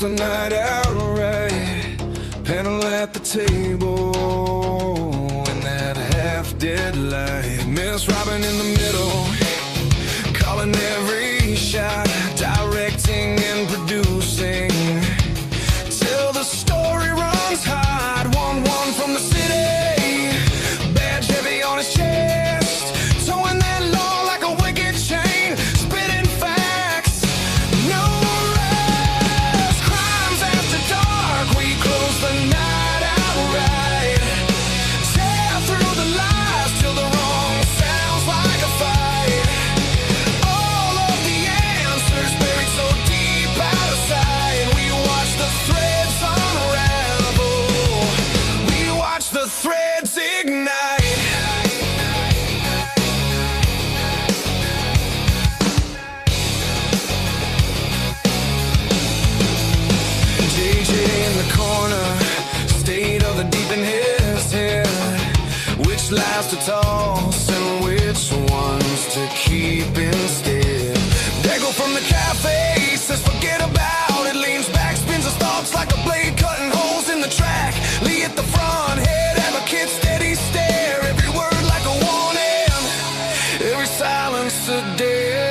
the night out right. Panel at the table in that half-dead light. Miss Robin in the middle, calling every shot, directing and producing, till the story runs hot. 1-1 from the city, badge heavy on his chest, towing that law like a wicked chain, spitting facts, no rest. Crimes after dark, we close the night out right. Tear through the lies till the wrong sounds like a fight. All of the answers buried so deep out of sight. We watch the threads unravel, we watch the threads ignite. JJ in the corner, state of the deep in his head. Which lies to toss and which ones to keep instead. Dago from the cafe says forget about it, leans back, spins his thoughts like a blade cutting holes in the track. Lee at the front, head advocate, steady stare, every word like a warning, every silence a dare.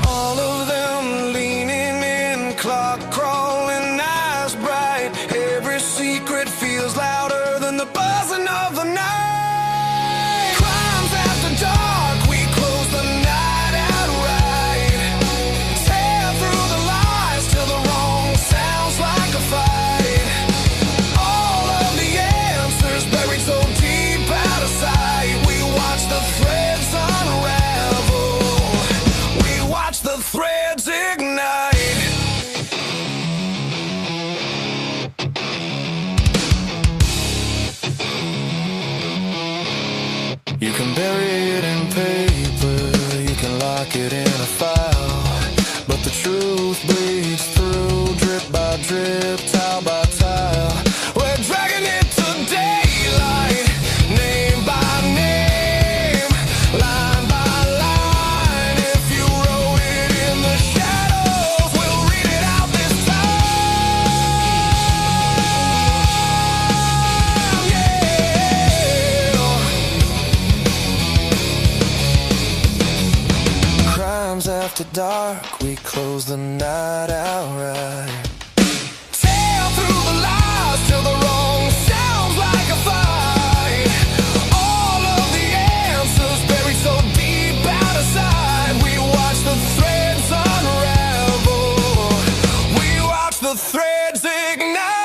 All of them leaning in, clock crawling, eyes bright. Every secret feels louder than the buzzing of the night. Crimes after dark, we close the night out right. Tear through the lies till the wrong sounds like a fight. All of the answers buried so deep out of sight. We watch the threads unravel, we watch the threads ignite. You can bury it in paper, you can lock it in a file, but the truth bleeds through, drip by drip, tile by tile. We're dragging it to daylight, name by name, line by line. If you wrote it in the shadows, we'll read it out this time. Yeah. Crimes after dark, we close the night out right. Tear through the lies till the wrong sounds like a fight. All of the answers buried so deep out of sight. We watch the threads unravel, we watch the threads ignite.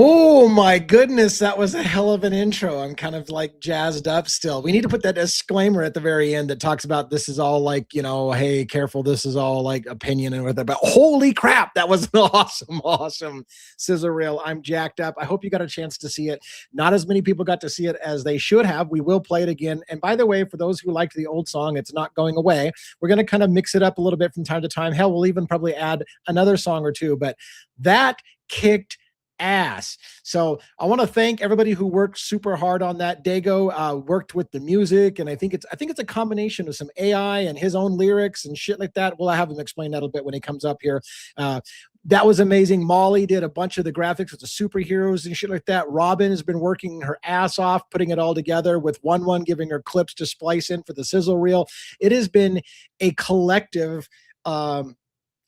Oh my goodness, that was a hell of an intro. I'm kind of like jazzed up still. We need to put that disclaimer at the very end that talks about this is all like, you know, hey, careful, this is all like opinion and whatever. But holy crap, that was an awesome scissor reel. I'm jacked up. I hope you got a chance to see it. Not as many people got to see it as they should have. We will play it again. And by the way, for those who liked the old song, it's not going away. We're going to kind of mix it up a little bit from time to time. Hell, we'll even probably add another song or two, but that kicked ass. So I want to thank everybody who worked super hard on that. Dago worked with the music, and I think it's a combination of some AI and his own lyrics and shit like that. Well, I have him explain that a bit when he comes up here. That was amazing. Molly did a bunch of the graphics with the superheroes and shit like that. Robin has been working her ass off putting it all together, with one giving her clips to splice in for the sizzle reel. It has been a collective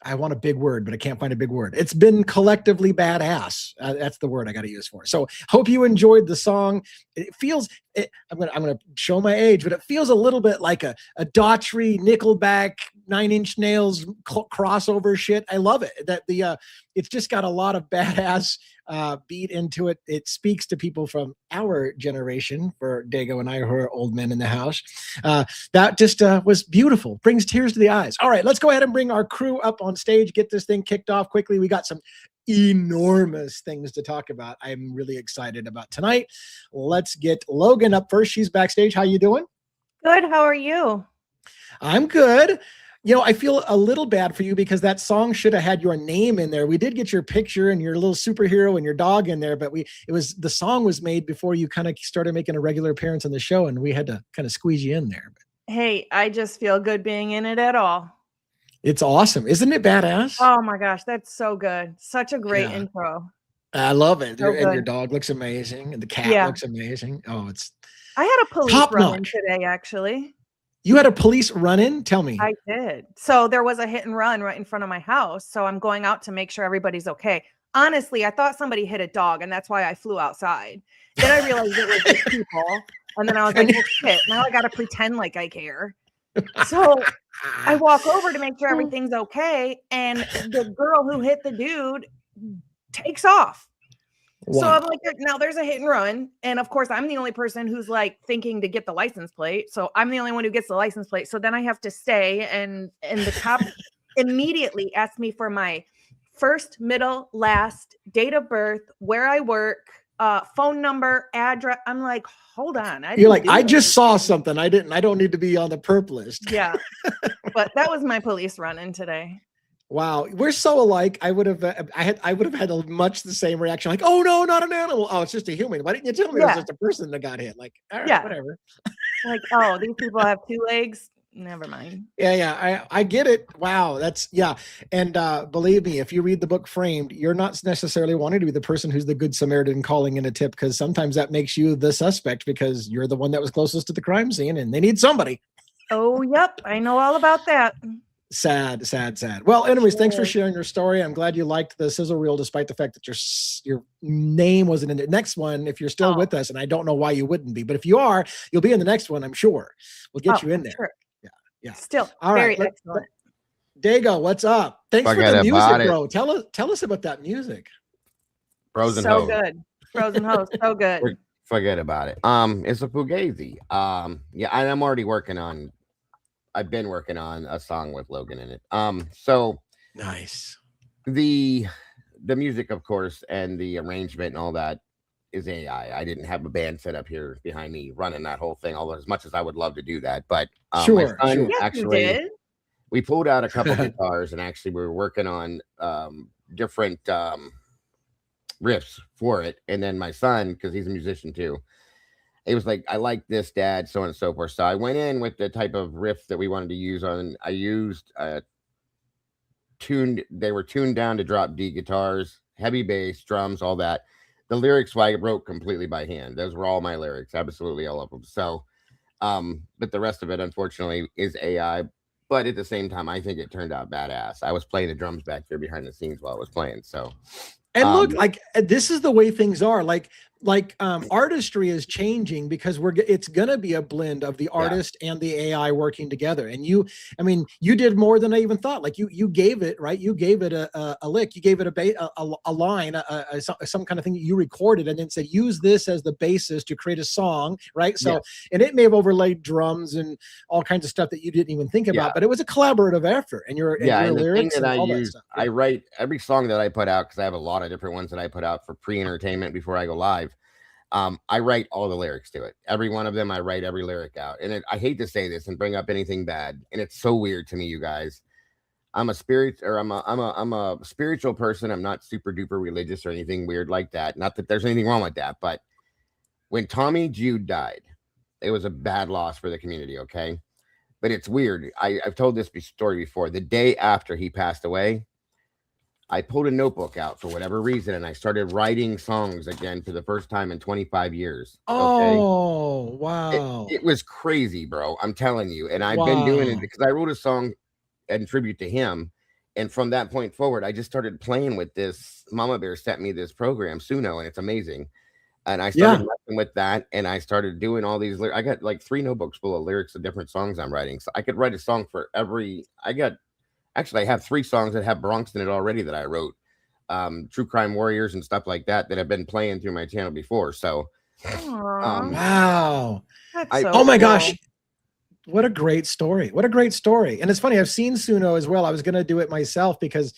I want a big word, but I can't find a big word. It's been collectively badass. That's the word I got to use for it. So hope you enjoyed the song. It feels, I'm gonna show my age, but it feels a little bit like a Daughtry, Nickelback, Nine Inch Nails crossover shit. I love it. That it's just got a lot of badass beat into it. It speaks to people from our generation, for Dago and I, who are old men in the house. That just was beautiful. Brings tears to the eyes. All right, let's go ahead and bring our crew up on stage, get this thing kicked off quickly. We got some enormous things to talk about. I'm really excited about tonight. Let's get Logan up first. She's backstage. How you doing? Good. How are you? I'm good. You know, I feel a little bad for you because that song should have had your name in there. We did get your picture and your little superhero and your dog in there, but the song was made before you kind of started making a regular appearance on the show, and we had to kind of squeeze you in there. Hey, I just feel good being in it at all. It's awesome. Isn't it badass? Oh my gosh, that's so good. Such a great intro. I love it. So And your dog looks amazing, and the cat looks amazing. Oh, I had a police run-in today, actually. You had a police run-in? Tell me. I did. So there was a hit and run right in front of my house. So I'm going out to make sure everybody's okay. Honestly, I thought somebody hit a dog, and that's why I flew outside. Then I realized it was just people. And then I was like, well, shit, now I got to pretend like I care. So I walk over to make sure everything's okay. And the girl who hit the dude takes off. Wow. So I'm like, now there's a hit and run. And of course, I'm the only person who's like thinking to get the license plate. So I'm the only one who gets the license plate. So then I have to stay. And the cop immediately asked me for my first, middle, last, date of birth, where I work, phone number, address. I'm like, hold on. You're like, I just saw something. I don't need to be on the perp list. Yeah. But that was my police run-in today. Wow, we're so alike. I would have had much the same reaction. Like, oh no, not an animal. Oh, it's just a human. Why didn't you tell me it was just a person that got hit? Like, all right, whatever. Like, oh, these people have 2 legs. Never mind. Yeah. I get it. Wow, And believe me, if you read the book Framed, you're not necessarily wanting to be the person who's the good Samaritan calling in a tip, because sometimes that makes you the suspect because you're the one that was closest to the crime scene, and they need somebody. Oh, yep, I know all about that. Sad. Well, anyways, thanks for sharing your story. I'm glad you liked the sizzle reel, despite the fact that your name wasn't in the next one. If you're still with us, and I don't know why you wouldn't be, but if you are, you'll be in the next one. I'm sure we'll get you in there. Sure. Yeah. Still, all right. Excellent. Dago, what's up? Thanks for the music, bro. Tell us about that music. Frozen so good. Frozen host, so good. Forget about it. It's a fugazi. I'm already working on. I've been working on a song with Logan in it. So nice. The music, of course, and the arrangement and all that is AI. I didn't have a band set up here behind me running that whole thing, although as much as I would love to do that. But sure. Actually, we pulled out a couple guitars, and actually we were working on different riffs for it. And then my son, because he's a musician too, it was like, I like this, Dad, so on and so forth. So I went in with the type of riff that we wanted to use on. I used they were tuned down to drop D guitars, heavy bass, drums, all that. The lyrics I wrote completely by hand. Those were all my lyrics, absolutely all of them. So, but the rest of it, unfortunately, is AI. But at the same time, I think it turned out badass. I was playing the drums back there behind the scenes while I was playing. So, and look, like this is the way things are. Like artistry is changing because it's gonna be a blend of the artist and the AI working together. And you did more than I even thought. Like you gave it, right? You gave it a lick, you gave it a line, some kind of thing that you recorded, and then said, use this as the basis to create a song, right? So, and it may have overlaid drums and all kinds of stuff that you didn't even think about, but it was a collaborative effort. And your lyrics and all that stuff. I write every song that I put out, because I have a lot of different ones that I put out for pre-entertainment before I go live. I write all the lyrics to it. Every one of them, I write every lyric out. And I hate to say this and bring up anything bad, and it's so weird to me, you guys. I'm a spiritual person. I'm not super duper religious or anything weird like that. Not that there's anything wrong with that, but when Tommy Jude died, it was a bad loss for the community. Okay, but it's weird. I've told this story before. The day after he passed away, I pulled a notebook out for whatever reason, and I started writing songs again for the first time in 25 years. Okay? Oh, wow. It was crazy, bro. I'm telling you. And I've been doing it because I wrote a song in tribute to him. And from that point forward, I just started playing with this. Mama Bear sent me this program, Suno, and it's amazing. And I started messing with that, and I started doing all these. I got like 3 notebooks full of lyrics of different songs I'm writing. So I could write a song for every. Actually, I have 3 songs that have Bronx in it already that I wrote. True Crime Warriors and stuff like that I've been playing through my channel before. So, wow. Oh my gosh. What a great story. What a great story. And it's funny, I've seen Suno as well. I was going to do it myself because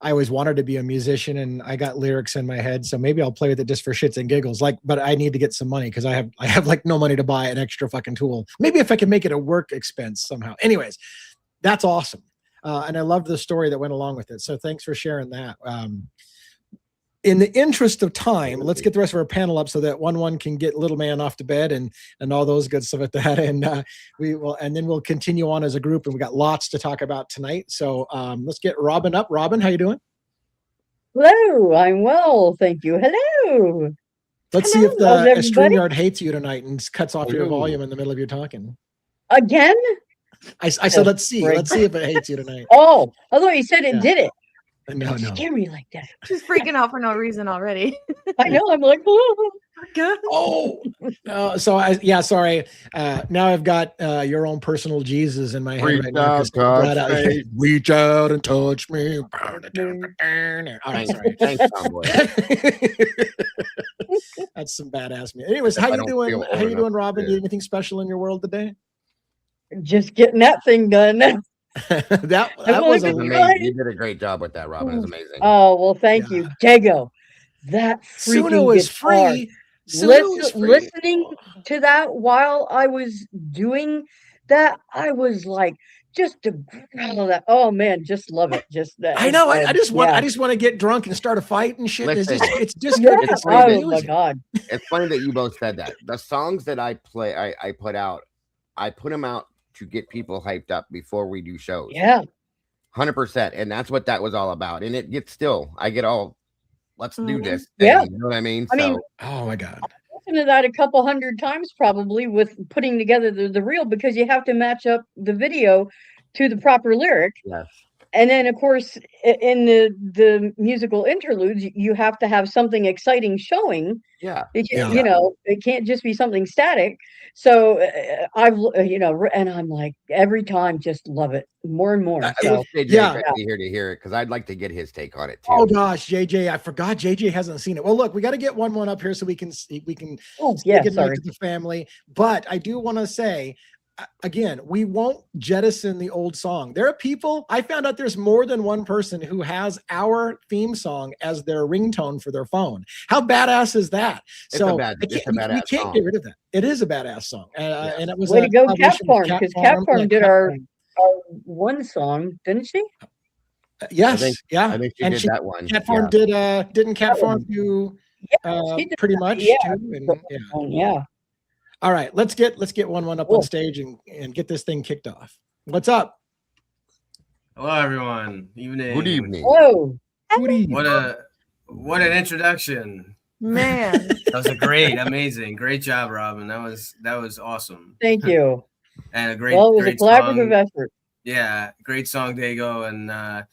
I always wanted to be a musician, and I got lyrics in my head. So maybe I'll play with it just for shits and giggles. Like, but I need to get some money because I have like no money to buy an extra fucking tool. Maybe if I can make it a work expense somehow. Anyways, that's awesome. And I love the story that went along with it. So thanks for sharing that. In the interest of time, let's get the rest of our panel up so that one can get little man off to bed and all those good stuff at that. And then we'll continue on as a group, and we got lots to talk about tonight. So let's get Robin up. Robin, how you doing? Hello, I'm well, thank you. Hello. Let's see if the StreamYard hates you tonight and cuts off your volume in the middle of your talking. Again? I said, let's see if it hates you tonight. Oh, I thought you said it did it. No. Don't scare me like that. She's freaking out for no reason already. I know. I'm like, sorry. Now I've got your own personal Jesus in my head right now. Reach out and touch me. All right, sorry. Thanks, Tomboy. That's some badass music. Anyways, how you doing? How you doing, Robin? You anything special in your world today? just getting that thing done. that was amazing. You did a great job with that, Robin. It was amazing. Oh, well, thank you. Jago. That Suno is free. Listening to that while I was doing that, I was like, just to that. Oh man, just love it. Just that. I know. I just want to get drunk and start a fight and shit. Listen, it's just oh my god. It's funny that you both said that. The songs that I play, I put out, I put them out to get people hyped up before we do shows. Yeah. 100%. And that's what that was all about. And it gets I get all, let's do this. Yeah. You know what I mean? I mean, oh my God. I've listened to that a couple hundred times probably with putting together the reel, because you have to match up the video to the proper lyric. Yes. And then, of course, in the musical interludes, you have to have something exciting showing. Yeah. You know, it can't just be something static. So and I'm like, every time, just love it more and more. So, here to hear it, because I'd like to get his take on it too. Oh gosh, JJ, I forgot JJ hasn't seen it. Well, look, we got to get one up here so we can sorry to the family. But I do want to say, again, we won't jettison the old song. There are people, I found out there's more than one person who has our theme song as their ringtone for their phone. How badass is that? We can't get rid of that. It is a badass song. And it was way to go, Cat Farm, because Cat Farm did our one song, didn't she? Yes. I think she did that one. Cat Farm didn't Cat Farm do pretty much too? Yeah. All right, let's get one up on stage and get this thing kicked off. What's up? Hello, everyone. Evening. Good evening. Hello. Good evening. What an introduction, man. That was amazing, great job, Robin. That was awesome. Thank you. And it was a collaborative effort. Yeah, great song, Dago, and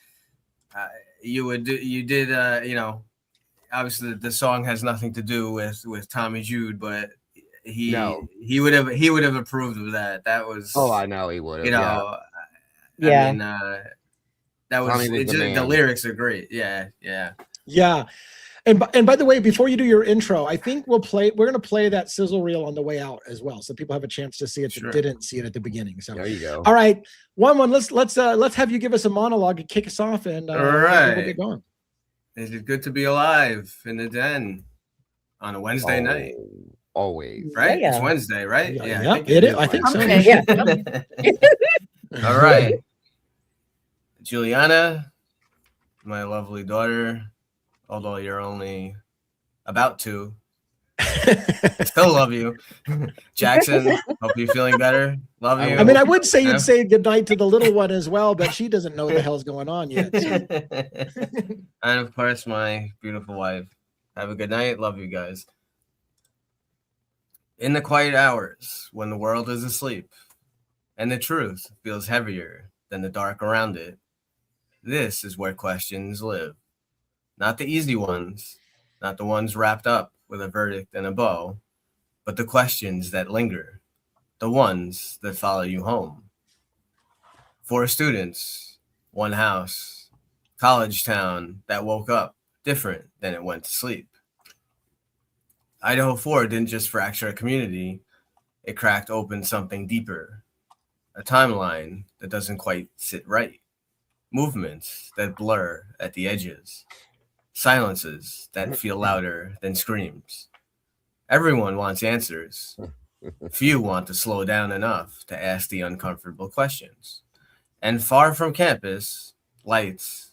you did obviously the song has nothing to do with Tommy Jude, but he would have approved of that. That was I know he would have. I mean, that was the lyrics are great. Yeah. And by the way, before you do your intro, I think we're going to play that sizzle reel on the way out as well, so people have a chance to see it that didn't see it at the beginning. So there you go. All right, one. Let's have you give us a monologue and kick us off, and all right, we'll get going. Is it good to be alive in the den on a Wednesday night? Always, right? Yeah. It's Wednesday, right? Yeah, it is. I think so. Yeah. All right, Juliana, my lovely daughter, although you're only about to, I still love you. Jackson, hope you're feeling better. Love you. I mean, I would say you'd say goodnight to the little one as well, but she doesn't know what the hell's going on yet. So. And of course, my beautiful wife. Have a good night. Love you guys. In the quiet hours, when the world is asleep, and the truth feels heavier than the dark around it, this is where questions live. Not the easy ones, not the ones wrapped up with a verdict and a bow, but the questions that linger, the ones that follow you home. 4 students, 1 house, college town that woke up different than it went to sleep. Idaho 4 didn't just fracture a community, it cracked open something deeper, a timeline that doesn't quite sit right. movements that blur at the edges, silences that feel louder than screams. Everyone wants answers. Few want to slow down enough to ask the uncomfortable questions. And far from campus, lights,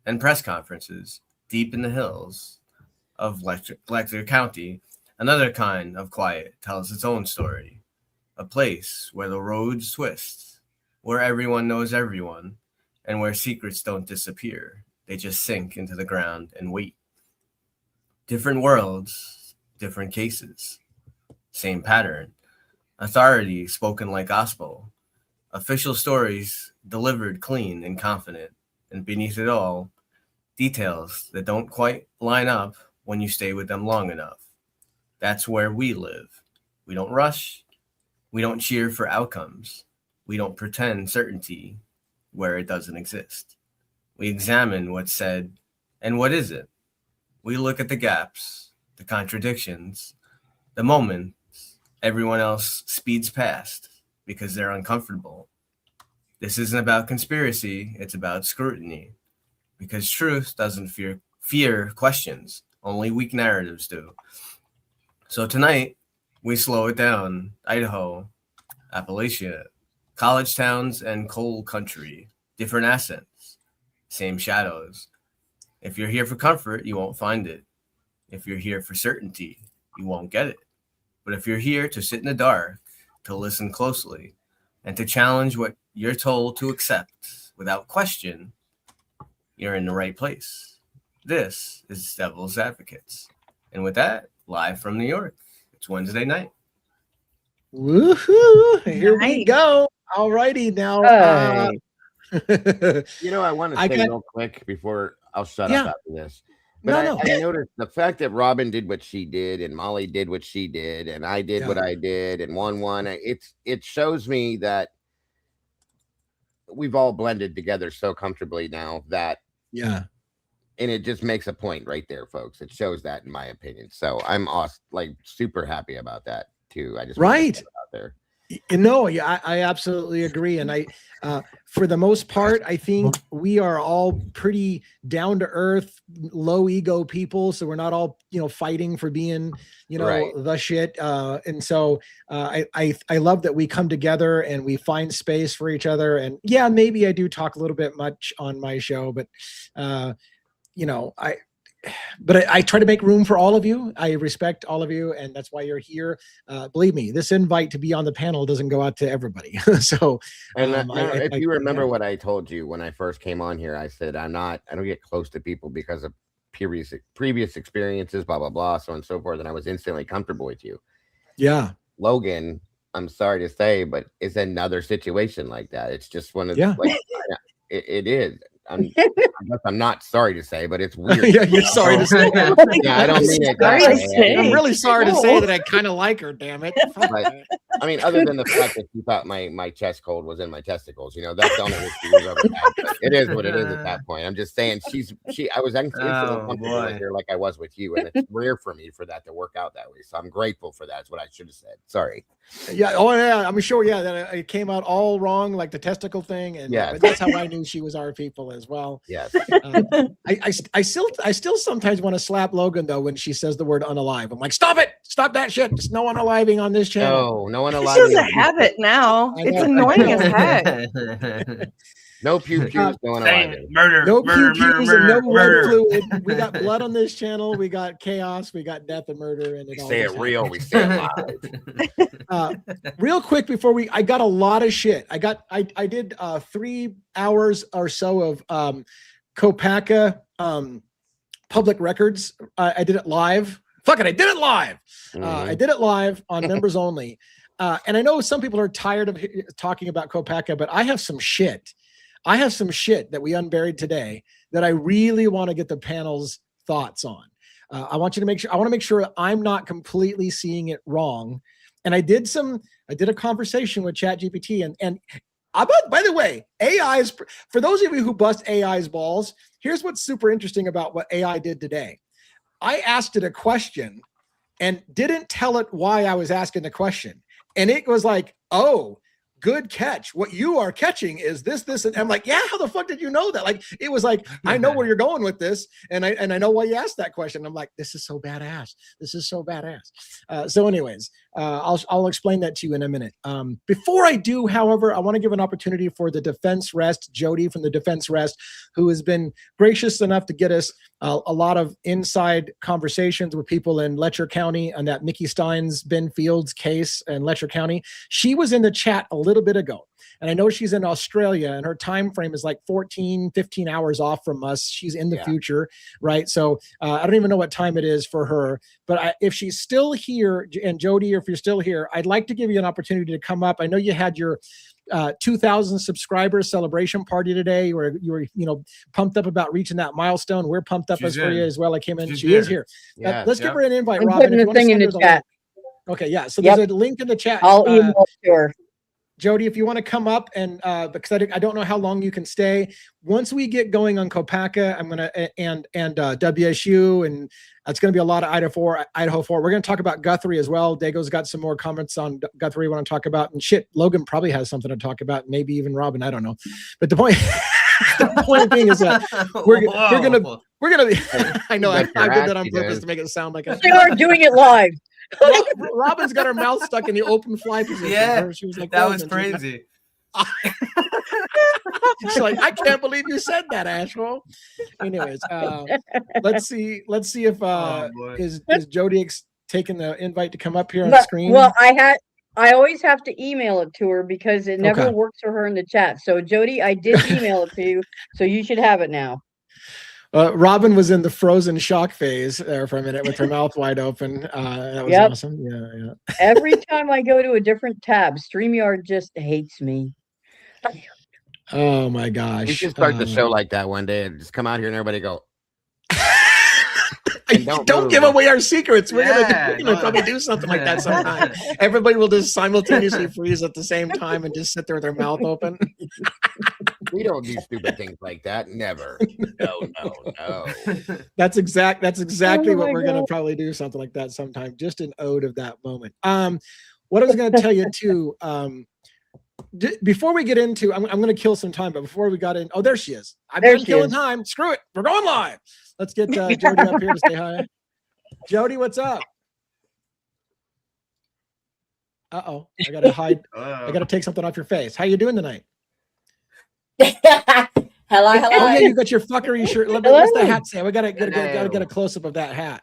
and press conferences, deep in the hills of Letcher County, another kind of quiet tells its own story. A place where the roads twist, where everyone knows everyone, and where secrets don't disappear. They just sink into the ground and wait. Different worlds, different cases. Same pattern. Authority spoken like gospel. Official stories delivered clean and confident. And beneath it all, details that don't quite line up when you stay with them long enough. That's where we live. We don't rush. We don't cheer for outcomes. We don't pretend certainty where it doesn't exist. We examine what's said and what isn't. We look at the gaps, the contradictions, the moments everyone else speeds past because they're uncomfortable. This isn't about conspiracy, it's about scrutiny. Because truth doesn't fear questions, only weak narratives do. So tonight, we slow it down. Idaho, Appalachia, college towns, and coal country. Different accents, same shadows. If you're here for comfort, you won't find it. If you're here for certainty, you won't get it. But if you're here to sit in the dark, to listen closely, and to challenge what you're told to accept without question, you're in the right place. This is Devil's Advocates. And with that, live from New York, it's Wednesday night. Woohoo! Here we go. All righty now. You know, I want to say real quick before I'll shut up after this. But I noticed the fact that Robin did what she did, and Molly did what she did, and I did what I did, and won. It shows me that we've all blended together so comfortably now that and it just makes a point right there, folks. It shows that, in my opinion. So I'm super happy about that too. I just want to put it out there. No, I absolutely agree. And for the most part, I think we are all pretty down to earth, low ego people. So we're not all, fighting for being, the shit. And so I love that we come together and we find space for each other. And maybe I do talk a little bit much on my show, but I try to make room for all of you. I respect all of you, and that's why you're here. Believe me, this invite to be on the panel doesn't go out to everybody. So, if you remember what I told you when I first came on here, I said I don't get close to people because of previous experiences, blah blah blah, so on and so forth, and I was instantly comfortable with you. Yeah, Logan, I'm sorry to say, but it's another situation like that. It's just one of it is. I guess I'm not sorry to say, but it's weird. You're sorry to say. I don't mean it that way. I'm really sorry to say that I kind of like her, damn it. But, I mean, other than the fact that she thought my chest cold was in my testicles, that's the only issue over that. It is what it is at that point. I'm just saying I was comfortable with her like I was with you, and it's rare for me for that to work out that way. So I'm grateful for that. That's what I should have said. Sorry. Yeah. Oh yeah. I'm sure. Yeah. That it came out all wrong, like the testicle thing. And but that's how I knew she was our people as well. Yes. I still sometimes want to slap Logan though when she says the word unalive. I'm like, stop it! Stop that shit! There's no unaliving on this channel. No unaliving. It's just a habit now. It's annoying as heck. No pew-pews, no unaliving. Murder. No pew-pews and no blood fluid. We got blood on this channel. We got chaos. We got death and murder. And we say it real. We say it live. Real quick before I got a lot of shit. I did 3 hours or so of Kopaka public records. I did it live. Fuck it, I did it live. I did it live on members only. And I know some people are tired of talking about Kopaka, but I have some shit. That we unburied today that I really want to get the panel's thoughts on. I want to make sure I'm not completely seeing it wrong. And I did a conversation with ChatGPT and by the way, AI is, for those of you who bust AI's balls, here's what's super interesting about what AI did today. I asked it a question and didn't tell it why I was asking the question. And it was like, oh, good catch. What you are catching is this. And I'm like, yeah, how the fuck did you know that? Like, it was like, I know where you're going with this. And I know why you asked that question. I'm like, this is so badass. This is so badass. So anyways, I'll explain that to you in a minute. Before I do, however, I want to give an opportunity for the Defense Rest, Jody from the Defense Rest, who has been gracious enough to get us a lot of inside conversations with people in Letcher County on that Mickey Stein's Ben Fields case in Letcher County. She was in the chat a little bit ago, and I know she's in Australia, and her time frame is like 14, 15 hours off from us. She's in the future, right? So I don't even know what time it is for her, but if she's still here, and Jody, if you're still here, I'd like to give you an opportunity to come up. I know you had your 2,000 subscribers celebration party today, where you were, pumped up about reaching that milestone. We're pumped up for you as well. I came in. She is here. Let's give her an invite, I'm Robin. putting the thing in the chat. Okay, yeah. So there's a link in the chat. I'll email it to her. Jody, if you want to come up, and because I don't know how long you can stay. Once we get going on Kopaka, I'm gonna and WSU, and it's gonna be a lot of Idaho 4. We're gonna talk about Guthrie as well. Dago's got some more comments on Guthrie we want to talk about, and shit, Logan probably has something to talk about. Maybe even Robin. I don't know, but the point being is that we're gonna be. I know I did that on purpose to make it sound like they are doing it live. Robin's got her mouth stuck in the open fly position. Yeah, she was like, that was crazy. She's like, I can't believe you said that, Ashwell. Anyways, let's see if is Jody taking the invite to come up here on the screen. Well, I always have to email it to her because it never works for her in the chat. So Jody, I did email it to you, so you should have it now. Robin was in the frozen shock phase there for a minute with her mouth wide open. That was awesome. Yeah. Every time I go to a different tab, StreamYard just hates me. Oh my gosh. We should start the show like that one day and just come out here and everybody go. Don't give away our secrets. We're gonna probably do something like that sometime. Everybody will just simultaneously freeze at the same time and just sit there with their mouth open. We don't do stupid things like that. Never. No. That's exactly what we're gonna probably do, something like that sometime. Just an ode of that moment. What I was gonna tell you too. Before we get into, I'm gonna kill some time, but before we got in, there she is. I'm killing time. Screw it. We're going live. Let's get Jody up here to say hi. Jody, what's up? I gotta hide. I gotta take something off your face. How you doing tonight? Hello. Oh yeah, you got your fuckery shirt. What's the hat say? We gotta get a close up of that hat.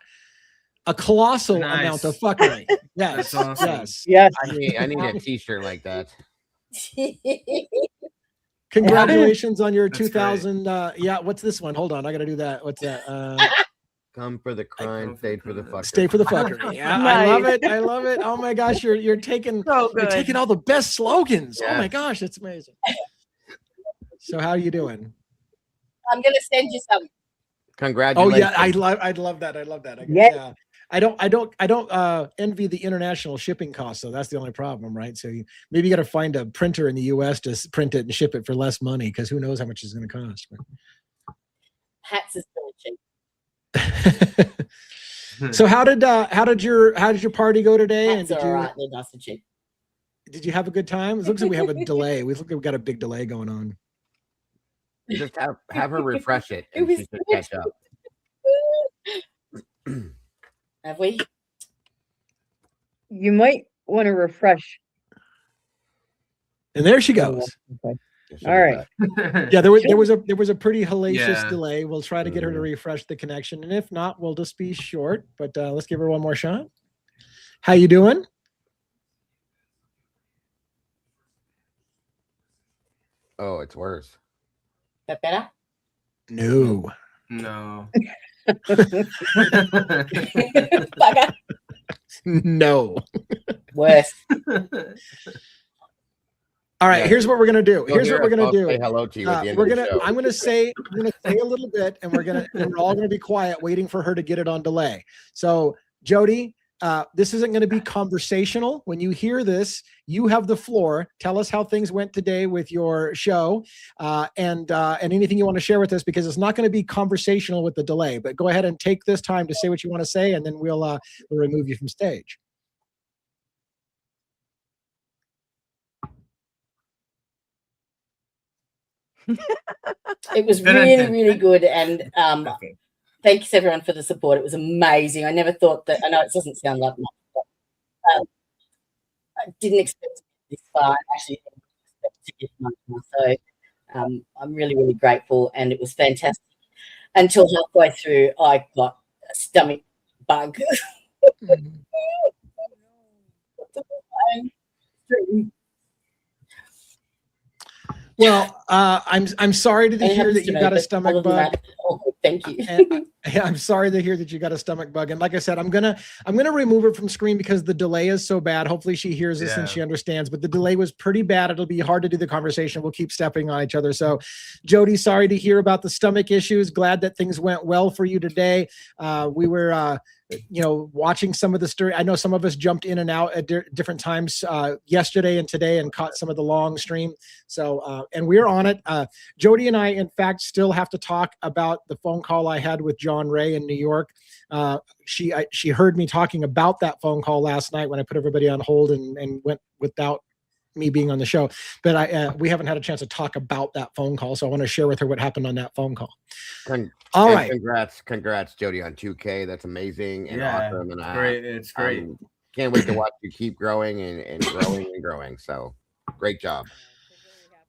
A colossal amount of fuckery. Yes, awesome. Yes. I need a T-shirt like that. Congratulations on your 2,000. What's this one? Hold on, I gotta do that. What's that? Come for the crime, stay for the fuckery. Stay for the fuckery. Yeah, nice. I love it. Oh my gosh, you're taking all the best slogans. Yeah. Oh my gosh, that's amazing. So how are you doing? I'm gonna send you some. Congratulations. Oh yeah, I'd love that. Yeah. I don't envy the international shipping costs, so that's the only problem, right? So maybe you got to find a printer in the US to print it and ship it for less money, because who knows how much it's going to cost. Hats is really cheap. So how did your party go today? Hats are right, they're nice and cheap. Did you have a good time? It looks like we have a delay. We got a big delay going on. Just have her refresh it and she should catch up. Have we? You might want to refresh. And there she goes. Okay. All right. Yeah, there was a pretty hellacious delay. We'll try to get her to refresh the connection, and if not, we'll just be short. But let's give her one more shot. How you doing? Oh, it's worse. That better? No. No. Worse. All right, here's what we're gonna do. Say hello to you at the end of the show. I'm gonna say a little bit, and we're all gonna be quiet, waiting for her to get it on delay. So, Jody, this isn't going to be conversational. When you hear this, you have the floor. Tell us how things went today with your show, and anything you want to share with us, because it's not going to be conversational with the delay. But go ahead and take this time to say what you want to say, and then we'll remove you from stage. It was really, really good. And thanks everyone for the support. It was amazing. I never thought that, I know it doesn't sound like much, but I didn't expect to get this far. I actually didn't expect to get much more. So I'm really, really grateful, and it was fantastic. Until halfway through, I got a stomach bug. Well, I'm sorry to hear that you got a stomach bug. Thank you. I'm sorry to hear that you got a stomach bug. And like I said, I'm gonna remove her from screen because the delay is so bad. Hopefully she hears this and she understands. But the delay was pretty bad. It'll be hard to do the conversation. We'll keep stepping on each other. So, Jody, sorry to hear about the stomach issues. Glad that things went well for you today. We were watching some of the story. I know some of us jumped in and out at different times yesterday and today and caught some of the long stream. So, and we're on it. Jody and I, in fact, still have to talk about the phone call I had with John Ray in New York. She heard me talking about that phone call last night when I put everybody on hold and went without me being on the show, but we haven't had a chance to talk about that phone call. So I want to share with her what happened on that phone call. All right. Congrats, Jody, on 2K. That's amazing and awesome. And it's great. Can't wait to watch you keep growing and growing and growing. So great job.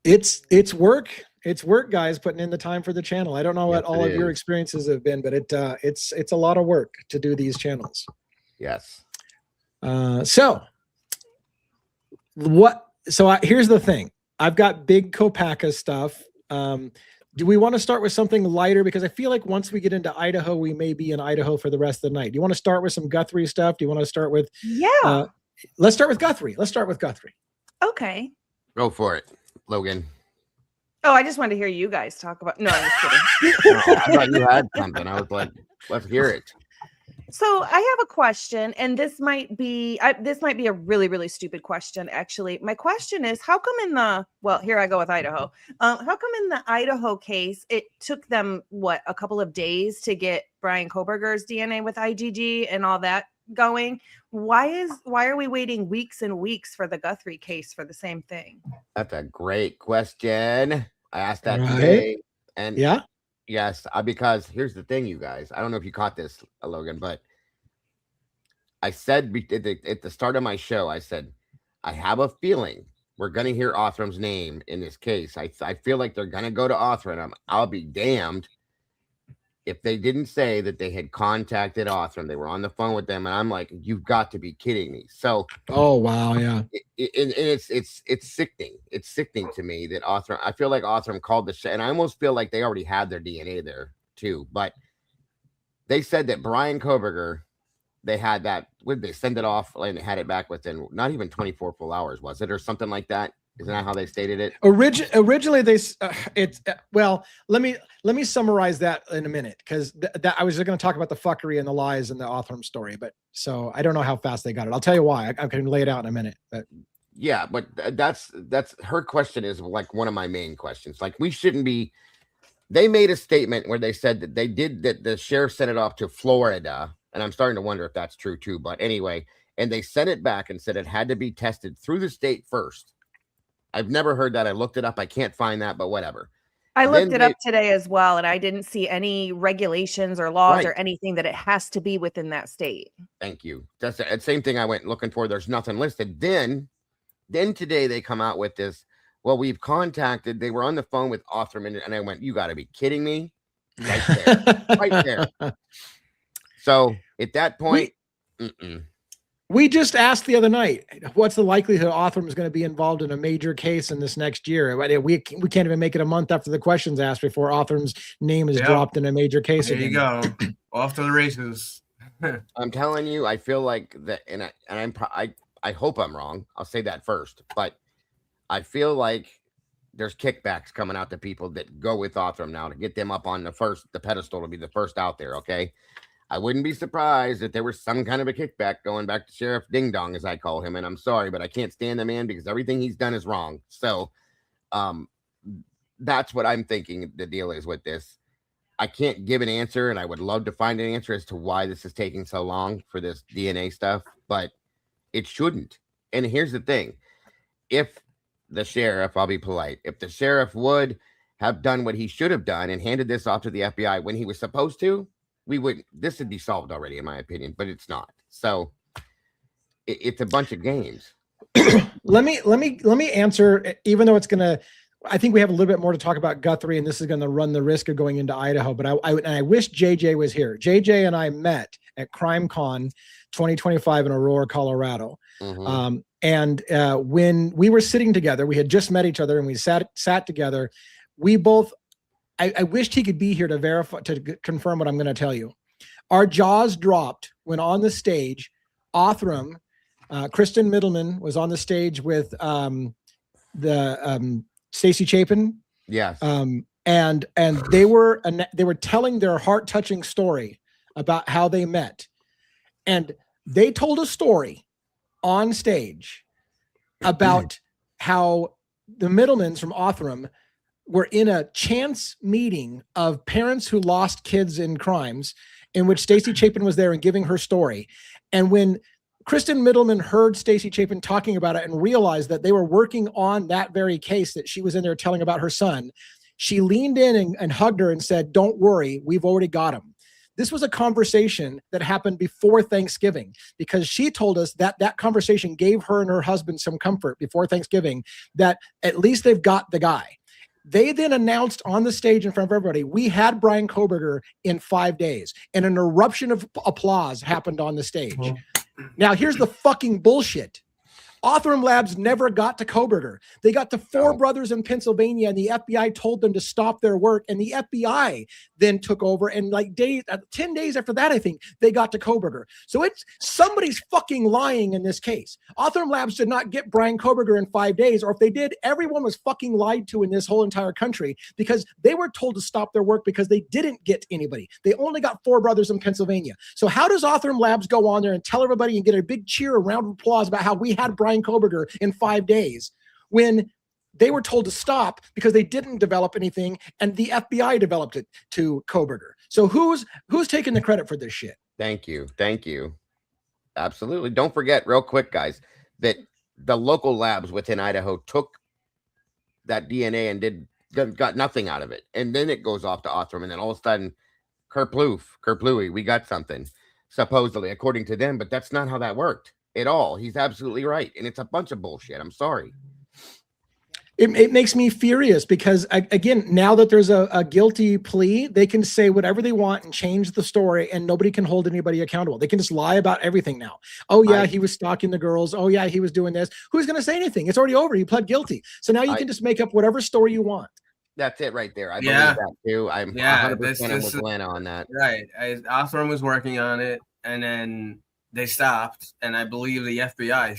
It's work. It's work, guys, putting in the time for the channel. I don't know what all of your experiences have been, but it's a lot of work to do these channels. Yes. So here's the thing. I've got big Kopaka stuff. Do we want to start with something lighter? Because I feel like once we get into Idaho, we may be in Idaho for the rest of the night. Do you want to start with some Guthrie stuff? Do you want to start with? Yeah. Let's start with Guthrie. Okay. Go for it, Logan. Oh, I just wanted to hear you guys talk about. No, I'm just kidding. No, I thought you had something. I was like, let's hear it. So I have a question, and this might be a really, really stupid question, actually. My question is, how come here I go with Idaho. How come in the Idaho case, it took them, a couple of days to get Brian Koberger's DNA with IgG and all that going? Why are we waiting weeks and weeks for the Guthrie case for the same thing? That's a great question. I asked that today. And yes, because here's the thing, you guys. I don't know if you caught this, Logan, but I said at the start of my show, I said, I have a feeling we're going to hear Othram's name in this case. I feel like they're going to go to Othram. I'll be damned if they didn't say that they had contacted Othram. They were on the phone with them, and I'm like, you've got to be kidding me. So, oh wow, yeah, it's sickening. It's sickening to me that Othram. I feel like Othram called the show, and I almost feel like they already had their DNA there too. But they said that Brian Koberger, they had that. Would they send it off and they had it back within not even 24 full hours? Was it or something like that? Isn't that how they stated it? Originally, let me summarize that in a minute, because I was going to talk about the fuckery and the lies and the Othram story, but so I don't know how fast they got it. I'll tell you why. I can lay it out in a minute. But yeah, but that's her question is like one of my main questions. Like, we shouldn't be. They made a statement where they said that that the sheriff sent it off to Florida, and I'm starting to wonder if that's true too. But anyway, and they sent it back and said it had to be tested through the state first. I've never heard that. I looked it up. I can't find that, but whatever. I looked it up today as well, and I didn't see any regulations or laws or anything that it has to be within that state. Thank you. That's the same thing I went looking for. There's nothing listed. Then today they come out with this. Well, we've contacted. They were on the phone with Othram, and I went, you got to be kidding me. Right there. Right there. So at that point, we just asked the other night, what's the likelihood Othram is going to be involved in a major case in this next year? We can't even make it a month after the question's asked before Othram's name is dropped in a major case. There you go. Off to the races. I'm telling you, I feel like that, and I hope I'm wrong. I'll say that first, but I feel like there's kickbacks coming out to people that go with Othram now to get them up on the pedestal to be the first out there. Okay. I wouldn't be surprised if there was some kind of a kickback going back to Sheriff Ding Dong, as I call him. And I'm sorry, but I can't stand the man because everything he's done is wrong. So that's what I'm thinking the deal is with this. I can't give an answer, and I would love to find an answer as to why this is taking so long for this DNA stuff, but it shouldn't. And here's the thing. If the sheriff, I'll be polite, if the sheriff would have done what he should have done and handed this off to the FBI when he was supposed to, this would be solved already, in my opinion, but it's not. So it's a bunch of games. Let me answer, even though it's gonna, I think we have a little bit more to talk about Guthrie, and this is going to run the risk of going into Idaho. But I wish JJ was here. JJ and I met at CrimeCon 2025 in Aurora, Colorado. Mm-hmm. And when we were sitting together, we had just met each other, and we sat together. We both, I wished he could be here to verify, to confirm what I'm going to tell you. Our jaws dropped when on the stage, Othram, Kristen Middleman was on the stage with Stacey Chapin. Yes. And they were telling their heart-touching story about how they met. And they told a story on stage about how the Middlemans from Othram were in a chance meeting of parents who lost kids in crimes, in which Stacey Chapin was there and giving her story. And when Kristen Middleman heard Stacey Chapin talking about it and realized that they were working on that very case that she was in there telling about her son, she leaned in and hugged her and said, "Don't worry, we've already got him." This was a conversation that happened before Thanksgiving, because she told us that that conversation gave her and her husband some comfort before Thanksgiving, that at least they've got the guy. They then announced on the stage in front of everybody, "We had Brian Kohberger in 5 days," and an eruption of applause happened on the stage. Now, here's the fucking bullshit. Othram Labs never got to Kohberger. They got to four brothers in Pennsylvania, and the FBI told them to stop their work. And the FBI then took over, and like 10 days after that, I think, they got to Kohberger. So it's somebody's fucking lying in this case. Othram Labs did not get Brian Kohberger in 5 days, or if they did, everyone was fucking lied to in this whole entire country, because they were told to stop their work because they didn't get anybody. They only got four brothers in Pennsylvania. So how does Othram Labs go on there and tell everybody and get a big cheer, a round of applause about how we had Brian Kohberger in 5 days when they were told to stop because they didn't develop anything and the FBI developed it to Kohberger? So who's taking the credit for this shit? Thank you. Absolutely. Don't forget, real quick, guys, that the local labs within Idaho took that DNA and got nothing out of it, and then it goes off to Othram, and then all of a sudden, Kerplooey, we got something, supposedly, according to them, but that's not how that worked at all. He's absolutely right, and it's a bunch of bullshit. I'm sorry. It makes me furious because, again, now that there's a guilty plea, they can say whatever they want and change the story, and nobody can hold anybody accountable. They can just lie about everything now. Oh, yeah, he was stalking the girls. Oh, yeah, he was doing this. Who's going to say anything? It's already over. He pled guilty. So now you can just make up whatever story you want. That's it right there. I believe that, too. I'm 100% with Lena on that. Right. Othram was working on it, and then they stopped, and I believe the FBI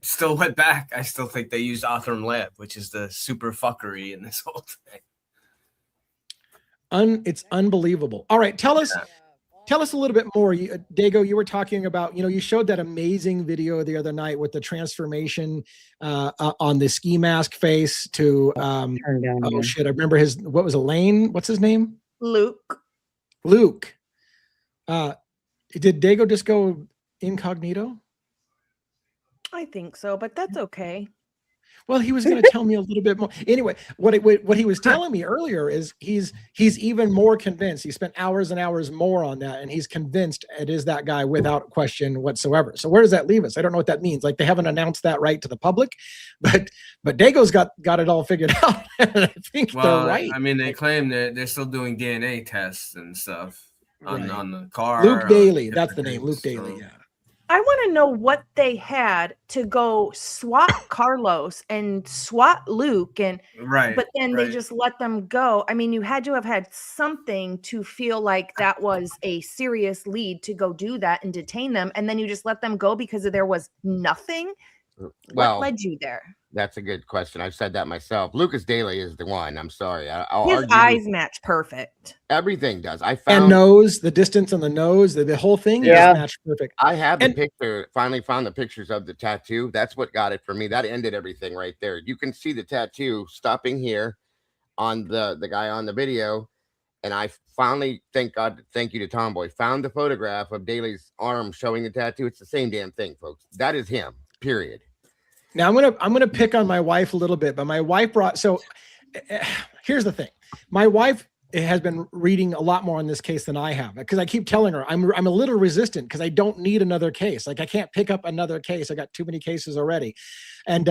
still went back. I still think they used Othram Lab, which is the super fuckery in this whole thing. It's unbelievable. All right, tell us a little bit more. Dago, you were talking about, you showed that amazing video the other night with the transformation on the ski mask face to oh shit, I remember what was Elaine? What's his name? Luke. Did Dago just go incognito? I think so, but that's okay. Well, he was going to tell me a little bit more. Anyway, what he was telling me earlier is he's even more convinced. He spent hours and hours more on that, and he's convinced it is that guy without question whatsoever. So where does that leave us? I don't know what that means. Like, they haven't announced that right to the public, but Dago's got it all figured out. I think they're right. I mean, they claim that they're still doing DNA tests and stuff on the car. Luke Daly, that's the name. Luke Daly. Yeah. I want to know what they had to go swat Carlos and swat Luke, but then they just let them go. I mean, you had to have had something to feel like that was a serious lead to go do that and detain them, and then you just let them go because there was nothing. What led you there? That's a good question. I've said that myself. Lucas Daly is the one. I'm sorry. His eyes match perfect. Everything does. And nose, the distance on the nose, the whole thing is matched perfect. I have the picture. Finally found the pictures of the tattoo. That's what got it for me. That ended everything right there. You can see the tattoo stopping here on the guy on the video. And I finally, thank you to Tomboy, found the photograph of Daly's arm showing the tattoo. It's the same damn thing, folks. That is him. Period. Now I'm gonna pick on my wife a little bit, but my wife here's the thing. My wife has been reading a lot more on this case than I have, because I keep telling her I'm a little resistant because I don't need another case. Like I can't pick up another case. I got too many cases already. And,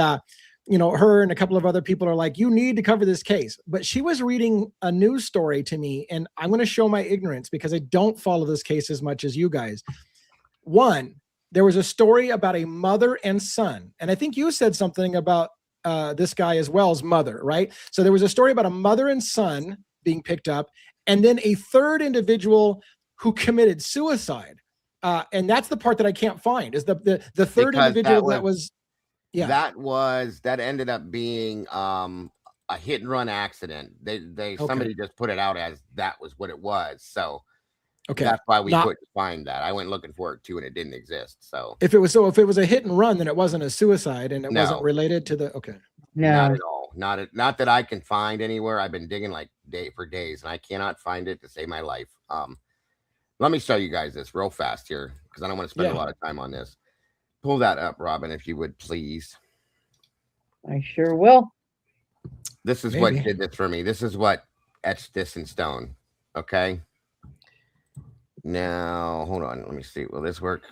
you know, her and a couple of other people are like, you need to cover this case. But she was reading a news story to me, and I'm going to show my ignorance because I don't follow this case as much as you guys. One, there was a story about a mother and son. And I think you said something about this guy as well's mother, right? So there was a story about a mother and son being picked up, and then a third individual who committed suicide. And that's the part that I can't find, is the third Because individual that was yeah. That ended up being a hit and run accident. Somebody just put it out as that was what it was. So that's why we couldn't find that. I went looking for it too, and it didn't exist. So if it was a hit and run, then it wasn't a suicide, and it wasn't related to the No, not at all. Not that I can find anywhere. I've been digging like for days, and I cannot find it to save my life. Let me show you guys this real fast here, because I don't want to spend a lot of time on this. Pull that up, Robin, if you would, please. I sure will. This is what did this for me. This is what etched this in stone. Okay. Now, hold on. Let me see. Will this work?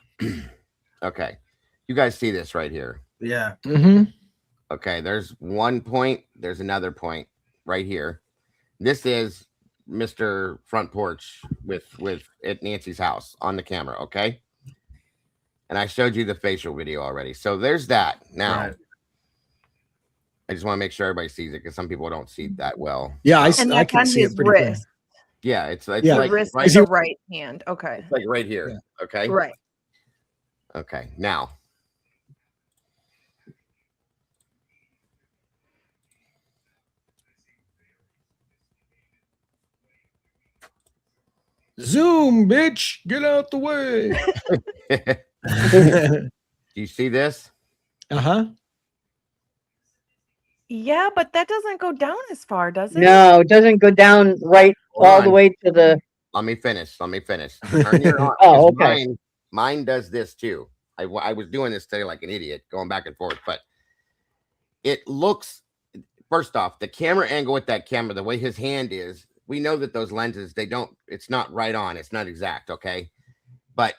Okay. You guys see this right here? Yeah. Mm-hmm. Okay. There's one point. There's another point right here. This is Mr. Front Porch with at Nancy's house on the camera. Okay. And I showed you the facial video already. So there's that. Now, I just want to make sure everybody sees it, because some people don't see that well. Yeah, I can see it pretty wrist. clear. Yeah, it's like the wrist right is the right hand. Okay. It's like right here. Yeah. Okay. Right. Okay. Now. Zoom, bitch, get out the way. Do you see this? Uh-huh. Yeah, but that doesn't go down as far, does it? No, it doesn't go down right all the way to the. Let me finish. Turn your on. Oh, okay. Mine does this too. I was doing this today like an idiot, going back and forth, but it looks, first off, the camera angle with that camera, the way his hand is, we know that those lenses, it's not right on. It's not exact. Okay. But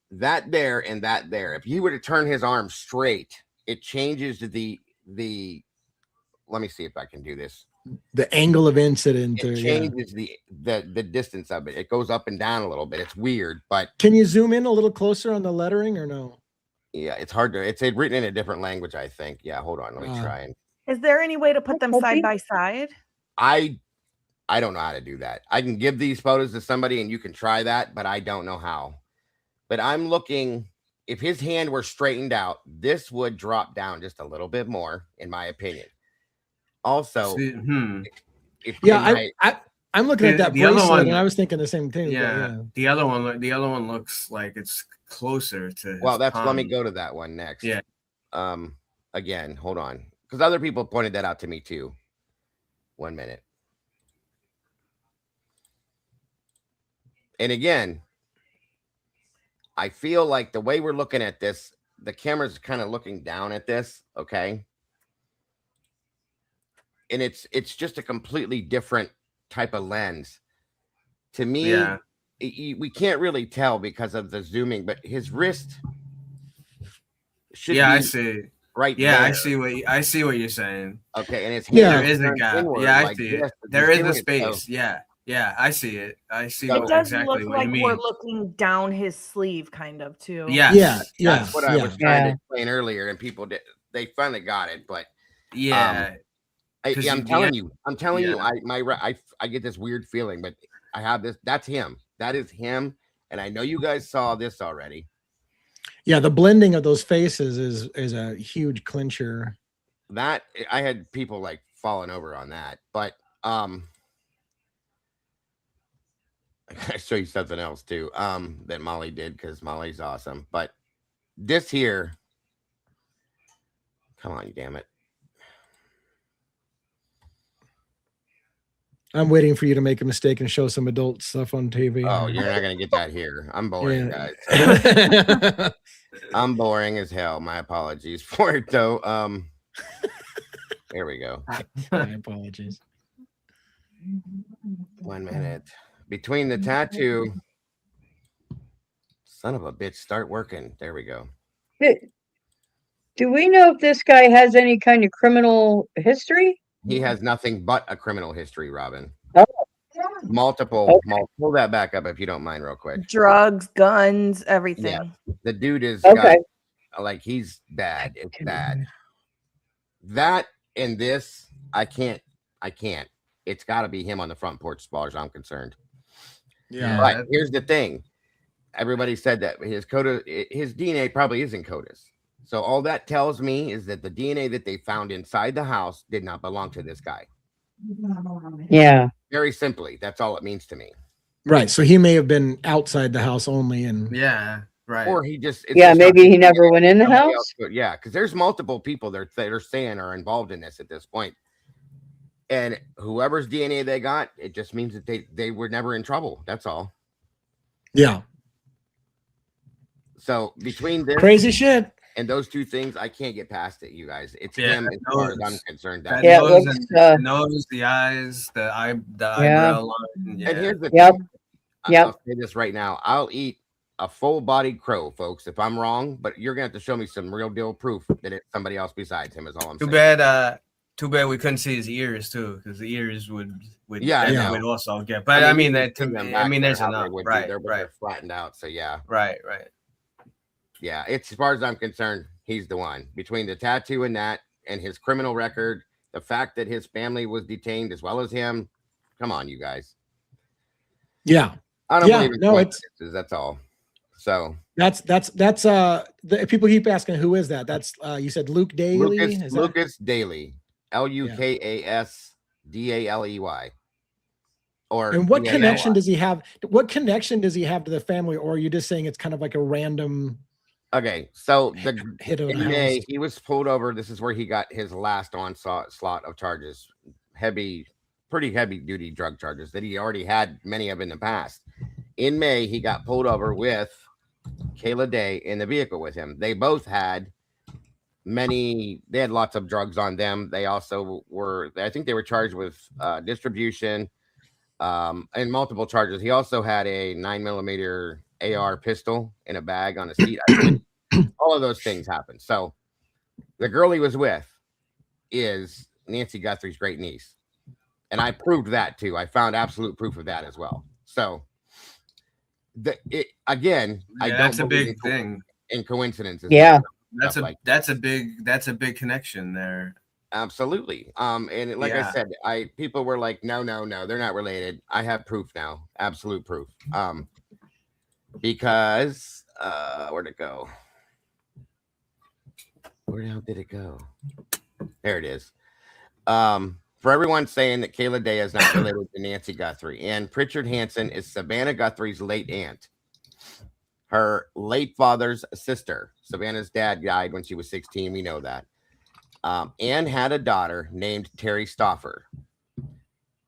that there and that there, if you were to turn his arm straight, it changes the, let me see if I can do this. The angle of incident. It changes the distance of it. It goes up and down a little bit. It's weird, but can you zoom in a little closer on the lettering or no? Yeah, it's hard to. It's written in a different language, I think. Yeah, hold on. Let me try. And is there any way to put them side by side? I don't know how to do that. I can give these photos to somebody and you can try that, but I don't know how. But I'm looking. If his hand were straightened out, this would drop down just a little bit more, in my opinion. Also, I'm looking at that bracelet, and I was thinking the same thing. Yeah, the other one looks like it's closer to. Well, let me go to that one next. Yeah. Again, hold on, because other people pointed that out to me too. 1 minute. And again, I feel like the way we're looking at this, the camera's kind of looking down at this. Okay. And it's just a completely different type of lens. To me, we can't really tell because of the zooming, but his wrist should be I see. Right there. I see what you're saying. Okay, and it's there is a gap. Yeah, I see it. There is a space. Yeah, I see it. I see it does exactly look what like you mean. we're looking down his sleeve, kind of too. Yeah. That's what I was trying to explain earlier, and people they finally got it, but I'm telling you, I get this weird feeling, but I have this. That's him. That is him. And I know you guys saw this already. Yeah, the blending of those faces is a huge clincher. That I had people like falling over on that, but I gotta show you something else too. That Molly did, because Molly's awesome. But this here, come on, you damn it. I'm waiting for you to make a mistake and show some adult stuff on TV. Oh, you're not going to get that here. I'm boring, guys. I'm boring as hell. My apologies for it, though. There we go. My apologies. 1 minute. Between the tattoo. Son of a bitch, start working. There we go. Do we know if this guy has any kind of criminal history? He has nothing but a criminal history, Robin. Oh. Multiple. Pull that back up if you don't mind, real quick. Drugs, guns, everything. Yeah, the dude is okay. Like he's bad. It's bad. That and this, I can't. It's got to be him on the front porch, as far as I'm concerned. Yeah. But here's the thing. Everybody said that his DNA probably isn't CODIS. So all that tells me is that the DNA that they found inside the house did not belong to this guy. Yeah. Very simply, that's all it means to me. Right. So he may have been outside the house only, and Yeah. Right. Or he just Maybe he never went in the house. Yeah, because there's multiple people that are saying are involved in this at this point. And whoever's DNA they got, it just means that they were never in trouble. That's all. Yeah. So between this crazy shit and those two things, I can't get past it, you guys. It's him as far as I'm concerned. The nose, the eyes, the eyebrow line. Yeah. And here's the thing. I'll say this right now. I'll eat a full-bodied crow, folks, if I'm wrong, but you're gonna have to show me some real deal proof that it's somebody else besides him. Is all I'm saying. Too bad we couldn't see his ears too, because the ears would would also get. But I mean that to me, I mean there's enough. Right. They're flattened out. So yeah. Right. Yeah, it's as far as I'm concerned, he's the one. Between the tattoo and that, and his criminal record, the fact that his family was detained as well as him. Come on, you guys. Yeah. I don't believe in coincidences. That's all. So that's people keep asking who is that? That's you said Luke Daly. Lucas Daly, LUKASDALEY. And what connection does he have? What connection does he have to the family, or are you just saying it's kind of like a random? Okay, so in May he was pulled over. This is where he got his last onslaught of charges, pretty heavy duty drug charges that he already had many of in the past. In May, he got pulled over with Kayla Day in the vehicle with him. They both had they had lots of drugs on them. They also I think they were charged with distribution and multiple charges. He also had a 9mm AR pistol in a bag on a seat. All of those things happened. So the girl he was with is Nancy Guthrie's great niece. And I proved that too. I found absolute proof of that as well. So that's a big thing in coincidences. Yeah. That's a big connection there. Absolutely. And like I said, people were like, no, they're not related. I have proof now. Absolute proof. Because where'd it go? Where the hell did it go? There it is. For everyone saying that Kayla Day is not related to Nancy Guthrie, and Pritchard Hansen is Savannah Guthrie's late aunt. Her late father's sister. Savannah's dad died when she was 16. We know that. Anne had a daughter named Terry Stauffer.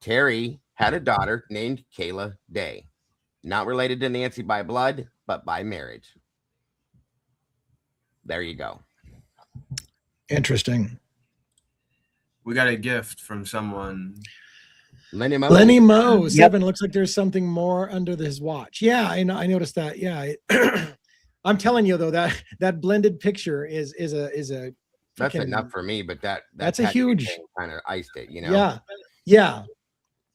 Terry had a daughter named Kayla Day. Not related to Nancy by blood, but by marriage. There you go. Interesting. We got a gift from someone. Lenny Mo. Seven. Looks like there's something more under his watch. Yeah, I noticed that. Yeah. I'm telling you though, that blended picture is a that's enough for me, but that's a huge kind of iced it, you know. Yeah.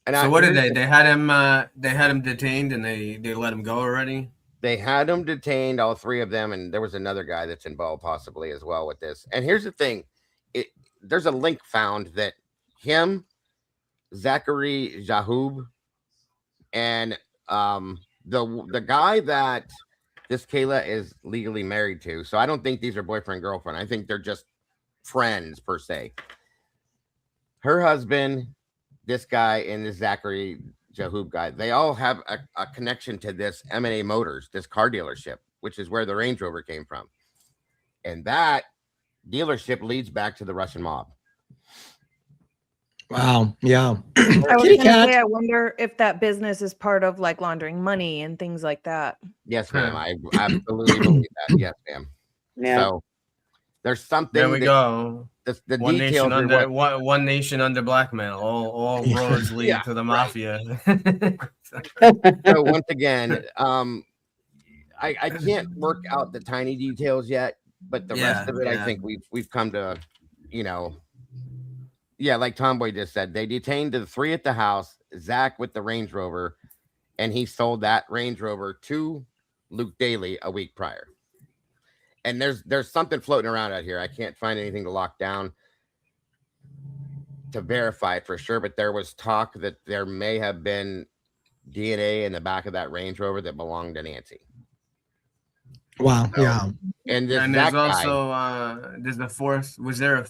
And so what did they? They had him detained and they let him go already. They had him detained, all three of them, and there was another guy that's involved possibly as well with this. And here's the thing: there's a link found that him, Zachary Jahoub, and the guy that this Kayla is legally married to. So I don't think these are boyfriend girlfriend. I think they're just friends per se. Her husband, this guy, and this Zachary Jahoub guy, they all have a connection to this M&A Motors, this car dealership, which is where the Range Rover came from. And that dealership leads back to the Russian mob. Wow. Yeah. I wonder if that business is part of like laundering money and things like that. Yes, ma'am. I absolutely believe that. Yes, ma'am. Yeah. So There's something. There we go. The One details nation are under one nation under blackmail. All roads lead to the mafia. So once again, I can't work out the tiny details yet, but the rest of it, I think we've come to, like Tomboy just said, they detained the 3 at the house, Zach with the Range Rover, and he sold that Range Rover to Luke Daly a week prior. And there's something floating around out here. I can't find anything to lock down to verify it for sure, but there was talk that there may have been DNA in the back of that Range Rover that belonged to Nancy. Wow. So, yeah. And there's also there's the fourth. Was there a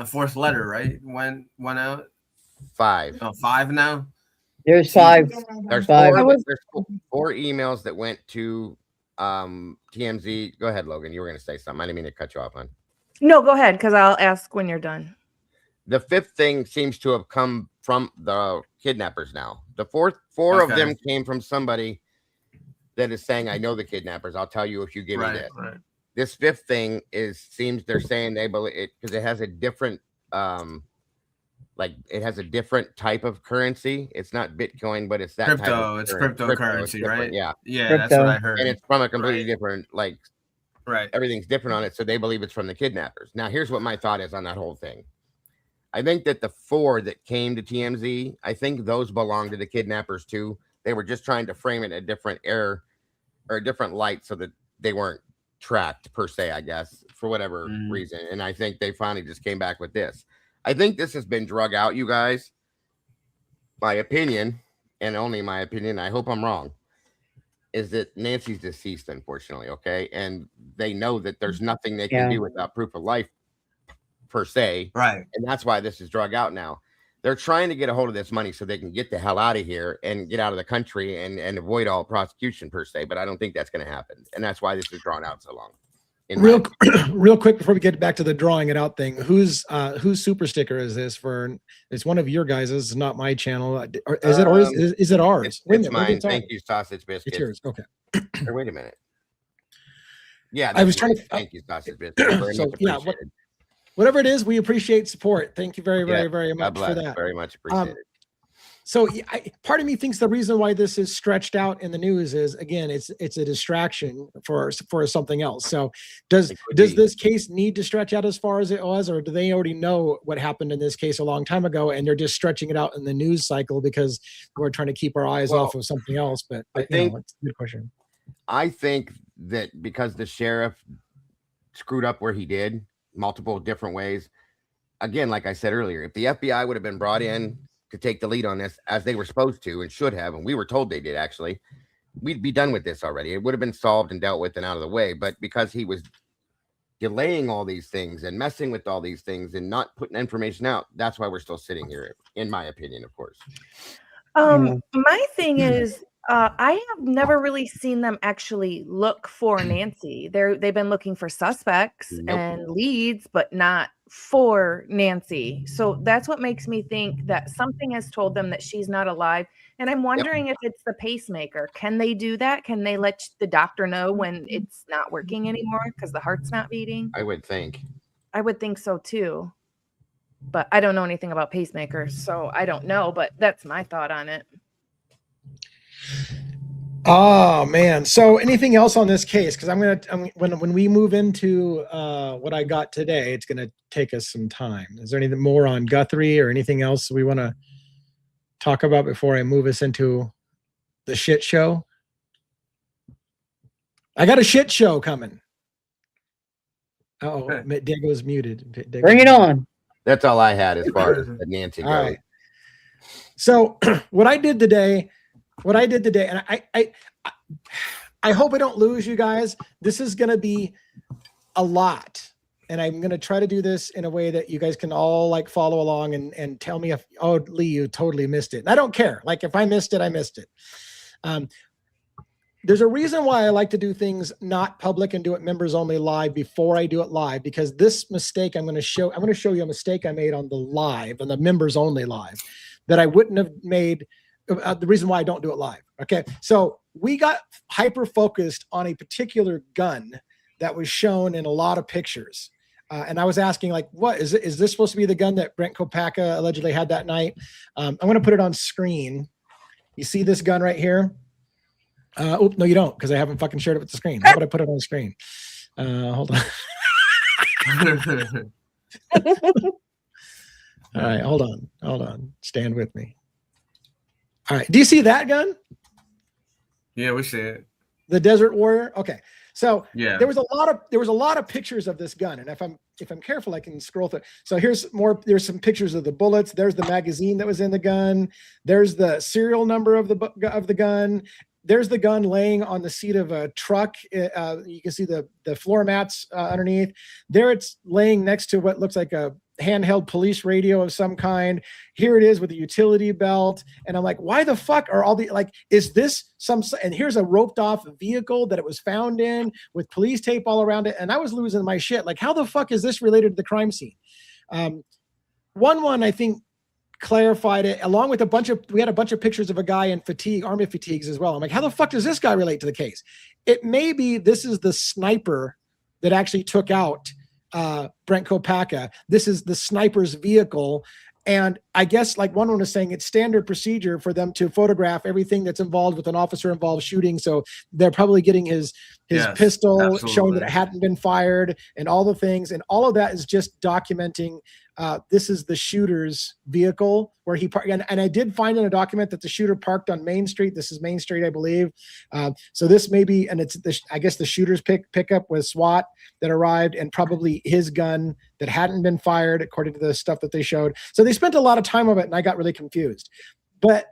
fourth letter, right? Went out. 5. Oh, 5 now. There's 5. There's 5. 4. There's 4 emails that went to TMZ. Go ahead, Logan. You were going to say something. I didn't mean to cut you off, hon. No, go ahead, because I'll ask when you're done. The 5th thing seems to have come from the kidnappers now. The 4 of them came from somebody that is saying, I know the kidnappers. I'll tell you if you give me this. Right. This 5th thing seems they're saying they believe it because it has a different it has a different type of currency. It's not Bitcoin, but it's that crypto. Type of it's cryptocurrency, right? Yeah, crypto. That's what I heard. And it's from a completely different, right. Everything's different on it, so they believe it's from the kidnappers. Now, here's what my thought is on that whole thing. I think that the 4 that came to TMZ, I think those belong to the kidnappers too. They were just trying to frame it a different air or a different light so that they weren't tracked per se, I guess, for whatever reason. And I think they finally just came back with this. I think this has been drug out, you guys. My opinion, and only my opinion, I hope I'm wrong, is that Nancy's deceased, unfortunately, okay? And they know that there's nothing they can do without proof of life, per se. Right. And that's why this is drug out now. They're trying to get a hold of this money so they can get the hell out of here and get out of the country and avoid all prosecution, per se. But I don't think that's going to happen. And that's why this is drawn out so long. Real quick before we get back to the drawing it out thing, whose super sticker is this for? It's one of your guys's, not my channel. Is it or is it ours? It's mine. Thank you, Sausage Biscuit. It's yours. Okay. Wait a minute. Yeah, I was trying to. Thank you, Sausage Biscuit. So yeah, whatever it is, we appreciate support. Thank you very much for that. Very much appreciated. So part of me thinks the reason why this is stretched out in the news is, again, it's a distraction for something else. So does this case need to stretch out as far as it was, or do they already know what happened in this case a long time ago and they're just stretching it out in the news cycle because we're trying to keep our eyes off of something else? But I think it's a good question. I think that because the sheriff screwed up where he did multiple different ways, again, like I said earlier, if the FBI would have been brought in to take the lead on this as they were supposed to and should have, and we were told they did, actually, we'd be done with this already. It would have been solved and dealt with and out of the way. But because he was delaying all these things and messing with all these things and not putting information out, that's why we're still sitting here, in my opinion, of course. My thing is, I have never really seen them actually look for Nancy. They've been looking for suspects and leads, but not for Nancy. So that's what makes me think that something has told them that she's not alive. And I'm wondering if it's the pacemaker. Can they do that? Can they let the doctor know when it's not working anymore because the heart's not beating? I would think. I would think so too. But I don't know anything about pacemakers, so I don't know. But that's my thought on it. Oh man. So anything else on this case? Because when we move into what I got today, it's gonna take us some time. Is there anything more on Guthrie or anything else we want to talk about before I move us into the shit show? I got a shit show coming. Oh, Diego's muted. Bring it on. That's all I had as far as Nancy goes. Right. So what I did today, and I hope I don't lose you guys. This is going to be a lot. And I'm going to try to do this in a way that you guys can all like follow along and tell me if, oh, Lee, you totally missed it. And I don't care. Like if I missed it, I missed it. There's a reason why I like to do things not public and do it members only live before I do it live, because this mistake I'm going to show you a mistake I made on the live and the members only live that I wouldn't have made the reason why I don't do it live. Okay. So we got hyper focused on a particular gun that was shown in a lot of pictures. And I was asking, like, what is it? Is this supposed to be the gun that Brent Kopacka allegedly had that night? I'm going to put it on screen. You see this gun right here? No, you don't, because I haven't fucking shared it with the screen. How about I put it on the screen? Hold on. All right, hold on. Stand with me. All right. Do you see that gun? Yeah, we see it. The Desert Warrior. Okay. So yeah, there was a lot of pictures of this gun, and if I'm careful, I can scroll through. So here's more. There's some pictures of the bullets. There's the magazine that was in the gun. There's the serial number of the gun. There's the gun laying on the seat of a truck. You can see the floor mats underneath. There it's laying next to what looks like a handheld police radio of some kind. Here it is with a utility belt. And I'm like, why the fuck are all the, like, is this some, and here's a roped off vehicle that it was found in with police tape all around it. And I was losing my shit. Like, how the fuck is this related to the crime scene? One, I think, clarified it, along with we had a bunch of pictures of a guy in army fatigues as well. I'm like, how the fuck does this guy relate to the case? It may be this is the sniper that actually took out Brent Kopacka. This is the sniper's vehicle. And I guess, like one was saying, it's standard procedure for them to photograph everything that's involved with an officer involved shooting. So they're probably getting his pistol, absolutely, showing that it hadn't been fired and all the things. And all of that is just documenting this is the shooter's vehicle where he parked. And I did find in a document that the shooter parked on Main Street. This is Main Street, I believe. So this may be, and it's I guess the shooter's pickup with SWAT that arrived, and probably his gun that hadn't been fired, according to the stuff that they showed. So they spent a lot of time on it, and I got really confused. But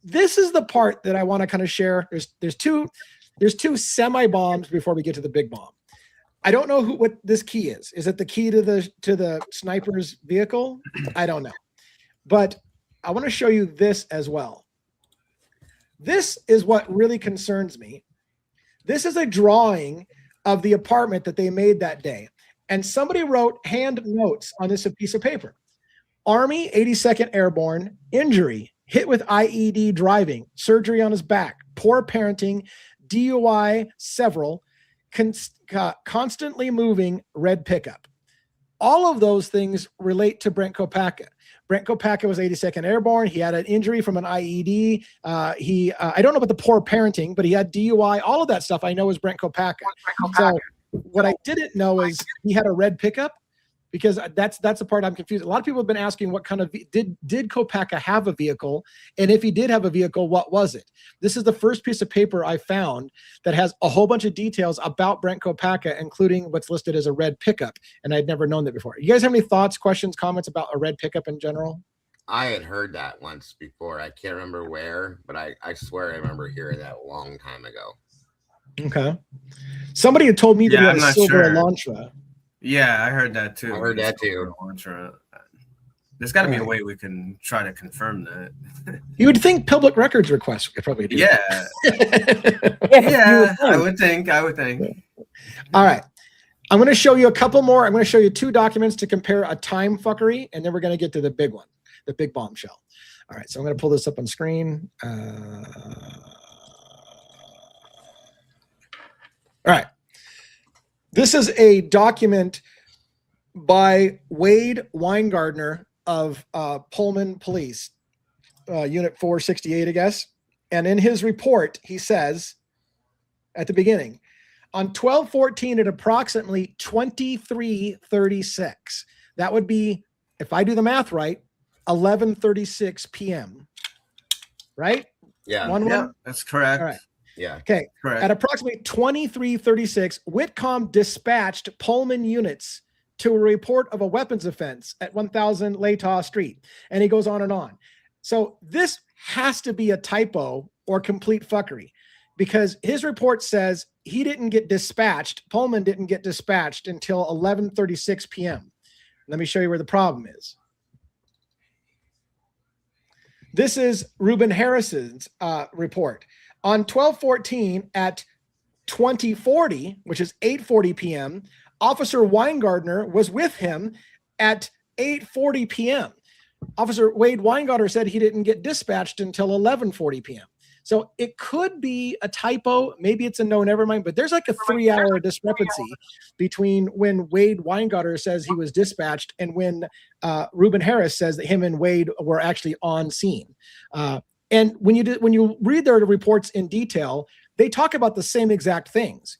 this is the part that I want to kind of share. There's two semi bombs before we get to the big bomb. I don't know what this key is. Is it the key to the sniper's vehicle? I don't know. But I want to show you this as well. This is what really concerns me. This is a drawing of the apartment that they made that day. And somebody wrote hand notes on this piece of paper. Army, 82nd Airborne, injury, hit with IED driving, surgery on his back, poor parenting, DUI, several, constantly moving red pickup. All of those things relate to Brent Kopacka. Brent Kopacka was 82nd Airborne. He had an injury from an IED. I don't know about the poor parenting, but he had DUI. All of that stuff I know is Brent Kopacka. So what I didn't know is he had a red pickup, because that's the part I'm confused. A lot of people have been asking what kind of did Kopacka have a vehicle, and if he did have a vehicle, what was it? This is the first piece of paper I found that has a whole bunch of details about Brent Kopacka, including what's listed as a red pickup, and I'd never known that before. You guys have any thoughts, questions, comments about a red pickup in general? I had heard that once before. I can't remember where, but I swear I remember hearing that a long time ago. Okay. Somebody had told me that he had a silver Elantra. Yeah, I heard that too. I heard that too. There's got to be a way we can try to confirm that. You would think public records requests could probably do. Yeah. Yeah, I would think. All right. I'm going to show you a couple more. I'm going to show you two documents to compare a time fuckery, and then we're going to get to the big one, the big bombshell. All right. So I'm going to pull this up on screen. All right. This is a document by Wade Weingardner of Pullman Police, Unit 468, I guess. And in his report, he says at the beginning, on 12/14 at approximately 23:36, that would be, if I do the math right, 11:36 p.m. Right? Yeah. Yeah, that's correct. All right. Yeah. Okay. Correct. At approximately 23:36, Whitcomb dispatched Pullman units to a report of a weapons offense at 1000 Latah Street. And he goes on and on. So this has to be a typo or complete fuckery, because his report says he didn't get dispatched. Pullman didn't get dispatched until 11:36 p.m. Let me show you where the problem is. This is Reuben Harrison's report. On 12/14 at 20:40, which is 8:40 p.m., Officer Weingardner was with him at 8:40 p.m. Officer Wade Weingarter said he didn't get dispatched until 11:40 p.m. So it could be a typo. Maybe it's a no, never mind. But there's like a 3-hour discrepancy between when Wade Weingarter says he was dispatched and when Reuben Harris says that him and Wade were actually on scene. And when you read their reports in detail, they talk about the same exact things.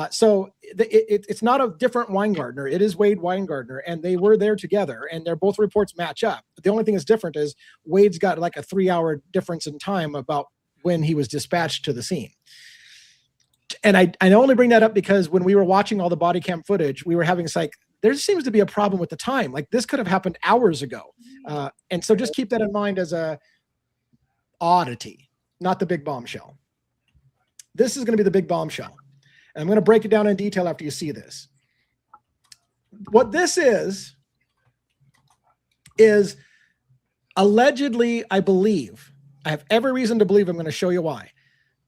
So it's not a different Weingartner. It is Wade Weingartner, and they were there together, and their both reports match up. But the only thing that's different is Wade's got like a 3-hour difference in time about when he was dispatched to the scene. And I only bring that up because when we were watching all the body cam footage, we were having like, there seems to be a problem with the time. Like this could have happened hours ago. And so just keep that in mind as a oddity, not the big bombshell. This is going to be the big bombshell. And I'm going to break it down in detail after you see this. What this is allegedly, I believe, I have every reason to believe, I'm going to show you why.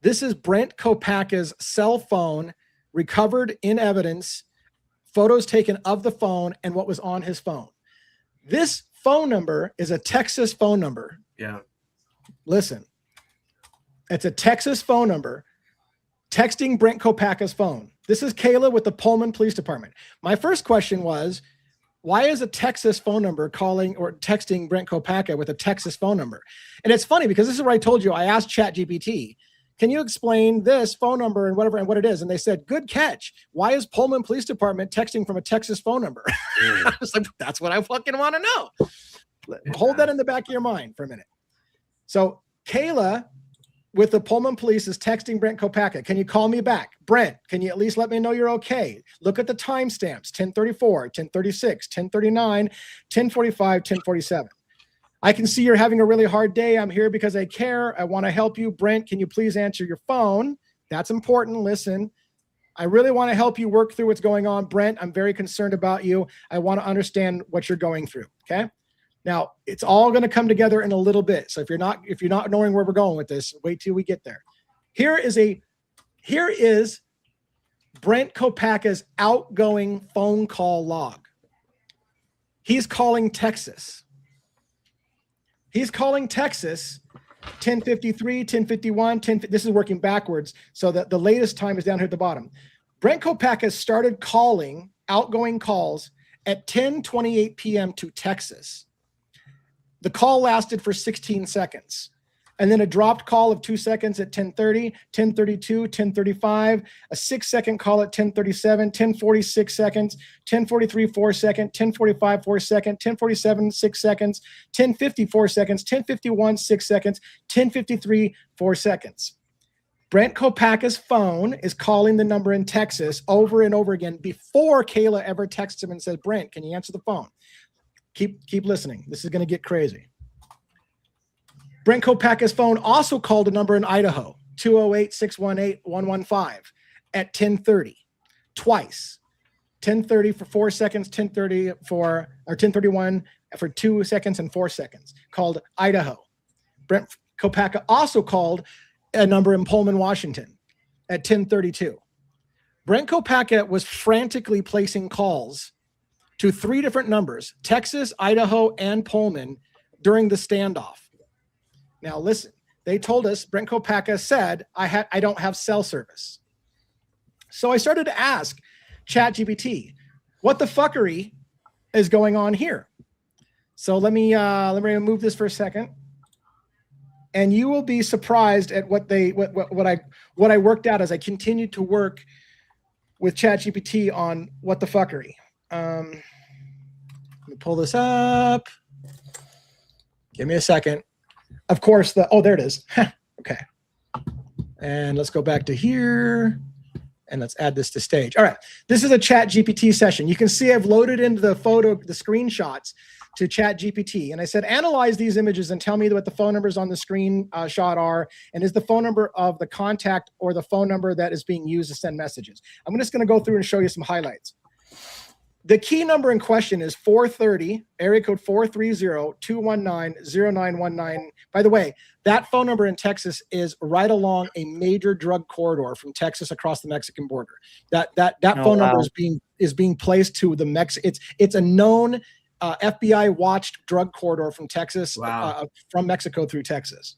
This is Brent Kopacka's cell phone, recovered in evidence, photos taken of the phone and what was on his phone. This phone number is a Texas phone number. Yeah. Listen, it's a Texas phone number. Texting Brent Kopacka's phone. This is Kayla with the Pullman Police Department. My first question was, why is a Texas phone number calling or texting Brent Kopacka with a Texas phone number? And it's funny because this is what I told you. I asked ChatGPT, can you explain this phone number and whatever and what it is? And they said, good catch. Why is Pullman Police Department texting from a Texas phone number? I was like, that's what I fucking want to know. Hold that in the back of your mind for a minute. So Kayla with the Pullman Police is texting Brent Kopacka. Can you call me back? Brent, can you at least let me know you're okay? Look at the timestamps, 10:34, 10:36, 10:39, 10:45, 10:47. I can see you're having a really hard day. I'm here because I care. I want to help you. Brent, can you please answer your phone? That's important. Listen, I really want to help you work through what's going on. Brent, I'm very concerned about you. I want to understand what you're going through. Okay. Now it's all going to come together in a little bit. So if you're not knowing where we're going with this, wait till we get there. Here is Brent Kopacka's outgoing phone call log. He's calling Texas. He's calling Texas 10:53, 10:51, this is working backwards. So that the latest time is down here at the bottom. Brent Kopacka started calling outgoing calls at 10:28 p.m. to Texas. The call lasted for 16 seconds. And then a dropped call of 2 seconds at 10:30, 10:32, 10:35, a 6-second call at 10:37, 10:46 seconds, 10:43, 4 seconds, 10:45, 4 seconds, 10:47, 6 seconds, 10:50, 4 seconds, 10:51, 6 seconds, 10:53, 4 seconds. Brent Kopacka's phone is calling the number in Texas over and over again before Kayla ever texts him and says, Brent, can you answer the phone? Keep listening. This is going to get crazy. Brent Kopacka's phone also called a number in Idaho, 208-618-115 at 10:30, twice. 10:30 for 4 seconds, 10:31 for 2 seconds and 4 seconds, called Idaho. Brent Kopacka also called a number in Pullman, Washington at 10:32. Brent Kopacka was frantically placing calls to 3 different numbers, Texas, Idaho, and Pullman, during the standoff. Now listen, they told us, Brent Kopacka said, I don't have cell service. So I started to ask ChatGPT, what the fuckery is going on here? So let me move this for a second. And you will be surprised at what I worked out as I continued to work with ChatGPT on what the fuckery. Let me pull this up. Give me a second. Of course, there it is. Okay. And let's go back to here. And let's add this to stage. All right. This is a ChatGPT session. You can see I've loaded into the screenshots to ChatGPT. And I said, analyze these images and tell me what the phone numbers on the screenshot are. And is the phone number of the contact or the phone number that is being used to send messages? I'm just going to go through and show you some highlights. The key number in question is 430, area code 430-219-0919. By the way, that phone number in Texas is right along a major drug corridor from Texas across the Mexican border. That phone number is being placed to the it's a known FBI watched drug corridor from Texas, from Mexico through Texas.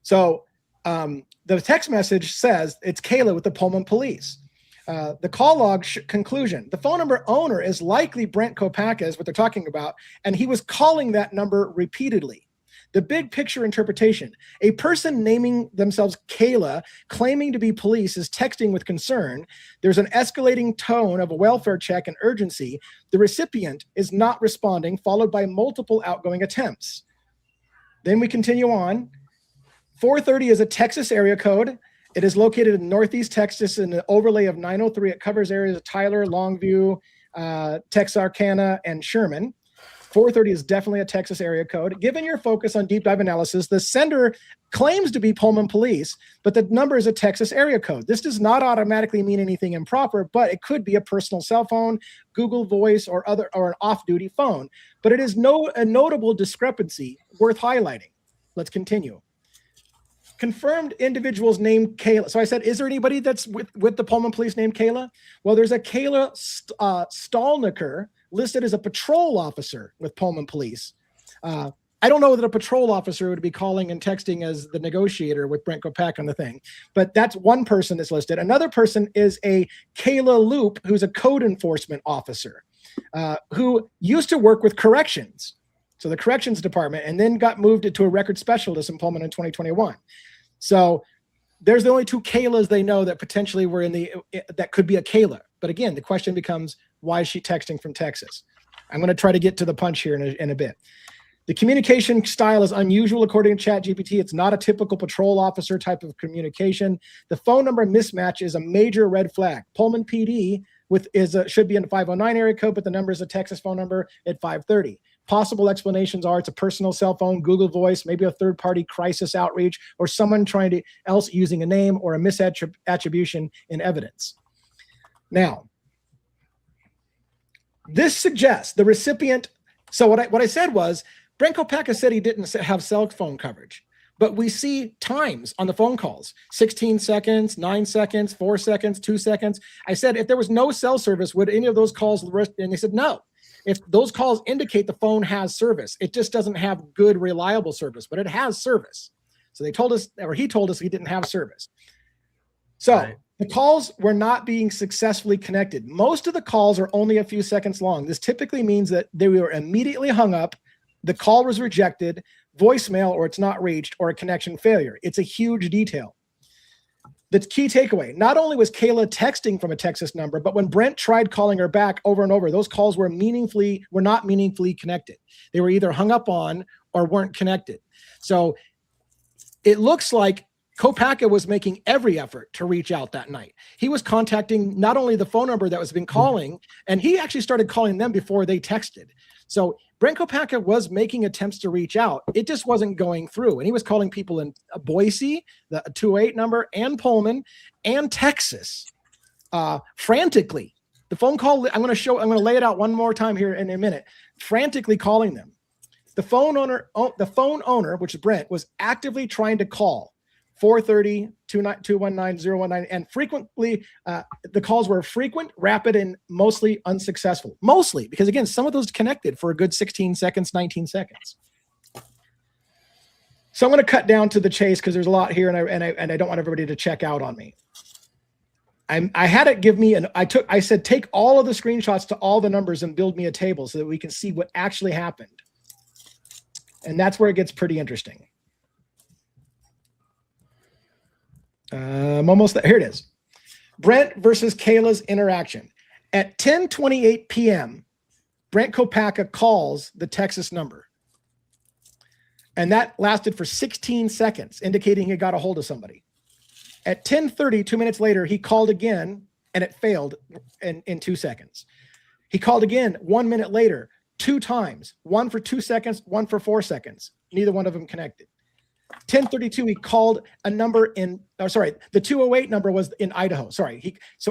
So the text message says it's Kayla with the Pullman police. The call log conclusion, the phone number owner is likely Brent Kopaka, is what they're talking about, and he was calling that number repeatedly. The big picture interpretation, a person naming themselves Kayla, claiming to be police, is texting with concern. There's an escalating tone of a welfare check and urgency. The recipient is not responding, followed by multiple outgoing attempts. Then we continue on. 430 is a Texas area code. It is located in Northeast Texas in the overlay of 903. It covers areas of Tyler, Longview, Texarkana, and Sherman. 430 is definitely a Texas area code. Given your focus on deep dive analysis, the sender claims to be Pullman police, but the number is a Texas area code. This does not automatically mean anything improper, but it could be a personal cell phone, Google Voice, or an off-duty phone. But it is a notable discrepancy worth highlighting. Let's continue. Confirmed individuals named Kayla. So I said, is there anybody that's with the Pullman police named Kayla? Well, there's a Kayla Stallnicker listed as a patrol officer with Pullman police. I don't know that a patrol officer would be calling and texting as the negotiator with Brent Kopaka on the thing, but that's one person that's listed. Another person is a Kayla Loop, who's a code enforcement officer, who used to work with corrections. So the corrections department, and then got moved to a record specialist in Pullman in 2021. So there's the only two Kaylas they know that potentially were that could be a Kayla. But again, the question becomes, why is she texting from Texas? I'm going to try to get to the punch here in a bit. The communication style is unusual according to ChatGPT. It's not a typical patrol officer type of communication. The phone number mismatch is a major red flag. Pullman PD should be in the 509 area code, but the number is a Texas phone number at 530. Possible explanations are it's a personal cell phone, Google Voice, maybe a third-party crisis outreach, or someone else using a name or a misattribution in evidence. Now, this suggests the recipient. So what I said was, Brent Kopaka said he didn't have cell phone coverage, but we see times on the phone calls, 16 seconds, 9 seconds, 4 seconds, 2 seconds. I said, if there was no cell service, would any of those calls, and they said no. If those calls indicate the phone has service, it just doesn't have good, reliable service, but it has service. So he told us he didn't have service. So the calls were not being successfully connected. Most of the calls are only a few seconds long. This typically means that they were immediately hung up, the call was rejected, voicemail, or it's not reached, or a connection failure. It's a huge detail. The key takeaway, not only was Kayla texting from a Texas number, but when Brent tried calling her back over and over, those calls were not meaningfully connected. They were either hung up on or weren't connected. So it looks like Kopaka was making every effort to reach out that night. He was contacting not only the phone number that was been calling, and he actually started calling them before they texted. So Brent Kopaka was making attempts to reach out. It just wasn't going through. And he was calling people in Boise, the 208 number, and Pullman, and Texas, frantically. The phone call, I'm going to lay it out one more time here in a minute, frantically calling them. The phone owner, which is Brent, was actively trying to call 430-219-019, and frequently the calls were frequent, rapid, and mostly unsuccessful. Mostly because, again, some of those connected for a good 16 seconds, 19 seconds. So I'm going to cut down to the chase because there's a lot here, and I don't want everybody to check out on me. I had it give me I said take all of the screenshots to all the numbers and build me a table so that we can see what actually happened. And that's where it gets pretty interesting. I'm almost there. Here it is. Brent versus Kayla's interaction. At 10:28 p.m., Brent Kopaka calls the Texas number. And that lasted for 16 seconds, indicating he got a hold of somebody. At 10:30, 2 minutes later, he called again, and it failed in 2 seconds. He called again 1 minute later, 2 times, one for 2 seconds, one for 4 seconds. Neither one of them connected. 10:32, he called a number the 208 number was in Idaho. So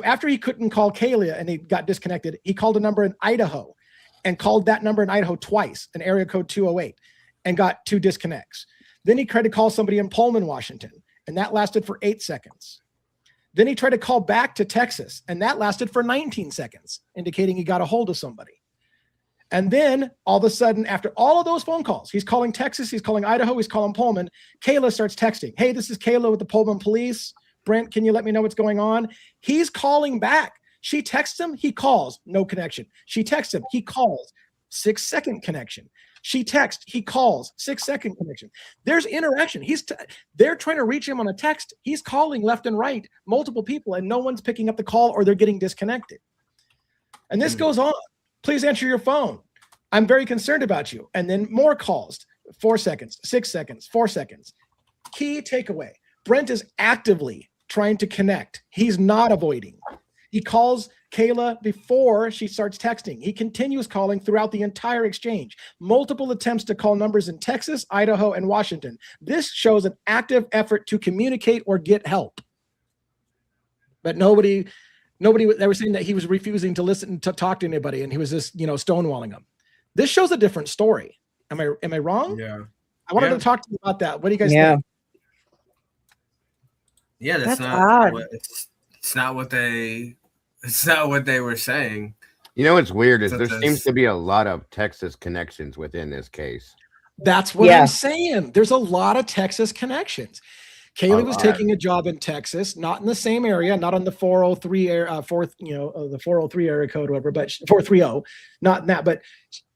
after he couldn't call Kayla and he got disconnected, he called a number in Idaho and called that number in Idaho twice, an area code 208, and got 2 disconnects. Then he tried to call somebody in Pullman, Washington, and that lasted for 8 seconds. Then he tried to call back to Texas, and that lasted for 19 seconds, indicating he got a hold of somebody. And then all of a sudden, after all of those phone calls, he's calling Texas, he's calling Idaho, he's calling Pullman. Kayla starts texting, hey, this is Kayla with the Pullman police. Brent, can you let me know what's going on? He's calling back. She texts him, he calls, no connection. She texts him, he calls, 6-second connection. She texts, he calls, 6-second connection. There's interaction. They're trying to reach him on a text. He's calling left and right, multiple people, and no one's picking up the call or they're getting disconnected. And this goes on. Please answer your phone. I'm very concerned about you. And then more calls, 4 seconds, 6 seconds, 4 seconds. Key takeaway. Brent is actively trying to connect. He's not avoiding. He calls Kayla before she starts texting. He continues calling throughout the entire exchange. Multiple attempts to call numbers in Texas, Idaho, and Washington. This shows an active effort to communicate or get help. But nobody, they were saying that he was refusing to listen to talk to anybody and he was just, stonewalling them. This shows a different story. Am I wrong? Yeah. I wanted to talk to you about that. What do you guys think? Yeah, that's not odd. It's not what they were saying. What's weird is there seems to be a lot of Texas connections within this case. That's what I'm saying. There's a lot of Texas connections. Kaylee was taking a job in Texas, not in the same area, not on the 403 the 403 area code, whatever, but 430, not in that. But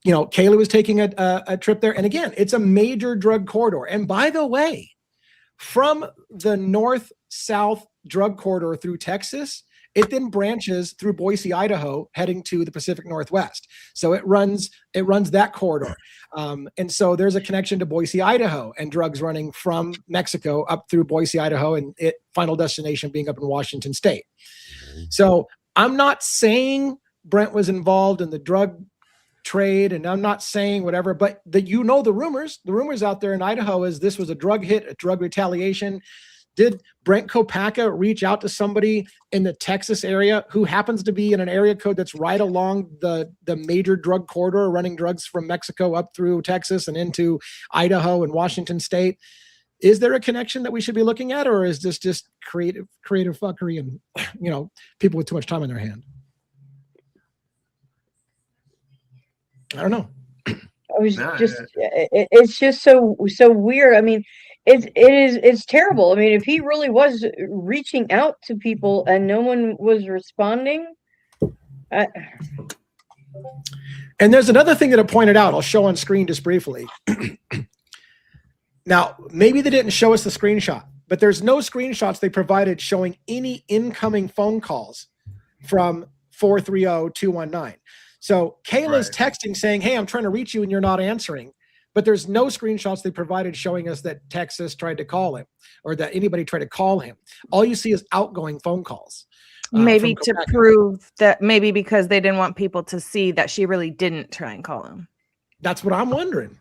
Kaylee was taking a trip there, and again, it's a major drug corridor. And by the way, from the north-south drug corridor through Texas, it then branches through Boise, Idaho, heading to the Pacific Northwest. So it runs that corridor. And so there's a connection to Boise, Idaho, and drugs running from Mexico up through Boise, Idaho, and final destination being up in Washington State. So I'm not saying Brent was involved in the drug trade, and I'm not saying whatever, but the rumors out there in Idaho is this was a drug hit, a drug retaliation. Did Brent Kopacka reach out to somebody in the Texas area who happens to be in an area code that's right along the major drug corridor, running drugs from Mexico up through Texas and into Idaho and Washington State? Is there a connection that we should be looking at, or is this just creative fuckery and people with too much time in their hand? I don't know. It's just so weird. I mean, it's terrible. I mean, if he really was reaching out to people and no one was responding. And there's another thing that I pointed out. I'll show on screen just briefly. Now, maybe they didn't show us the screenshot, but there's no screenshots they provided showing any incoming phone calls from 430-219. So Kayla's texting saying, hey, I'm trying to reach you and you're not answering. But there's no screenshots they provided showing us that Texas tried to call him or that anybody tried to call him. All you see is outgoing phone calls. Maybe to prove that, maybe because they didn't want people to see that she really didn't try and call him. That's what I'm wondering.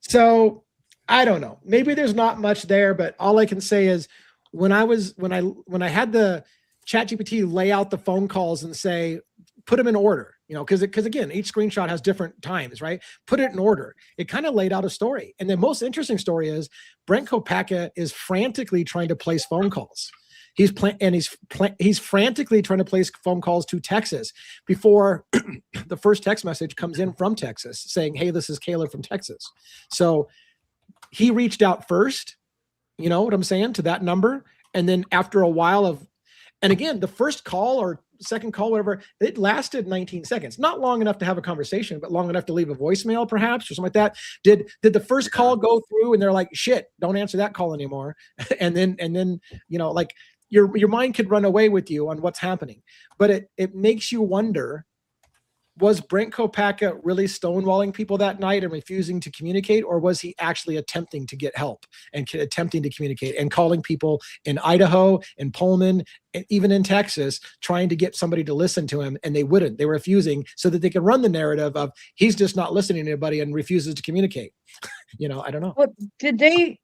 So I don't know. Maybe there's not much there, but all I can say is when I had the ChatGPT lay out the phone calls and say, put them in order, because again, each screenshot has different times, right? Put it in order. It kind of laid out a story. And the most interesting story is Brent Kopacka is frantically trying to place phone calls. He's frantically trying to place phone calls to Texas before the first text message comes in from Texas saying, hey, this is Kayla from Texas. So he reached out first, you know what I'm saying, to that number. And then after a while and again, the first call or second call, whatever, it lasted 19 seconds. Not long enough to have a conversation, but long enough to leave a voicemail perhaps or something like that. Did the first call go through and they're like, shit, don't answer that call anymore. and then, like your mind could run away with you on what's happening. But it makes you wonder, was Brent Kopacka really stonewalling people that night and refusing to communicate, or was he actually attempting to get help and attempting to communicate and calling people in Idaho, in Pullman, and even in Texas, trying to get somebody to listen to him, and they wouldn't. They were refusing so that they could run the narrative of he's just not listening to anybody and refuses to communicate. I don't know. Well, did they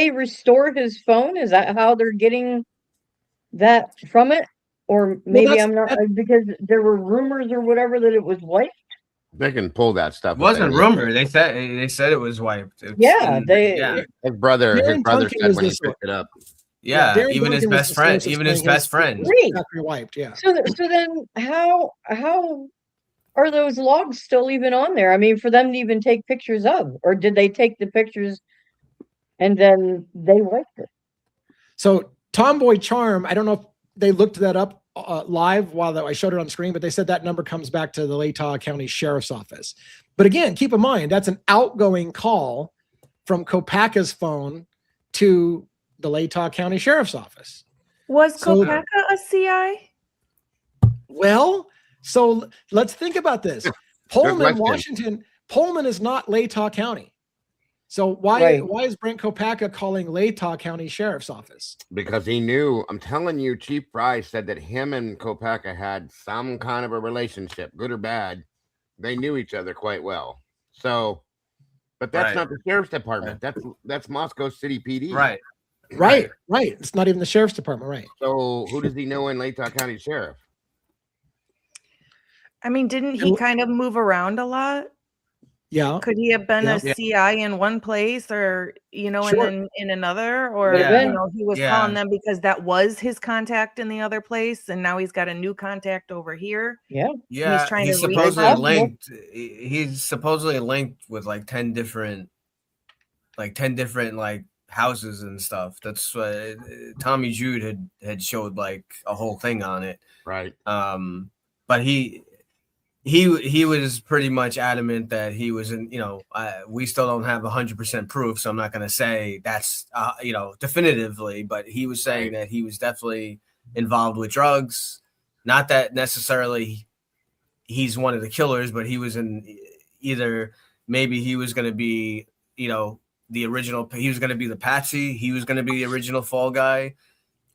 restore his phone? Is that how they're getting that from it? Or maybe I'm not, because there were rumors or whatever that it was wiped. They can pull that stuff. It wasn't rumor. They said it was wiped. His brother said when he picked it up. Yeah, Darren even his Duncan was best the friend, source of even his saying best friend. Great. factory wiped. Yeah. So then how are those logs still even on there? I mean, for them to even take pictures of, or did they take the pictures and then they wiped it? So Tomboy Charm, I don't know if they looked that up live while I showed it on screen, but they said that number comes back to the Latah County Sheriff's Office. But again, keep in mind, that's an outgoing call from Kopaka's phone to the Latah County Sheriff's Office. Was Kopaka a CI? Well, so let's think about this. Pullman, Washington, Pullman is not Latah County. So why is Brent Kopaka calling Latah County Sheriff's Office? Because he knew. I'm telling you, Chief Fry said that him and Kopaka had some kind of a relationship, good or bad. They knew each other quite well. So, but that's not the sheriff's department. That's Moscow City PD. Right. It's not even the sheriff's department, right? So who does he know in Latah County Sheriff? I mean, didn't he kind of move around a lot? Yeah. Could he have been a CI in one place, or and then in another, or he was calling them because that was his contact in the other place, and now he's got a new contact over here. Yeah. Yeah. He's supposedly linked. He's supposedly linked with like 10 different like houses and stuff. That's what Tommy Jude had showed like a whole thing on it. Right. But he was pretty much adamant that he was in, we still don't have 100% proof, so I'm not going to say that's, definitively, but he was saying that he was definitely involved with drugs. Not that necessarily he's one of the killers, but he was in either, maybe he was going to be, the original, he was going to be the patsy, he was going to be the original fall guy,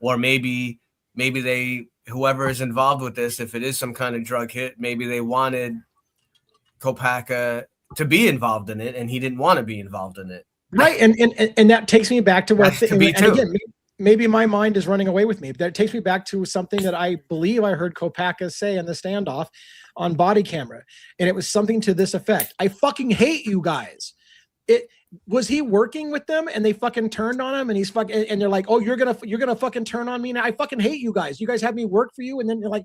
or maybe whoever is involved with this, if it is some kind of drug hit, maybe they wanted Kopaka to be involved in it, and he didn't want to be involved in it. Right, and that takes me back to what. And again, maybe my mind is running away with me. That takes me back to something that I believe I heard Kopaka say in the standoff on body camera, and it was something to this effect: "I fucking hate you guys." Was he working with them and they fucking turned on him, and he's fucking, and they're like, "Oh, you're gonna fucking turn on me now? I fucking hate you guys. You guys have me work for you." And then like,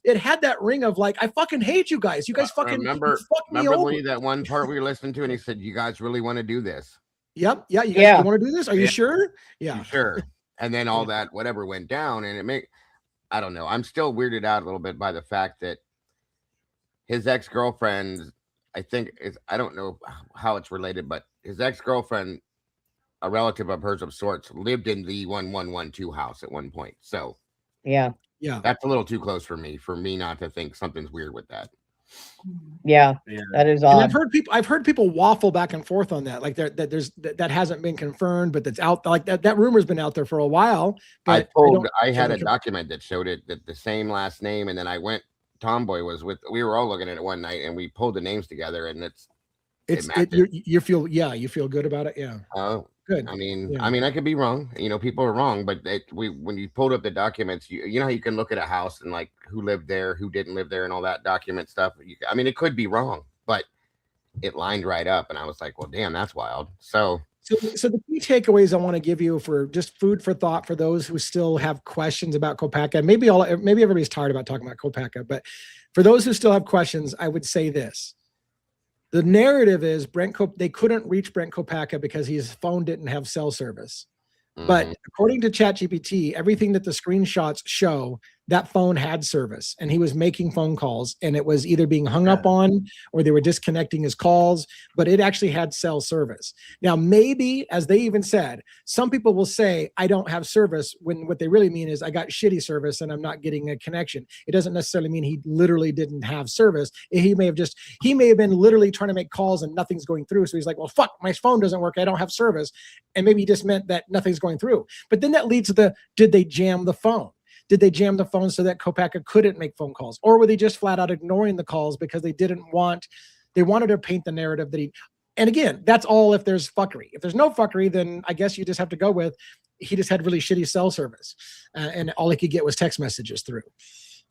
it had that ring of like, "I fucking hate you guys. You guys fucking remember Lee, that one part we were listening to, and he said, "You guys really want to do this?" Yep. Yeah. You guys want to do this? Are you sure? Yeah. You sure. And then all that whatever went down, and I don't know. I'm still weirded out a little bit by the fact that his ex-girlfriend, I think I don't know how it's related, but his ex-girlfriend, a relative of hers of sorts, lived in the 1112 house at one point. So yeah, that's a little too close for me not to think something's weird with that. Yeah, that is odd. And I've heard people waffle back and forth on that, like that hasn't been confirmed, but that's out, like that rumor's been out there for a while. But I had a document that showed it, that the same last name, and then Tomboy was we were all looking at it one night, and we pulled the names together, and you feel good about it. Yeah. Oh, good. I mean, I could be wrong. People are wrong, but when you pulled up the documents, you know how you can look at a house and like who lived there, who didn't live there, and all that document stuff. It could be wrong, but it lined right up, and I was like, well, damn, that's wild. So the key takeaways I want to give you for just food for thought for those who still have questions about Kopaka. Maybe everybody's tired about talking about Kopaka, but for those who still have questions, I would say this. The narrative is they couldn't reach Brent Kopaka because his phone didn't have cell service. Mm-hmm. But according to ChatGPT, everything that the screenshots show, that phone had service, and he was making phone calls, and it was either being hung up on or they were disconnecting his calls, but it actually had cell service. Now, maybe, as they even said, some people will say, I don't have service, when what they really mean is I got shitty service and I'm not getting a connection. It doesn't necessarily mean he literally didn't have service. He may have been literally trying to make calls and nothing's going through. So he's like, well, fuck, my phone doesn't work. I don't have service. And maybe he just meant that nothing's going through. But then that leads to did they jam the phone? Did they jam the phone so that Kopaka couldn't make phone calls? Or were they just flat out ignoring the calls because they wanted to paint the narrative that and again, that's all if there's fuckery. If there's no fuckery, then I guess you just have to go with, he just had really shitty cell service. And all he could get was text messages through.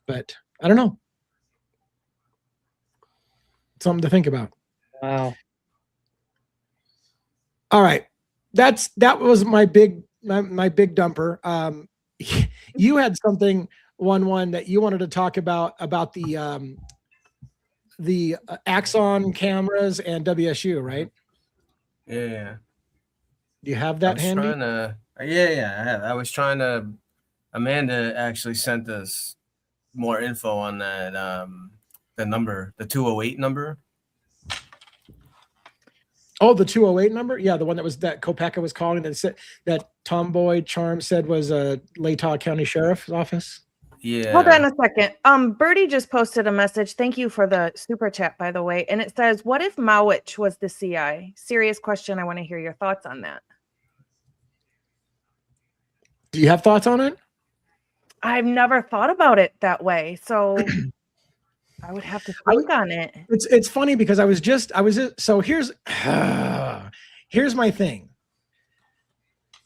But I don't know. Something to think about. Wow. All right. That was my big my big dumper. You had something one that you wanted to talk about the Axon cameras and WSU, right? Yeah. Do you have that handy? Yeah, I have. I was trying to. Amanda actually sent us more info on that. The number, the 208 number. Oh, the 208 number? Yeah, the one that Kopeka was calling that said that Tomboy Charm said was a Latah County Sheriff's Office. Yeah. Hold on a second. Birdie just posted a message. Thank you for the super chat, by the way. And it says, what if Mowich was the CI? Serious question. I want to hear your thoughts on that. Do you have thoughts on it? I've never thought about it that way. So I would have to think on it. It's funny because so here's my thing.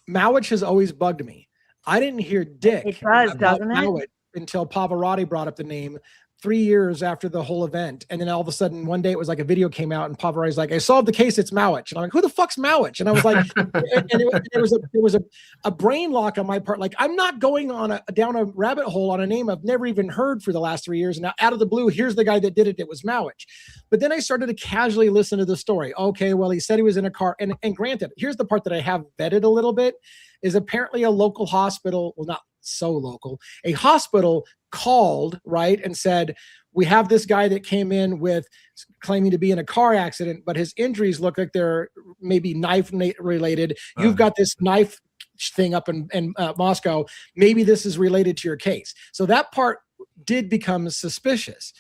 Mowich has always bugged me. I didn't hear dick. It does, doesn't it? Until Pavarotti brought up the name 3 years after the whole event. And then all of a sudden one day it was like a video came out and Pavarotti's like, I solved the case, it's Mowich. And I'm like, who the fuck's Mowich? And I was like, there was a brain lock on my part. Like, I'm not going down a rabbit hole on a name I've never even heard for the last 3 years. And now out of the blue, here's the guy that did it. It was Mowich. But then I started to casually listen to the story. Okay, well, he said he was in a car. And granted, here's the part that I have vetted a little bit, is apparently a local hospital, well, not so local, a hospital called, right, and said, we have this guy that came in with claiming to be in a car accident, but his injuries look like they're maybe knife related. You've got this knife thing up in Moscow. Maybe this is related to your case. So that part did become suspicious.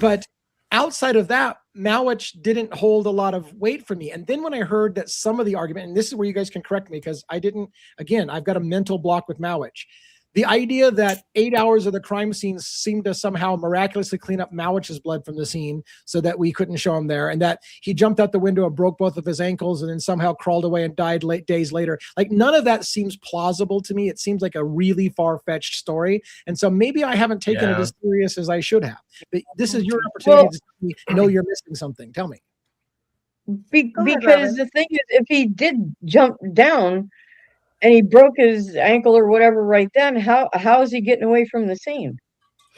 But outside of that, Mowich didn't hold a lot of weight for me. And then when I heard that some of the argument, and this is where you guys can correct me because I've got a mental block with Mowich. The idea that 8 hours of the crime scene seemed to somehow miraculously clean up Mowich's blood from the scene so that we couldn't show him there, and that he jumped out the window and broke both of his ankles and then somehow crawled away and died days later. Like, none of that seems plausible to me. It seems like a really far-fetched story. And so maybe I haven't taken it as serious as I should have. But this is your opportunity to know you're missing something. Tell me. Because the thing is, if he did jump down and he broke his ankle or whatever right then, how is he getting away from the scene?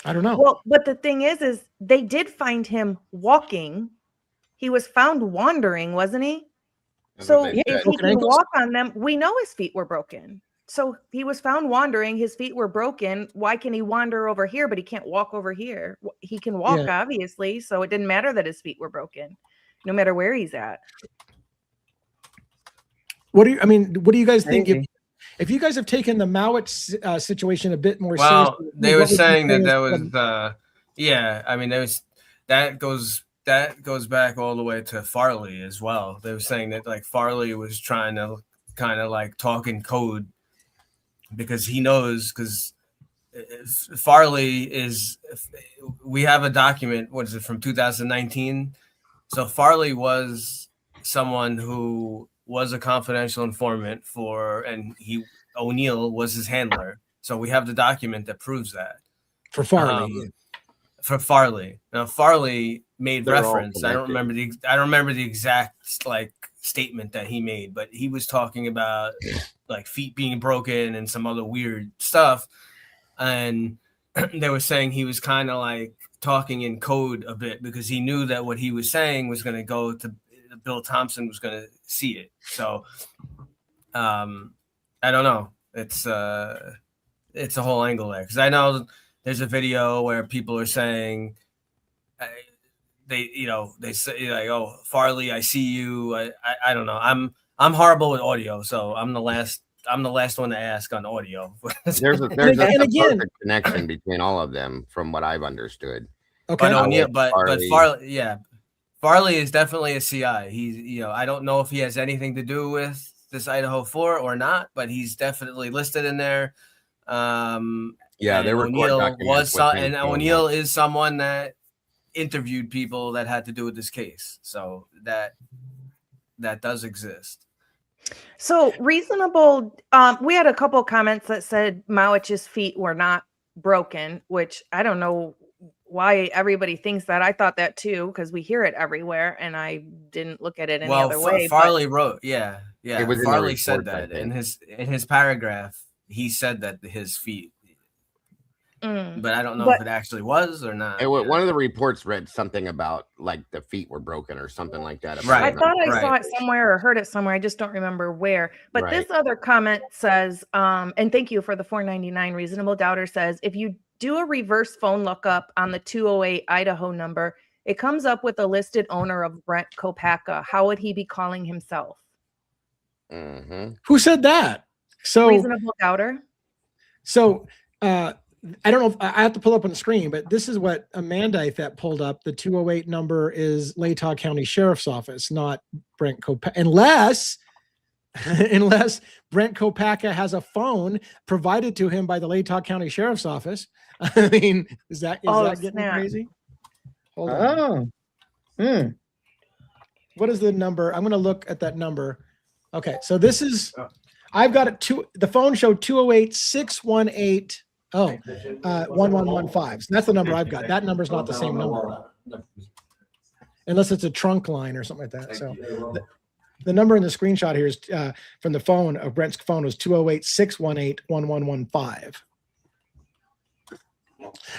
I don't know. Well, but the thing is they did find him walking. He was found wandering, wasn't he? So if he can walk on them, we know his feet were broken. So he was found wandering. His feet were broken. Why can he wander over here, but he can't walk over here? He can walk, obviously. So it didn't matter that his feet were broken, no matter where he's at. What do you guys think? If you guys have taken the Mowich situation a bit more seriously, they were saying that was, I mean, that goes back all the way to Farley as well. They were saying that like Farley was trying to kind of like talk in code because he knows, because Farley is, we have a document, what is it, from 2019? So Farley was someone who was a confidential informant and O'Neill was his handler. So we have the document that proves that. For Farley. Now Farley made reference. I don't remember the exact like statement that he made, but he was talking about like feet being broken and some other weird stuff. And they were saying he was kind of like talking in code a bit because he knew that what he was saying was going to go to Bill Thompson, was going to see it. So I don't know. It's a whole angle there, because I know there's a video where people are saying they say like, oh, Farley, I see you. I don't know. I'm horrible with audio, so I'm the last one to ask on audio. there's a perfect connection between all of them from what I've understood. Okay. But Farley, Farley is definitely a CI. He's, I don't know if he has anything to do with this Idaho 4 or not, but he's definitely listed in there. There were O'Neill is someone that interviewed people that had to do with this case, so that does exist. So reasonable. We had a couple comments that said Mowich's feet were not broken, which I don't know why everybody thinks that. I thought that too, because we hear it everywhere, and I didn't look at it any other way. Farley wrote, Yeah, It was in the Farley said reports, I that in think. his paragraph. He said that his feet, but I don't know if it actually was or not. One of the reports read something about like the feet were broken or something like that. Right. I thought I saw it somewhere or heard it somewhere. I just don't remember where. But this other comment says, and thank you for the $4.99. Reasonable Doubter says, if you do a reverse phone lookup on the 208 Idaho number, it comes up with a listed owner of Brent Kopacka. How would he be calling himself? Who said that? So Reasonable Doubter. So I don't know if I have to pull up on the screen, but this is what Amanda I thought pulled up. The 208 number is Latah County Sheriff's Office, not Brent Kopacka, unless Brent Kopacka has a phone provided to him by the Latah County Sheriff's Office. I mean, is that getting crazy? Hold on. What is the number? I'm going to look at that number. Okay, so this is, I've got it the phone showed 208-618 1115. So that's the number I've got. That number is not the same number, unless it's a trunk line or something like that. So the number in the screenshot here is from the phone of Brent's phone was 208-618 1115.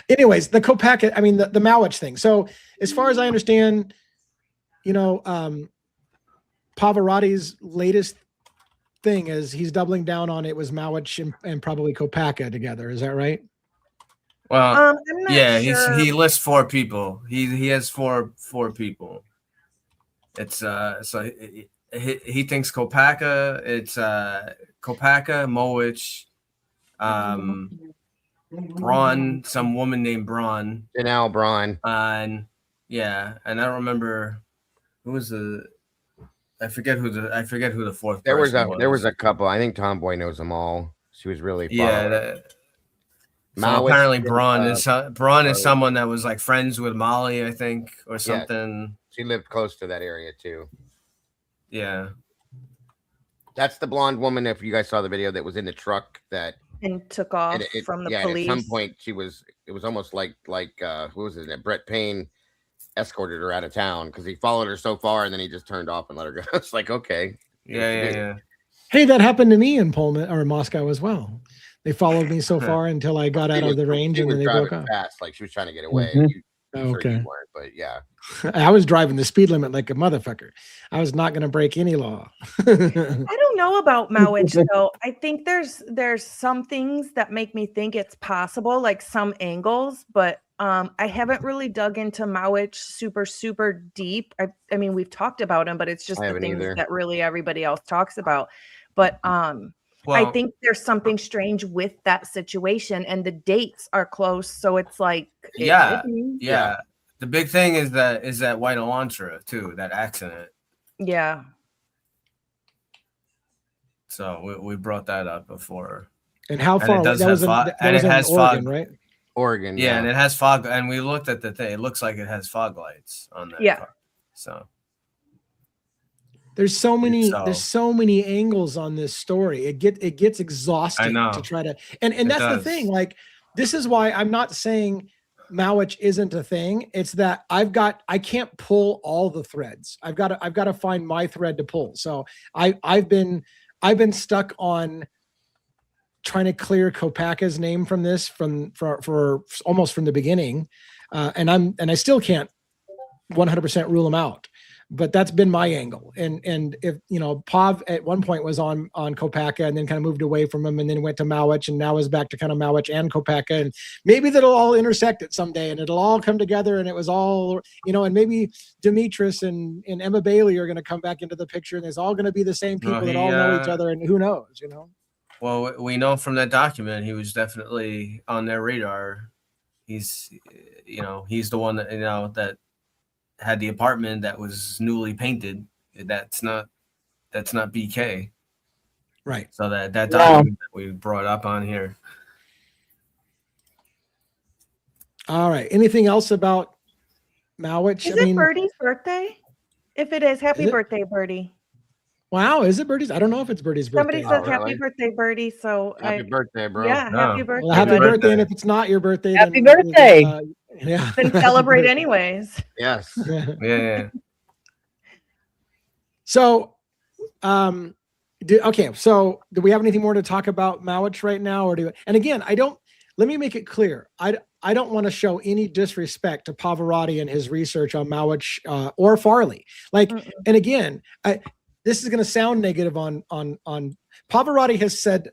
Anyways, the Kopacka, I mean the Mowich thing. So as far as I understand, Pavarotti's latest thing is he's doubling down on it was Mowich and probably Kopacka together. Is that right? Well, yeah, sure. He lists 4 people. He has four people. It's so he thinks Kopacka. It's Kopacka, Mowich, Braun, some woman named Braun. Janelle Braun. And yeah, and I don't remember who was I forget who the fourth. There was a couple. I think Tomboy knows them all. She was really fun. So apparently Braun is someone that was like friends with Molly, I think, or something. She lived close to that area too. Yeah. That's the blonde woman, if you guys saw the video, that was in the truck and took off from the police. At some point it was almost like who was it? Brett Payne escorted her out of town because he followed her so far and then he just turned off and let her go. It's like, okay. Yeah. Hey, that happened to me in Pullman or Moscow as well. They followed me so far until I got out of the range and then they broke off. Fast, like she was trying to get away. Okay. You weren't, but yeah. I was driving the speed limit like a motherfucker. I was not going to break any law. I don't know about Mowich though. I think there's some things that make me think it's possible, like some angles, but I haven't really dug into Mowich super deep. I mean, we've talked about him, but it's just the things that really everybody else talks about. But I think there's something strange with that situation, and the dates are close, so it's like yeah. The big thing is that white Elantra too, that accident. Yeah. So we brought that up before. And how far? That was in Oregon, right? Oregon. Yeah, and it has fog. And we looked at the thing. It looks like it has fog lights on that. Yeah. Car. So there's so many angles on this story. It gets exhausting to try to. And that's the thing. Like, this is why I'm not saying Mowich isn't a thing. It's that I can't pull all the threads. I've got to find my thread to pull. So I've been stuck on trying to clear Kopacka's name from this for almost from the beginning. And I still can't 100% rule him out, but that's been my angle. And if, Pav at one point was on Kopacka and then kind of moved away from him and then went to Mowich and now is back to kind of Mowich and Kopacka, and maybe that'll all intersect it someday and it'll all come together and it was all, and maybe Demetrius and Emma Bailey are going to come back into the picture and it's all going to be the same people that all know each other, and who knows, Well, we know from that document he was definitely on their radar. He's the one that that had the apartment that was newly painted. That's not BK, right? So that document that we brought up on here. All right. Anything else about Mowich? Is it Birdie's birthday? If it is, happy birthday, Birdie. Wow, is it Birdie's? I don't know if it's Birdie's birthday. Somebody says happy birthday, Birdie. So happy birthday, bro. Yeah, happy birthday. Well, happy birthday, and if it's not your birthday, happy birthday. Then celebrate anyways. Yes. Yeah. So, Okay, so do we have anything more to talk about Mowich right now, or do? And again, let me make it clear. I don't want to show any disrespect to Pavarotti and his research on Mowich or Farley. Like, and again, this is going to sound negative on Pavarotti has said.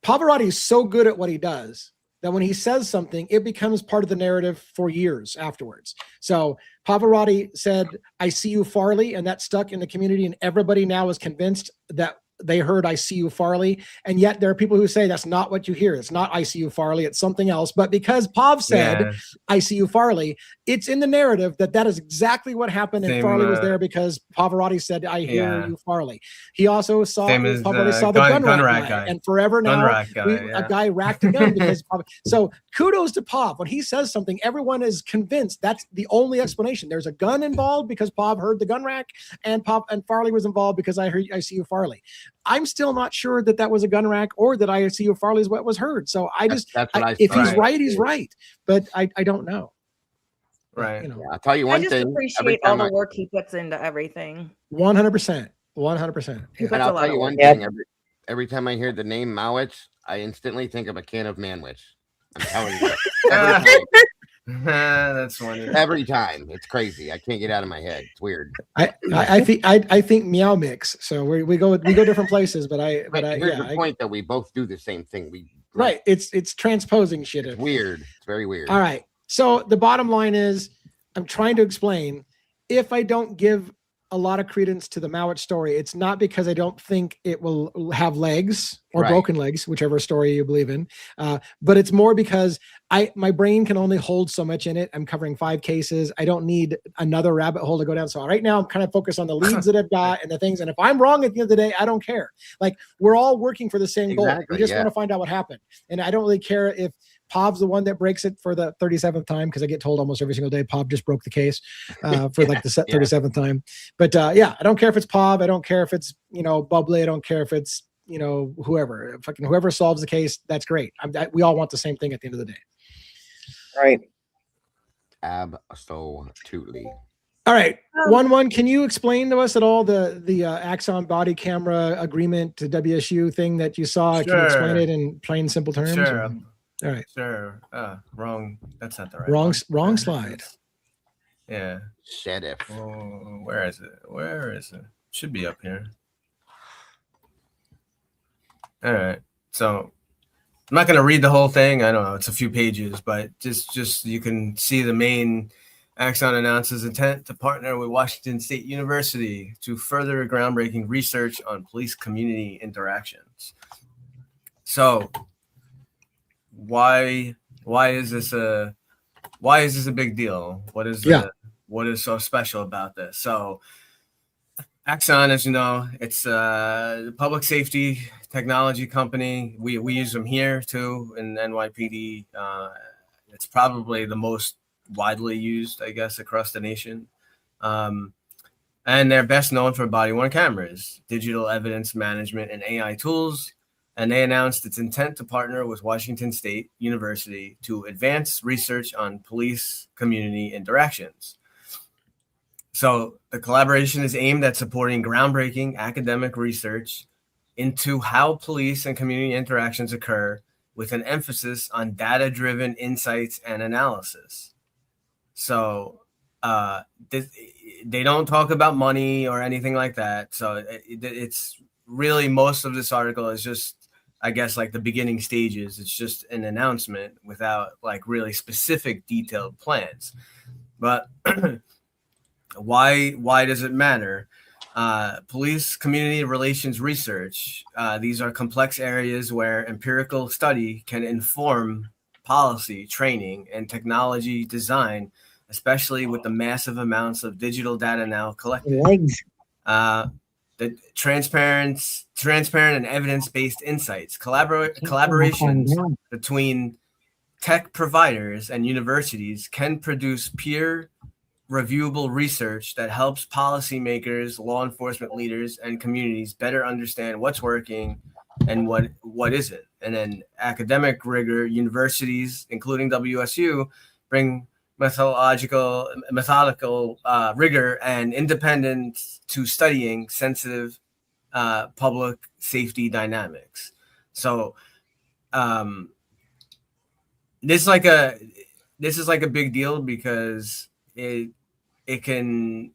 Pavarotti is so good at what he does that when he says something, it becomes part of the narrative for years afterwards. So Pavarotti said, "I see you, Farley," and that stuck in the community, and everybody now is convinced that they heard "I see you, Farley," and yet there are people who say that's not what you hear. It's not "I see you, Farley," it's something else. But because Pav said "I see you, Farley," it's in the narrative that is exactly what happened, and Farley was there because Pavarotti said "I hear you, Farley." He also saw Pavarotti saw the gun rack guy, and forever now a guy racked a gun because so kudos to Pav. When he says something, everyone is convinced that's the only explanation. There's a gun involved because Pav heard the gun rack, and Farley was involved because I see you, Farley. I'm still not sure that was a gun rack or that I see you, Farley is what was heard. So if he's right, he's right. But I don't know. Right. You know, I'll tell you one thing. I just appreciate all the work he puts into everything. 100%. 100%. And I'll tell you one thing. Every time I hear the name Mowich, I instantly think of a can of Manwich. I'm telling you. Every time. That's funny. Every time. It's crazy. I can't get out of my head. It's weird. I think Meow Mix. So we go different places, but here's the point that we both do the same thing. It's transposing shit. It's weird. It's very weird. All right. So the bottom line is, I'm trying to explain, if I don't give a lot of credence to the Mowich story, it's not because I don't think it will have legs or broken legs, whichever story you believe in. But it's more because my brain can only hold so much in it. I'm covering 5 cases. I don't need another rabbit hole to go down. So right now I'm kind of focused on the leads that I've got and the things. And if I'm wrong at the end of the day, I don't care. Like, we're all working for the same goal. We just want to find out what happened. And I don't really care if Pav's the one that breaks it for the 37th time, because I get told almost every single day Pav just broke the case for like the 37th time. But I don't care if it's Pav. I don't care if it's Bubbly. I don't care if it's whoever. Whoever solves the case, that's great. We all want the same thing at the end of the day. Right. Absolutely. All right, 1-1. Can you explain to us at all the Axon body camera agreement to WSU thing that you saw? Sure. Can you explain it in plain, simple terms? Sure. All right. Sure. Wrong. That's not the right. Wrong slide. Yeah. Sheriff. Oh, where is it? Should be up here. All right. So I'm not going to read the whole thing. I don't know. It's a few pages, but just you can see the main. Axon announces intent to partner with Washington State University to further groundbreaking research on police-community interactions. So, why is this a big deal? What is so special about this? So, Axon, as you know, it's a public safety technology company. We use them here too in NYPD. It's probably the most widely used, I guess, across the nation. And they're best known for body-worn cameras, digital evidence management, and AI tools. And they announced its intent to partner with Washington State University to advance research on police-community interactions. So the collaboration is aimed at supporting groundbreaking academic research into how police and community interactions occur, with an emphasis on data-driven insights and analysis. So they don't talk about money or anything like that. So it's really, most of this article is just, I guess, like the beginning stages. It's just an announcement without like really specific detailed plans. But why does it matter? Police community relations research. These are complex areas where empirical study can inform policy, training, and technology design, especially with the massive amounts of digital data now collected. The transparent and evidence-based insights, collaborations between tech providers and universities can produce peer reviewable research that helps policymakers, law enforcement leaders, and communities better understand what's working and what isn't. And then academic rigor, universities, including WSU, bring methodical rigor and independence to studying sensitive public safety dynamics. So this is like a big deal because it can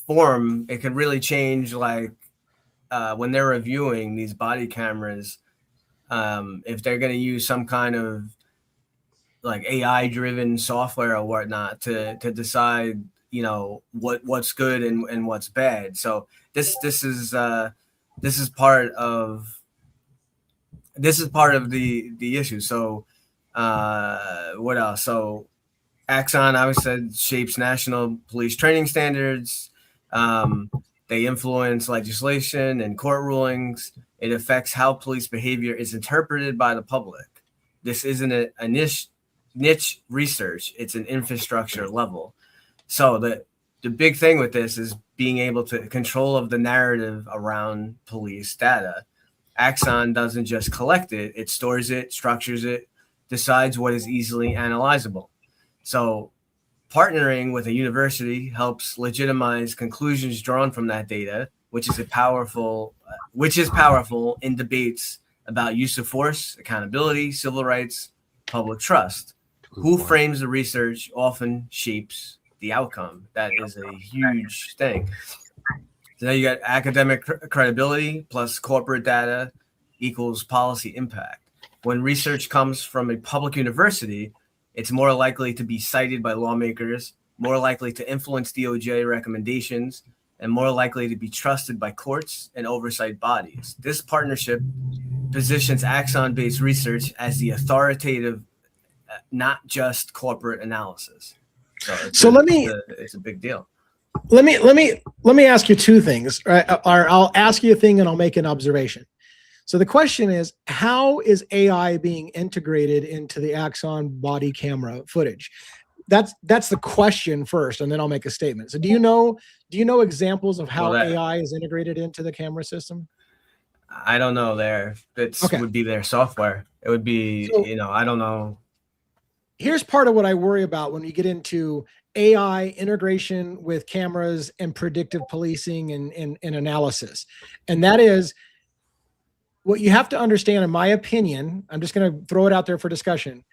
really change, like when they're reviewing these body cameras, if they're going to use some kind of like AI driven software or whatnot to decide, you know, what's good and what's bad. So this is part of the issue. So what else? So Axon obviously said shapes national police training standards. They influence legislation and court rulings. It affects how police behavior is interpreted by the public. This isn't a niche research. It's an infrastructure level. So the big thing with this is being able to control of the narrative around police data. Axon doesn't just collect it. It stores it, structures it, decides what is easily analyzable. So partnering with a university helps legitimize conclusions drawn from that data, which is powerful in debates about use of force, accountability, civil rights, public trust. Who frames the research often shapes the outcome. That is a huge thing. So now you got academic credibility plus corporate data equals policy impact. When research comes from a public university, it's more likely to be cited by lawmakers, more likely to influence DOJ recommendations, and more likely to be trusted by courts and oversight bodies. This partnership positions Axon-based research as the authoritative, not just corporate analysis. So it's a big deal. Let me ask you two things, right? Or I'll ask you a thing and I'll make an observation. So the question is, how is AI being integrated into the Axon body camera footage? That's the question first, and then I'll make a statement. So do you know examples of how AI is integrated into the camera system? I don't know. Would be their software. It would be, I don't know. Here's part of what I worry about when you get into AI integration with cameras and predictive policing and analysis. And that is, what you have to understand, in my opinion, I'm just going to throw it out there for discussion.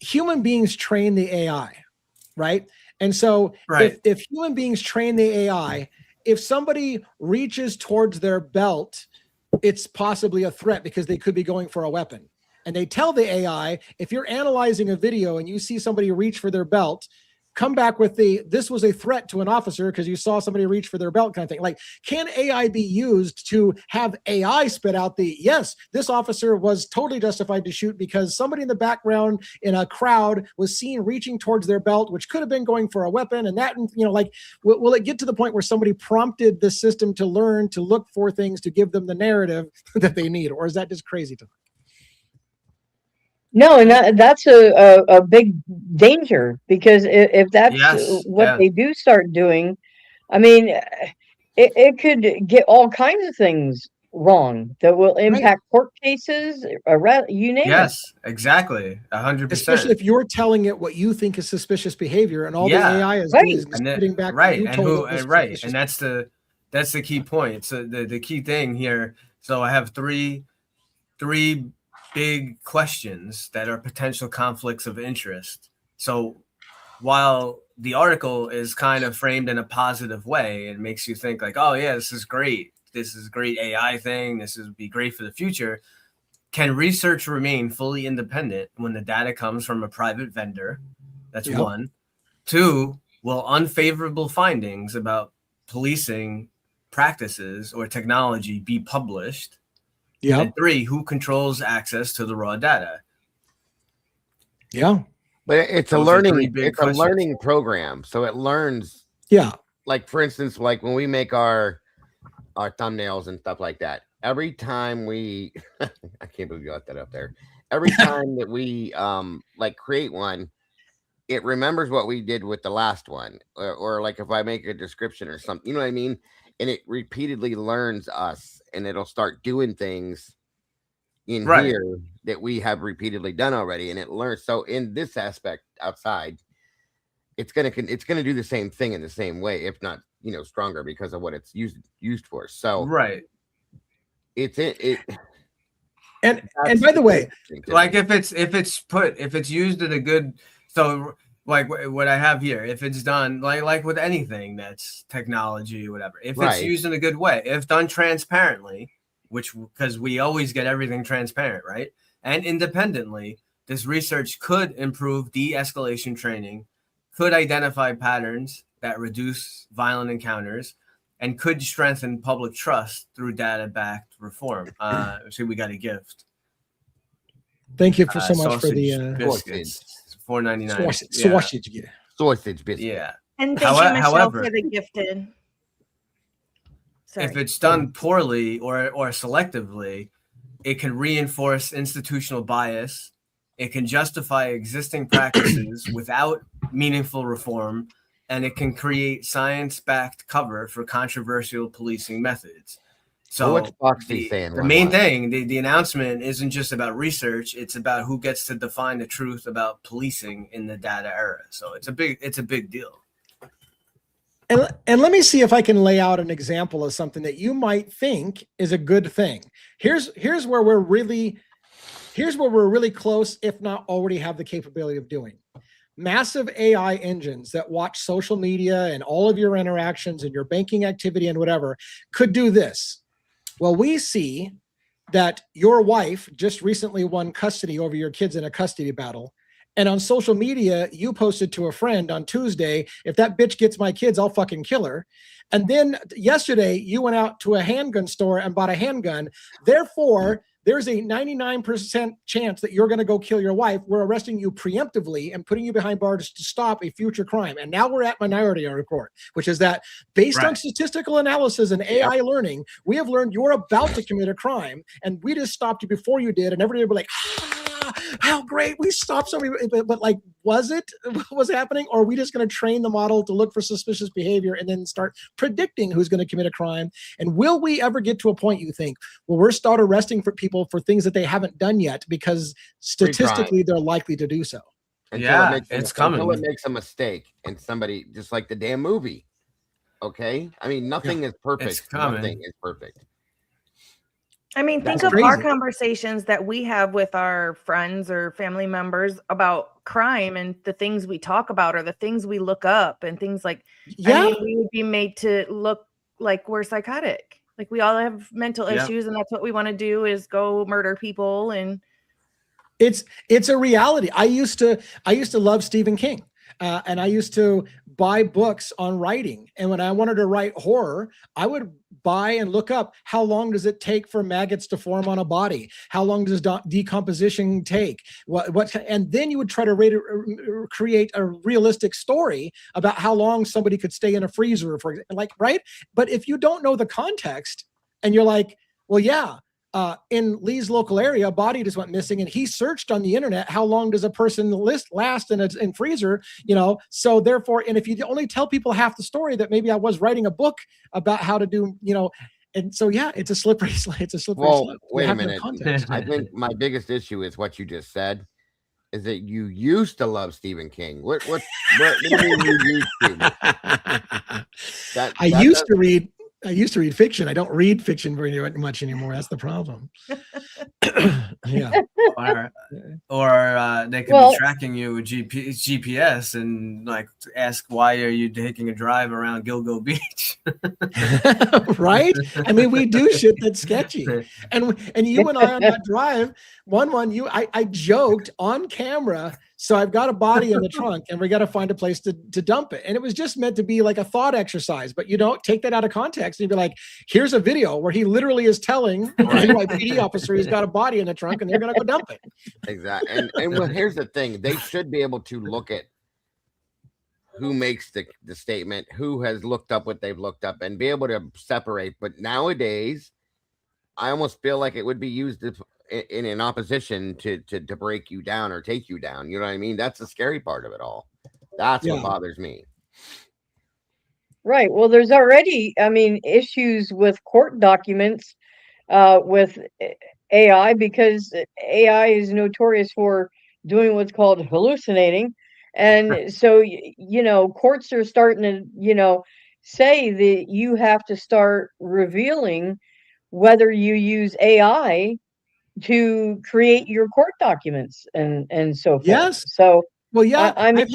Human beings train the AI, right? And so if human beings train the AI, if somebody reaches towards their belt, it's possibly a threat because they could be going for a weapon. And they tell the AI, if you're analyzing a video and you see somebody reach for their belt, come back with this was a threat to an officer because you saw somebody reach for their belt kind of thing. Like, can AI be used to have AI spit out yes, this officer was totally justified to shoot because somebody in the background in a crowd was seen reaching towards their belt, which could have been going for a weapon. And that, will it get to the point where somebody prompted the system to learn to look for things to give them the narrative that they need? Or is that just crazy to them? No, and that's a big danger, because if that's what they do start doing, I mean, it could get all kinds of things wrong that will impact court cases, you name it. Yes, exactly, 100%. Especially if you're telling it what you think is suspicious behavior, and all the AI is doing is spitting back what you told it. And that's the key point. So the key thing here. So I have three big questions that are potential conflicts of interest. So while the article is kind of framed in a positive way, it makes you think like, oh yeah, this is great. This is a great AI thing. This would be great for the future. Can research remain fully independent when the data comes from a private vendor? That's one. Two, will unfavorable findings about policing practices or technology be published? Yeah. And three, who controls access to the raw data? Yeah. But it's a learning program. So it learns. Yeah. Like, for instance, like when we make our thumbnails and stuff like that, every time we I can't believe you got that up there. Every time that we create one, it remembers what we did with the last one. Or like if I make a description or something, you know what I mean? And it repeatedly learns us, and it'll start doing things in here that we have repeatedly done already, and it learns. So in this aspect outside, it's gonna do the same thing in the same way, if not stronger, because of what it's used for. So And by the way, like if it's used in a good, so like what I have here, if it's done like with anything that's technology or whatever, if it's used in a good way, if done transparently, which because we always get everything transparent, right? And independently, this research could improve de-escalation training, could identify patterns that reduce violent encounters, and could strengthen public trust through data-backed reform. So we got a gift. Thank you so much for the biscuits. $4.99. Sausage biscuit. Yeah. And thank you, Michelle, for the gifted. Sorry. If it's done poorly or selectively, it can reinforce institutional bias. It can justify existing practices without meaningful reform, and it can create science-backed cover for controversial policing methods. So what's Foxy saying? The main thing, the announcement isn't just about research; it's about who gets to define the truth about policing in the data era. So it's a big deal. And let me see if I can lay out an example of something that you might think is a good thing. Here's where we're really close, if not already have the capability of doing. Massive AI engines that watch social media and all of your interactions and your banking activity and whatever could do this. Well, we see that your wife just recently won custody over your kids in a custody battle. And on social media, you posted to a friend on Tuesday, if that bitch gets my kids, I'll fucking kill her. And then yesterday, you went out to a handgun store and bought a handgun. Therefore, there's a 99% chance that you're going to go kill your wife. We're arresting you preemptively and putting you behind bars to stop a future crime. And now we're at Minority Report, which is that based on statistical analysis and AI learning, we have learned you're about to commit a crime. And we just stopped you before you did. And everybody would be like, how great, we stopped somebody. But like, was it happening? Or are we just going to train the model to look for suspicious behavior and then start predicting who's going to commit a crime? And will we ever get to a point, you think, where we're start arresting for people for things that they haven't done yet because statistically they're likely to do so? It's coming. Until it makes a mistake and somebody, just like the damn movie. Okay? I mean, nothing is perfect. Nothing is perfect. I mean, think of our conversations that we have with our friends or family members about crime and the things we talk about or the things we look up and things like, I mean, we would be made to look like we're psychotic. Like we all have mental issues and that's what we want to do is go murder people. And it's a reality. I used to love Stephen King. And I used to buy books on writing. And when I wanted to write horror, I would buy and look up how long does it take for maggots to form on a body? How long does decomposition take? And then you would try to create a realistic story about how long somebody could stay in a freezer, for example, like, right? But if you don't know the context and you're like, well, yeah, in Lee's local area, a body just went missing, and he searched on the internet, how long does a person last in freezer, so therefore, and if you only tell people half the story, that maybe I was writing a book about how to do, and so, it's a slippery slope. Well, wait a minute. I think my biggest issue is what you just said, is that you used to love Stephen King. What do you mean you used to? I used to read fiction. I don't read fiction very much anymore. That's the problem. Or they could be tracking you with GPS and like ask, why are you taking a drive around Gilgo Beach? Right? I mean, we do shit that's sketchy. And you and I on that drive, I joked on camera, so I've got a body in the trunk and we got to find a place to dump it. And it was just meant to be like a thought exercise, but you don't take that out of context and be like, here's a video where he literally is telling the NYPD officer he's got a body in the trunk and they're going to go dump it. Exactly. And well, here's the thing. They should be able to look at who makes the statement, who has looked up what they've looked up, and be able to separate. But nowadays, I almost feel like it would be used in an opposition to break you down or take you down. You know what I mean? That's the scary part of it all. That's what bothers me. Right. Well, there's already, issues with court documents with AI, because AI is notorious for doing what's called hallucinating. And so, courts are starting to, say that you have to start revealing whether you use AI to create your court documents and so forth. Yes. So, well, yeah, I mean,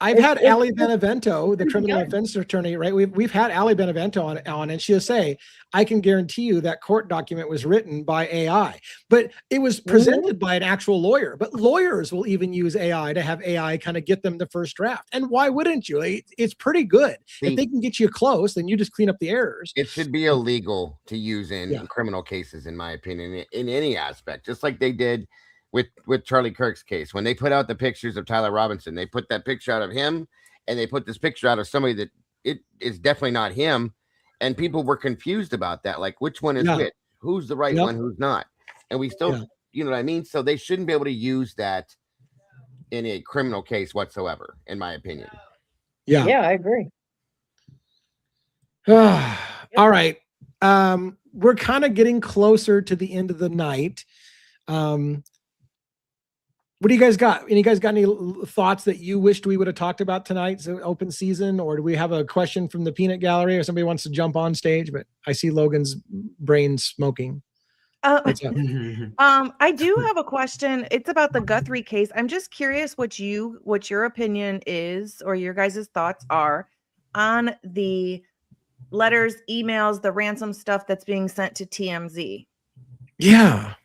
I've had Ali Benevento, the criminal defense attorney, right? We've had Ali Benevento on, and she'll say, I can guarantee you that court document was written by AI, but it was presented by an actual lawyer. But lawyers will even use AI to have AI kind of get them the first draft. And why wouldn't you? It's pretty good. If they can get you close, then you just clean up the errors. It should be illegal to use in criminal cases, in my opinion, in any aspect, just like they did with Charlie Kirk's case. When they put out the pictures of Tyler Robinson, they put that picture out of him, and they put this picture out of somebody that it is definitely not him. And people were confused about that. Like, which one is which? Who's the right one? Who's not? And we still, you know what I mean? So they shouldn't be able to use that in a criminal case whatsoever, in my opinion. Yeah, I agree. All right. We're kind of getting closer to the end of the night. What do you guys got? Any guys got any thoughts that you wished we would have talked about tonight's open season? Or do we have a question from the peanut gallery, or somebody wants to jump on stage? But I see Logan's brain smoking. I do have a question. It's about the Guthrie case. I'm just curious what your opinion is, or your guys' thoughts are on the letters, emails, the ransom stuff that's being sent to TMZ. Yeah.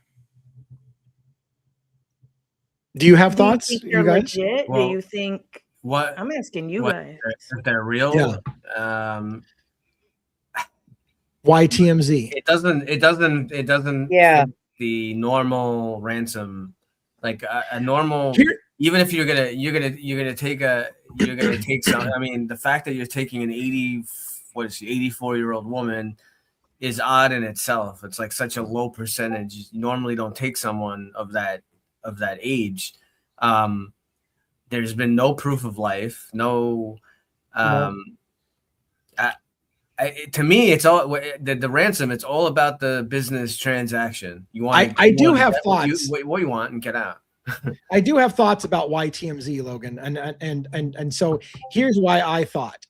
Do you have thoughts? You guys? Legit? Well, do you think? What I'm asking you guys. If they're real? Yeah. Why TMZ? It doesn't. Yeah. The normal ransom, like a normal. Even if you're gonna take some. I mean, the fact that you're taking an 84-year-old woman is odd in itself. It's like such a low percentage. You normally don't take someone of that age. There's been no proof of life. No. To me, it's all the ransom. It's all about the business transaction. You want? I do have thoughts. What you want and get out. I do have thoughts about why TMZ, Logan, and so here's why I thought.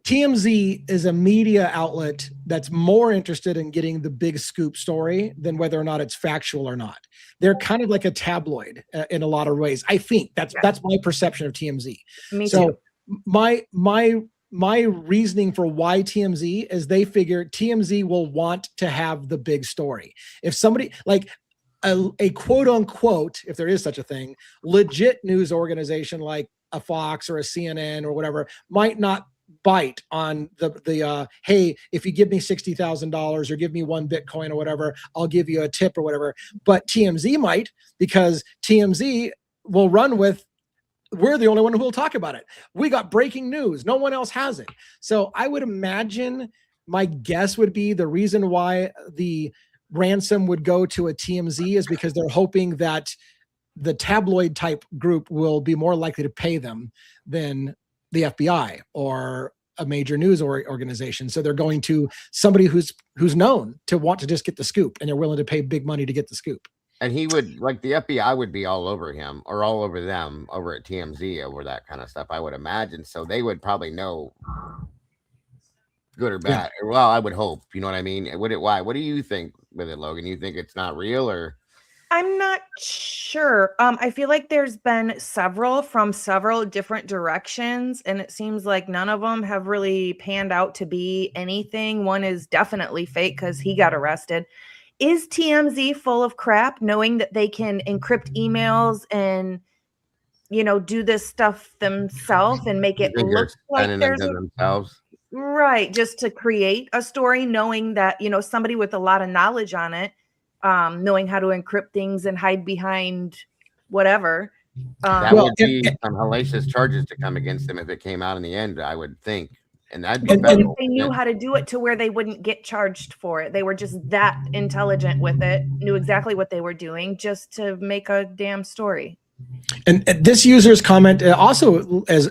TMZ is a media outlet that's more interested in getting the big scoop story than whether or not it's factual or not. They're kind of like a tabloid in a lot of ways. I think that's my perception of TMZ. Me so too. My reasoning for why TMZ is they figure TMZ will want to have the big story. If somebody like a quote unquote, if there is such a thing, legit news organization like a Fox or a CNN or whatever might not bite on the hey, if you give me $60,000 or give me 1 Bitcoin or whatever, I'll give you a tip or whatever. But TMZ might, because TMZ will run with, we're the only one who will talk about it. We got breaking news. No one else has it. So I would imagine, my guess would be the reason why the ransom would go to a TMZ is because they're hoping that the tabloid type group will be more likely to pay them than the FBI or a major news organization. So they're going to somebody who's known to want to just get the scoop, and they're willing to pay big money to get the scoop. And he would, like, the FBI would be all over him or all over them over at TMZ over that kind of stuff, I would imagine. So they would probably know good or bad. Yeah. Well, I would hope, you know what I mean? Why? What do you think with it, Logan? You think it's not real, or? I'm not sure. I feel like there's been several from several different directions, and it seems like none of them have really panned out to be anything. One is definitely fake because he got arrested. Is TMZ full of crap, knowing that they can encrypt emails and, do this stuff themselves and make it look like there's themselves? Right, just to create a story, knowing that, somebody with a lot of knowledge on it, knowing how to encrypt things and hide behind whatever. That would be some hellacious charges to come against them if it came out in the end, I would think. And that'd be if they knew how to do it to where they wouldn't get charged for it. They were just that intelligent with it, knew exactly what they were doing just to make a damn story. And this user's comment also as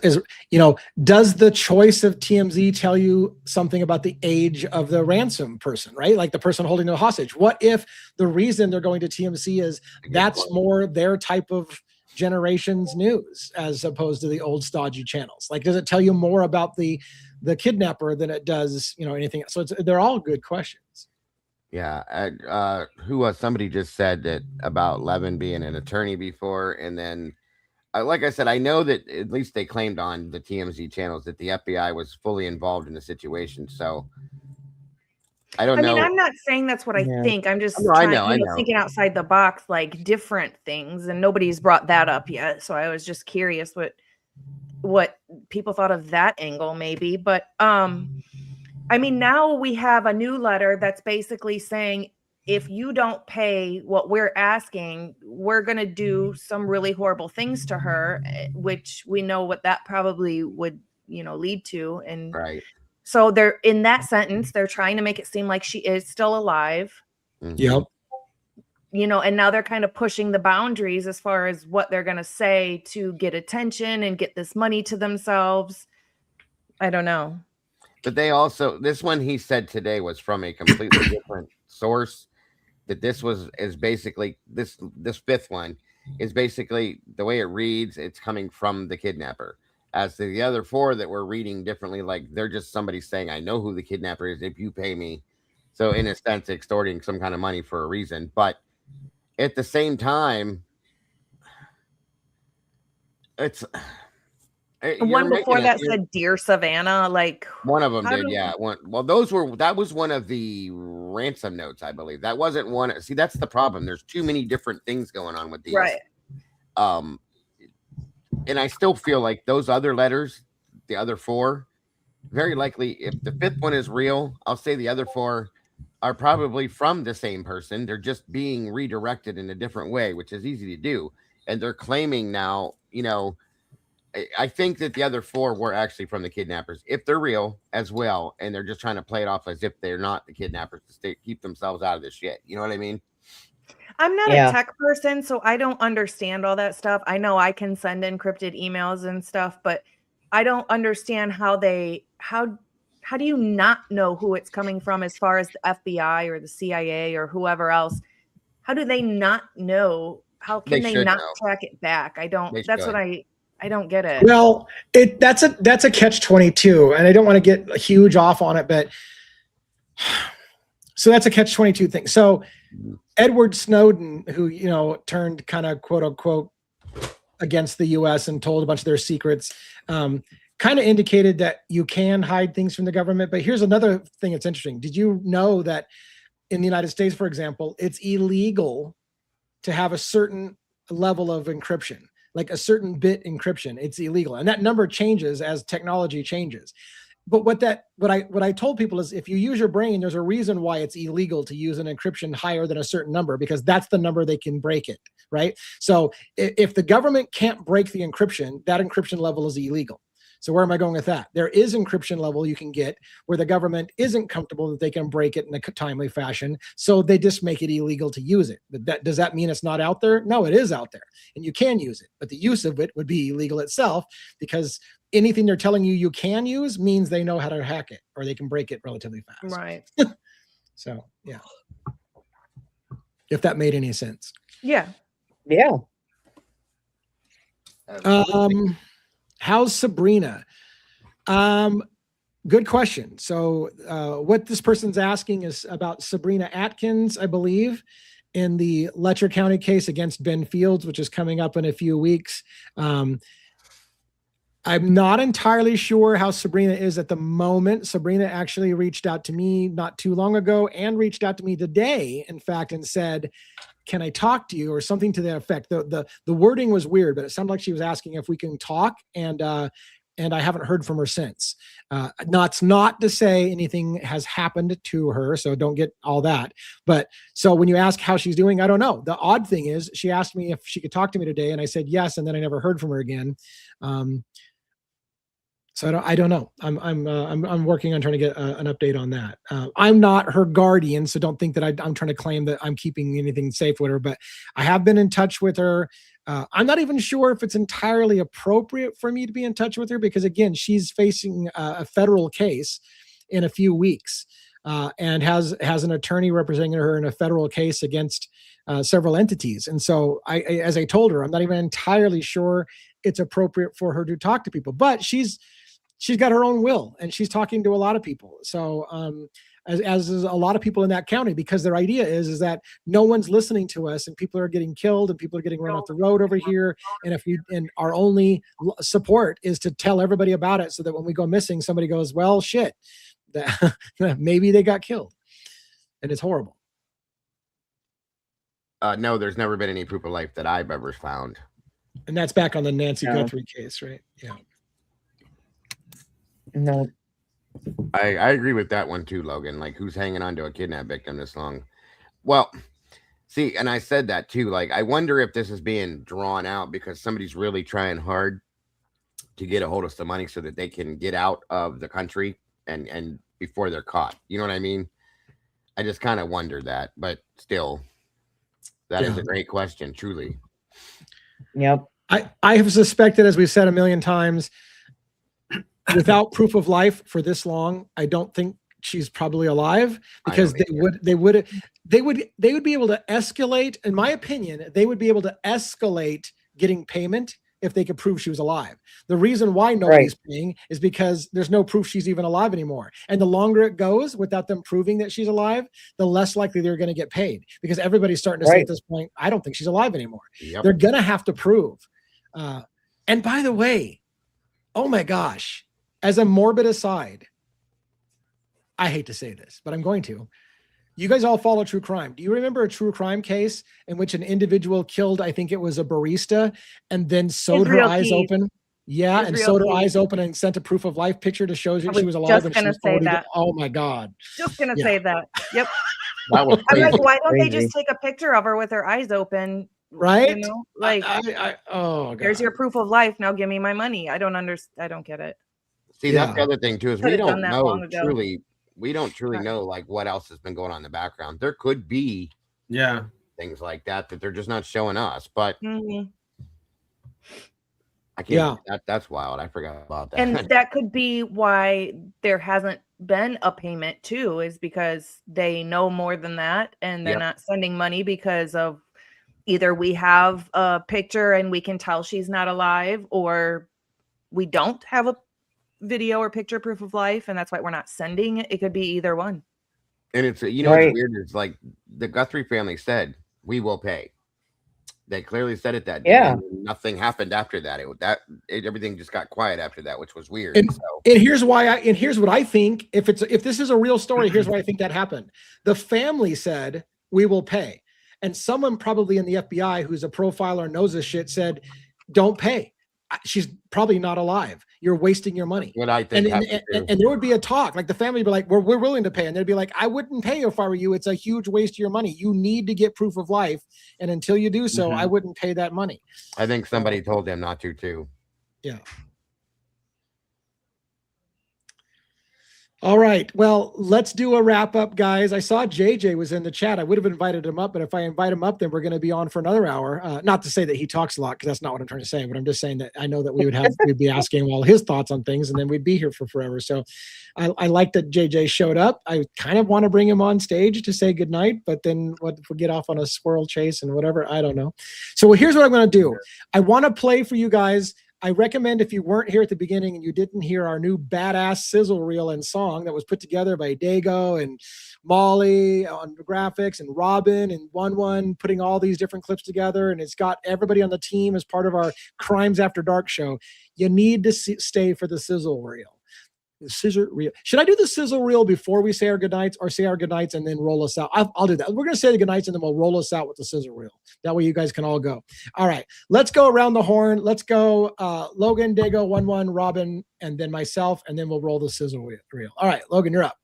does the choice of TMZ tell you something about the age of the ransom person, right? Like the person holding the hostage. What if the reason they're going to TMZ is that's more their type of generation's news as opposed to the old stodgy channels? Like, does it tell you more about the the kidnapper than it does, anything. So they're all good questions. Yeah. Who was somebody just said that about Levin being an attorney before, and then like I said, I know that at least they claimed on the TMZ channels that the FBI was fully involved in the situation. So I don't know. I mean, I'm not saying that's what I think. I'm just thinking outside the box, like different things, and nobody's brought that up yet. So I was just curious what people thought of that angle, maybe. But I mean, now we have a new letter that's basically saying, if you don't pay what we're asking, we're going to do some really horrible things to her, which we know what that probably would, lead to. And so they're in that sentence, they're trying to make it seem like she is still alive. Yep. And now they're kind of pushing the boundaries as far as what they're going to say to get attention and get this money to themselves. I don't know. But they also, this one he said today was from a completely different source. That is basically this fifth one is basically the way it reads. It's coming from the kidnapper. As to the other four that we're reading differently, like they're just somebody saying, "I know who the kidnapper is if you pay me." So in a sense, extorting some kind of money for a reason. But at the same time, it's. One before that said "Dear Savannah," like one of them did, yeah. That was one of the ransom notes, I believe. That wasn't one. See, that's the problem. There's too many different things going on with these, right? And I still feel like those other letters, the other four, very likely, if the fifth one is real, I'll say the other four are probably from the same person. They're just being redirected in a different way, which is easy to do, and they're claiming now, I think that the other four were actually from the kidnappers, if they're real as well, and they're just trying to play it off as if they're not the kidnappers to keep themselves out of this shit. You know what I mean? I'm not a tech person, so I don't understand all that stuff. I know I can send encrypted emails and stuff, but I don't understand how do you not know who it's coming from as far as the FBI or the CIA or whoever else? How do they not know? How can they not track it back? I don't get it. Well, that's a catch-22, and I don't want to get huge off on it, but so that's a catch-22 thing. So Edward Snowden, who turned kind of quote unquote against the U.S. and told a bunch of their secrets, kind of indicated that you can hide things from the government. But here's another thing that's interesting. Did you know that in the United States, for example, it's illegal to have a certain level of encryption? Like a certain bit encryption, it's illegal. And that number changes as technology changes. But what I told people is, if you use your brain, there's a reason why it's illegal to use an encryption higher than a certain number, because that's the number they can break it, right? So if the government can't break the encryption, that encryption level is illegal. So where am I going with that? There is encryption level you can get where the government isn't comfortable that they can break it in a timely fashion. So they just make it illegal to use it. But does that mean it's not out there? No, it is out there and you can use it. But the use of it would be illegal itself, because anything they're telling you can use means they know how to hack it or they can break it relatively fast. Right. So, yeah. If that made any sense. Yeah. Yeah. How's Sabrina? Good question. So what this person's asking is about Sabrina Atkins, I believe, in the Letcher County case against Ben Fields, which is coming up in a few weeks. I'm not entirely sure how Sabrina is at the moment. Sabrina actually reached out to me not too long ago and reached out to me today, in fact, and said, can I talk to you, or something to that effect. The wording was weird, but it sounded like she was asking if we can talk, and I haven't heard from her since. That's not to say anything has happened to her, so don't get all that. But so when you ask how she's doing, I don't know. The odd thing is she asked me if she could talk to me today, and I said yes, and then I never heard from her again. So I don't know. I'm working on trying to get an update on that. I'm not her guardian, so don't think that I'm trying to claim that I'm keeping anything safe with her. But I have been in touch with her. I'm not even sure if it's entirely appropriate for me to be in touch with her, because again, she's facing a federal case in a few weeks, and has an attorney representing her in a federal case against several entities. And so as I told her, I'm not even entirely sure it's appropriate for her to talk to people. But she's she's got her own will, and she's talking to a lot of people. So as is a lot of people in that county, because their idea is that no one's listening to us, and people are getting killed, and people are getting run off the road over here. And our only support is to tell everybody about it, so that when we go missing, somebody goes, well, shit, that maybe they got killed, and it's horrible. No, there's never been any proof of life that I've ever found. And that's back on the Nancy Guthrie case, right? Yeah. No. I agree with that one too, Logan. Like, who's hanging on to a kidnap victim this long? Well, see, and I said that too. Like, I wonder if this is being drawn out because somebody's really trying hard to get a hold of some money so that they can get out of the country and before they're caught. You know what I mean? I just kind of wonder that, but still, that is a great question, truly. Yep. I have suspected, as we've said a million times, without proof of life for this long, I don't think she's probably alive, because they would be able to escalate. In my opinion, they would be able to escalate getting payment if they could prove she was alive. The reason why nobody's paying is because there's no proof she's even alive anymore. And the longer it goes without them proving that she's alive, the less likely they're going to get paid, because everybody's starting to say at this point, I don't think she's alive anymore. Yep. They're going to have to prove. And by the way, oh my gosh, as a morbid aside, I hate to say this, but I'm going to. You guys all follow true crime. Do you remember a true crime case in which an individual killed, I think it was a barista, and then sewed her eyes open? Yeah, and sewed her eyes open and sent a proof of life picture to show that she was alive. Just gonna say that. Oh my God. Just gonna say that. Yep. That was I'm like, why don't they just take a picture of her with her eyes open? Right? You know, like, oh God. Here's your proof of life. Now give me my money. I don't understand. I don't get it. See, that's the other thing too, is we don't know truly. We don't truly know like what else has been going on in the background. There could be things like that they're just not showing us. But I can't. That's wild. I forgot about that. And that could be why there hasn't been a payment too, is because they know more than that, and they're not sending money because of either we have a picture and we can tell she's not alive, or we don't have a video or picture proof of life, and that's why we're not sending it. It could be either one. And it's, you know, what's weird is like the Guthrie family said, we will pay. They clearly said it that day. And nothing happened after that. Everything just got quiet after that, which was weird. And here's why here's what I think. If this is a real story, here's why I think that happened. The family said, we will pay. And someone probably in the FBI who's a profiler, knows this shit, said, don't pay. She's probably not alive. You're wasting your money. What I think, and there would be a talk, like the family would be like, we're willing to pay. And they'd be like, I wouldn't pay if I were you. It's a huge waste of your money. You need to get proof of life. And until you do so, I wouldn't pay that money. I think somebody told them not to too. Yeah. All right. Well, let's do a wrap up, guys. I saw JJ was in the chat. I would have invited him up, but if I invite him up, then we're going to be on for another hour. Not to say that he talks a lot, because that's not what I'm trying to say, but I'm just saying that I know that we'd be asking all his thoughts on things, and then we'd be here for forever. So I like that JJ showed up. I kind of want to bring him on stage to say goodnight, but then what if we get off on a squirrel chase and whatever? I don't know. So here's what I'm going to do. I want to play for you guys. I recommend, if you weren't here at the beginning and you didn't hear our new badass sizzle reel and song that was put together by Dago and Molly on graphics, and Robin and One putting all these different clips together, and it's got everybody on the team as part of our Crimes After Dark show. You need to stay for the sizzle reel. The scissor reel. Should I do the sizzle reel before we say our goodnights, or say our goodnights and then roll us out? I'll do that. We're going to say the goodnights and then we'll roll us out with the sizzle reel. That way you guys can all go. All right, let's go around the horn. Let's go Logan, Dago, 1-1, Robin, and then myself, and then we'll roll the sizzle reel. All right, Logan, you're up.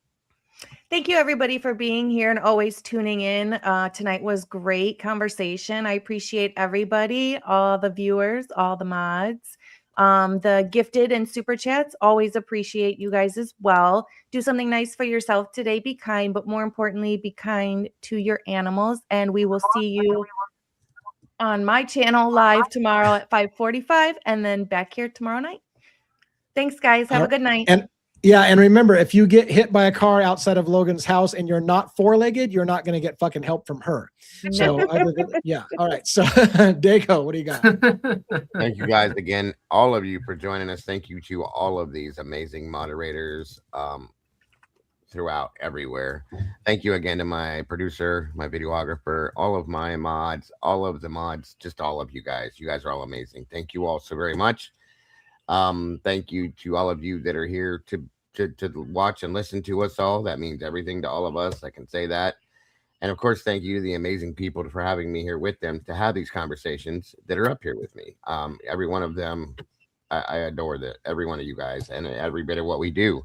Thank you, everybody, for being here and always tuning in. Tonight was great conversation. I appreciate everybody, all the viewers, all the mods. The gifted and super chats, always appreciate you guys as well. Do something nice for yourself today. Be kind, but more importantly, be kind to your animals. And we will see you on my channel live tomorrow at 5:45, and then back here tomorrow night. Thanks, guys. Have a good night. Yeah, and remember, if you get hit by a car outside of Logan's house and you're not four-legged, you're not going to get fucking help from her. So, yeah. All right. So, Dago, what do you got? Thank you guys again, all of you, for joining us. Thank you to all of these amazing moderators throughout everywhere. Thank you again to my producer, my videographer, all of my mods, all of the mods, just all of you guys. You guys are all amazing. Thank you all so very much. Thank you to all of you that are here to watch and listen to us all. That means everything to all of us. I can say that. And of course, thank you to the amazing people for having me here with them to have these conversations that are up here with me. Every one of them, I adore every one of you guys and every bit of what we do.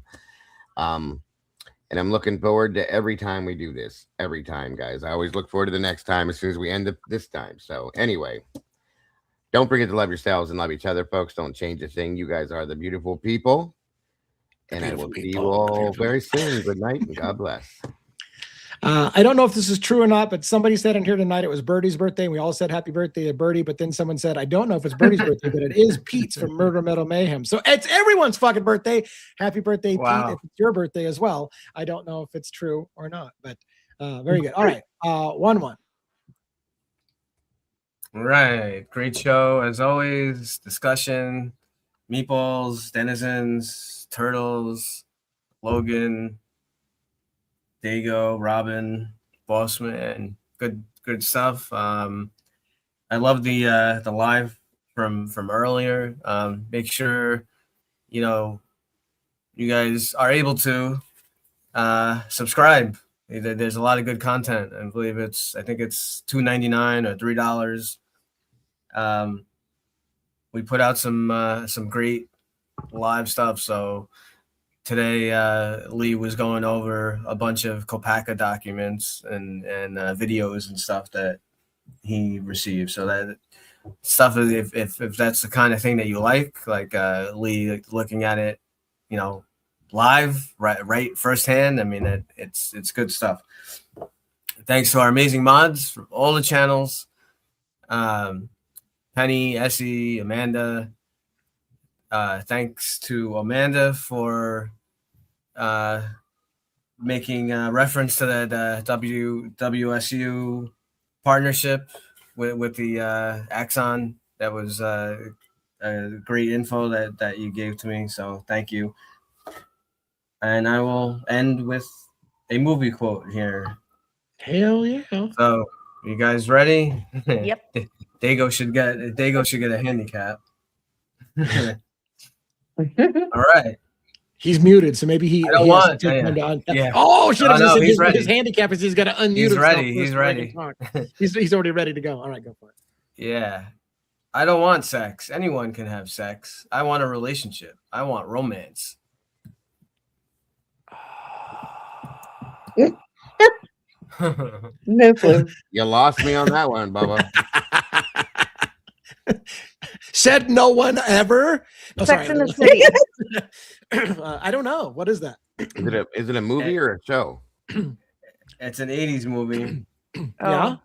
And I'm looking forward to every time we do this. Every time, guys. I always look forward to the next time as soon as we end this time. So anyway, don't forget to love yourselves and love each other, folks. Don't change a thing. You guys are the beautiful people. And I will see you all very soon. Good night and God bless. I don't know if this is true or not, but somebody said in here tonight it was Birdie's birthday. And we all said happy birthday to Birdie, but then someone said, I don't know if it's Birdie's birthday, but it is Pete's from Murder Metal Mayhem. So it's everyone's fucking birthday. Happy birthday, Pete. If it's your birthday as well. I don't know if it's true or not, but very good. All right. 1-1. All right. Great show as always. Discussion, meatballs, denizens, turtles, Logan, Dago, Robin, Bossman, good stuff. I love the live from earlier. Make sure you guys are able to subscribe. There's a lot of good content. I believe I think it's $2.99 or $3. We put out some great live stuff. So today, Lee was going over a bunch of Kopaka documents and videos and stuff that he received. So that stuff, if that's the kind of thing that you like Lee looking at it, live, right firsthand. I mean, it's good stuff. Thanks to our amazing mods from all the channels, Penny, Essie, Amanda. Thanks to Amanda for making reference to the WSU partnership with the Axon. That was great info that you gave to me. So thank you. And I will end with a movie quote here. Hell yeah. So you guys ready? Yep. Dago should get a handicap. All right. He's muted, so maybe he. I don't want. Yeah. Oh shit! No, he's ready. His handicap is he's got to unmute himself. He's ready. He's already ready to go. All right, go for it. Yeah. I don't want sex. Anyone can have sex. I want a relationship. I want romance. No clue. You lost me on that one, Bubba. Said no one ever. Oh, Sex sorry. in the City. I don't know. What is that? Is it a movie or a show? It's an 80s movie. Yeah.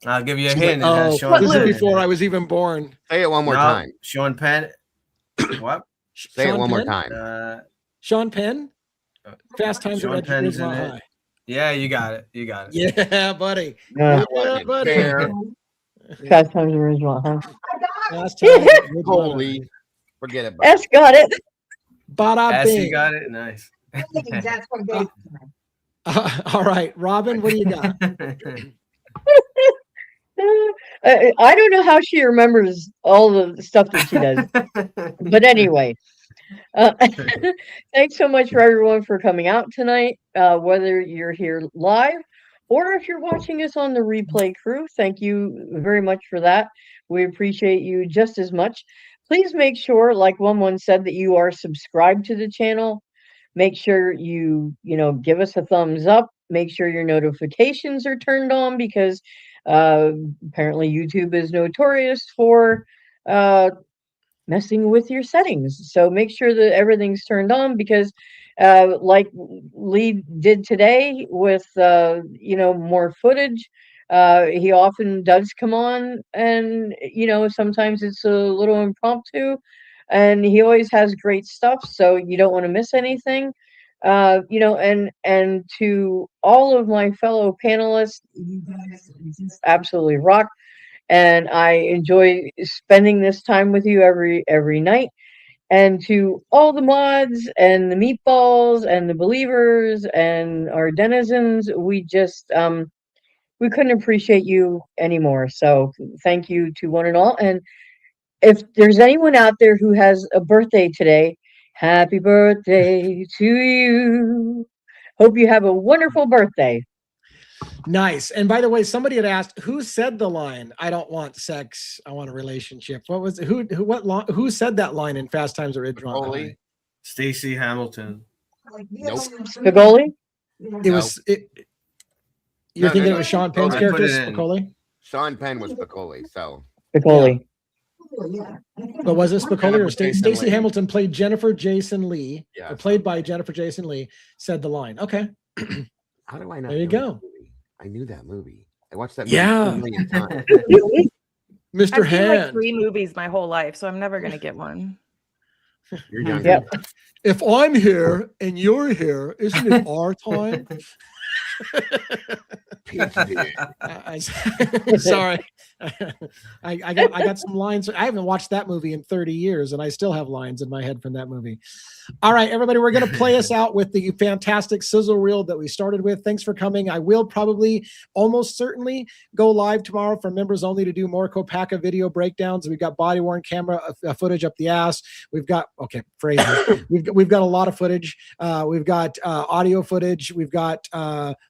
I'll give you a hint. This is before I was even born. Say it one more time. Sean Penn. What? Say it one more time. Sean Penn. Fast Times at Ridgemont High. Yeah, you got it. Yeah, buddy. Yeah, buddy. Fast Times at Ridgemont High. Holy, forget it. S got it. S got it. Nice. All right, Robin, what do you got? I don't know how she remembers all the stuff that she does, but anyway, thanks so much for everyone for coming out tonight, whether you're here live or if you're watching us on the replay crew. Thank you very much for that. We appreciate you just as much. Please make sure, like One said, that you are subscribed to the channel. Make sure you give us a thumbs up. Make sure your notifications are turned on, because apparently YouTube is notorious for messing with your settings. So make sure that everything's turned on, because like Lee did today with more footage, he often does come on, and sometimes it's a little impromptu. and he always has great stuff, so you don't want to miss anything. You know, and to all of my fellow panelists, you guys just absolutely rock, and I enjoy spending this time with you every night. And to all the mods and the meatballs and the believers and our denizens, we just we couldn't appreciate you anymore. So thank you to one and all. And if there's anyone out there who has a birthday today, happy birthday to you. Hope you have a wonderful birthday. Nice. And by the way, somebody had asked, who said the line, "I don't want sex, I want a relationship"? What was who said that line in Fast Times at Ridgemont? Stacy Hamilton. Nope. Spicoli? It was you're thinking it was Sean Penn's character, Spicoli? Sean Penn was Spicoli, so Spicoli. Yeah. But was it Spicoli or Stacey Hamilton played Jennifer Jason Lee, or played by Jennifer Jason Lee, said the line. Okay. How do I know? There you go. I knew that movie. I watched that movie 2 million times. Mr. I've seen Hand. like 3 movies my whole life, so I'm never gonna get one. You're young. Yep. If I'm here and you're here, isn't it our time? Sorry. I got some lines. I haven't watched that movie in 30 years, and I still have lines in my head from that movie. All right, everybody, we're going to play us out with the fantastic sizzle reel that we started with. Thanks for coming. I will probably almost certainly go live tomorrow for members only to do more Kopaka video breakdowns. We've got body-worn camera footage up the ass. We've got, phrases. We've got a lot of footage. We've got audio footage. We've got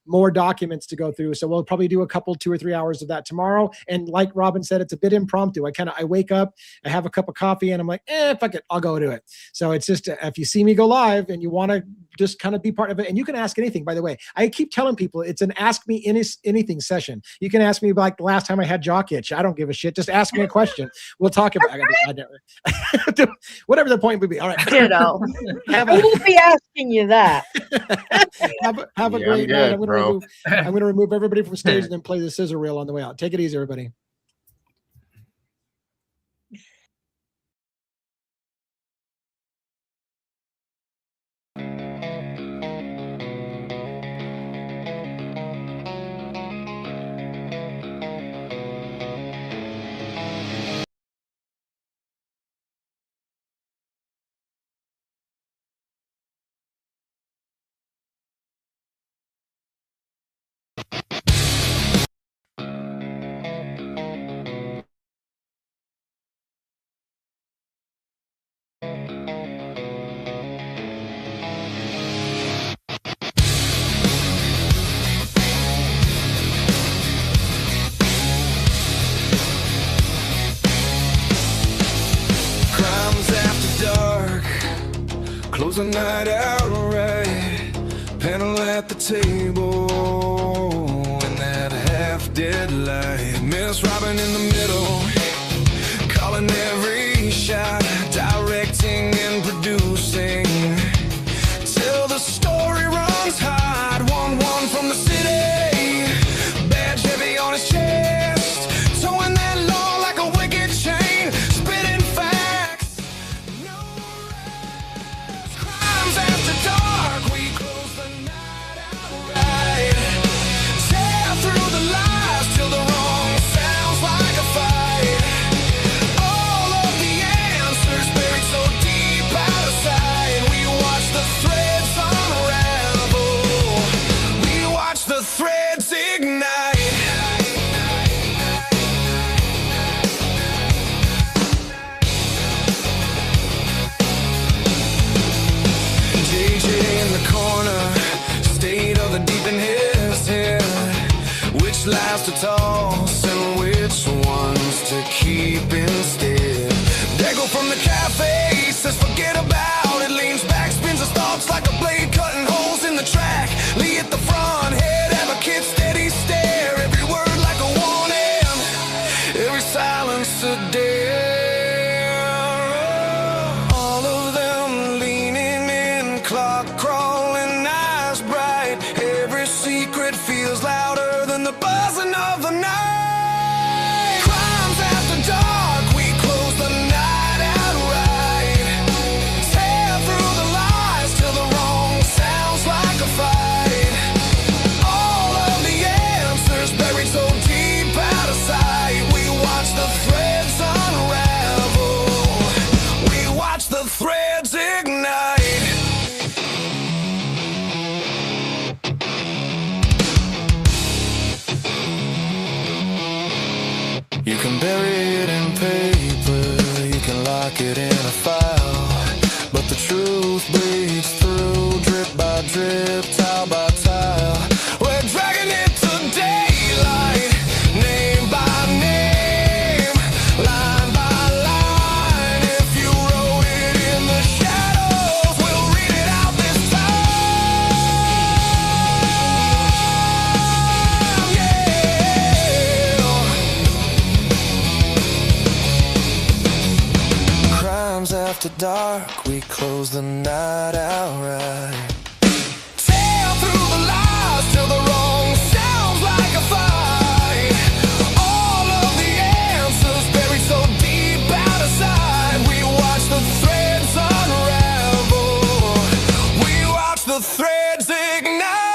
more documents to go through. So we'll probably do a couple, 2 or 3 hours of that tomorrow. And like Robin said, it's a bit impromptu. I wake up, I have a cup of coffee, and I'm like, fuck it, I'll go do it. So it's just, if you see me go live and you want to just kind of be part of it, and you can ask anything, by the way. I keep telling people it's an ask me anything session. You can ask me like the last time I had jock itch. I don't give a shit. Just ask me a question. We'll talk about it. Whatever the point would be. All right. Ditto. I won't be asking you that. have a great night. I'm going to remove everybody from stage and then play the scissor reel on the way out. Take it easy, everybody. Close the night out right, panel at the table in that half-dead light. Miss Robin in the middle, calling every shot, directing and producing, till the story runs hot. 1-1 from the city, badge heavy on his chest, towing that law like a wicked chain, spitting facts. No rest. Crimes after dark, we close the night out right. Tear through the lies till the wrong sounds like a fight. All of the answers buried so deep out of sight. We watch the threads unravel. We watch the threads ignite. JJ in the corner, state of the deep in his head. Which lies to toss and which ones to keep instead. Dago from the cafe says forget about it. Leans back, spins his thoughts like a blade cutting holes in the track. Lee at the front, head advocate, steady stare. Every word like a warning, every silence a dare. All of them leaning in, clock crawling, eyes bright. Every secret feels louder than the buzzing of the night. Crimes after dark, we close the night out right. You can bury it in paper, you can lock it in a file, but the truth bleeds through, drip by drip, tile by tile. We're dragging it to daylight, name by name, line by line. If you wrote it in the shadows, we'll read it out this time. Yeah. Crimes after dark, we close the night outright. Tear through the lies till the wrong sounds like a fight. All of the answers buried so deep out of sight. We watch the threads unravel. We watch the threads ignite.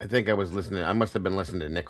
I think I was listening. I must have been listening to Nick.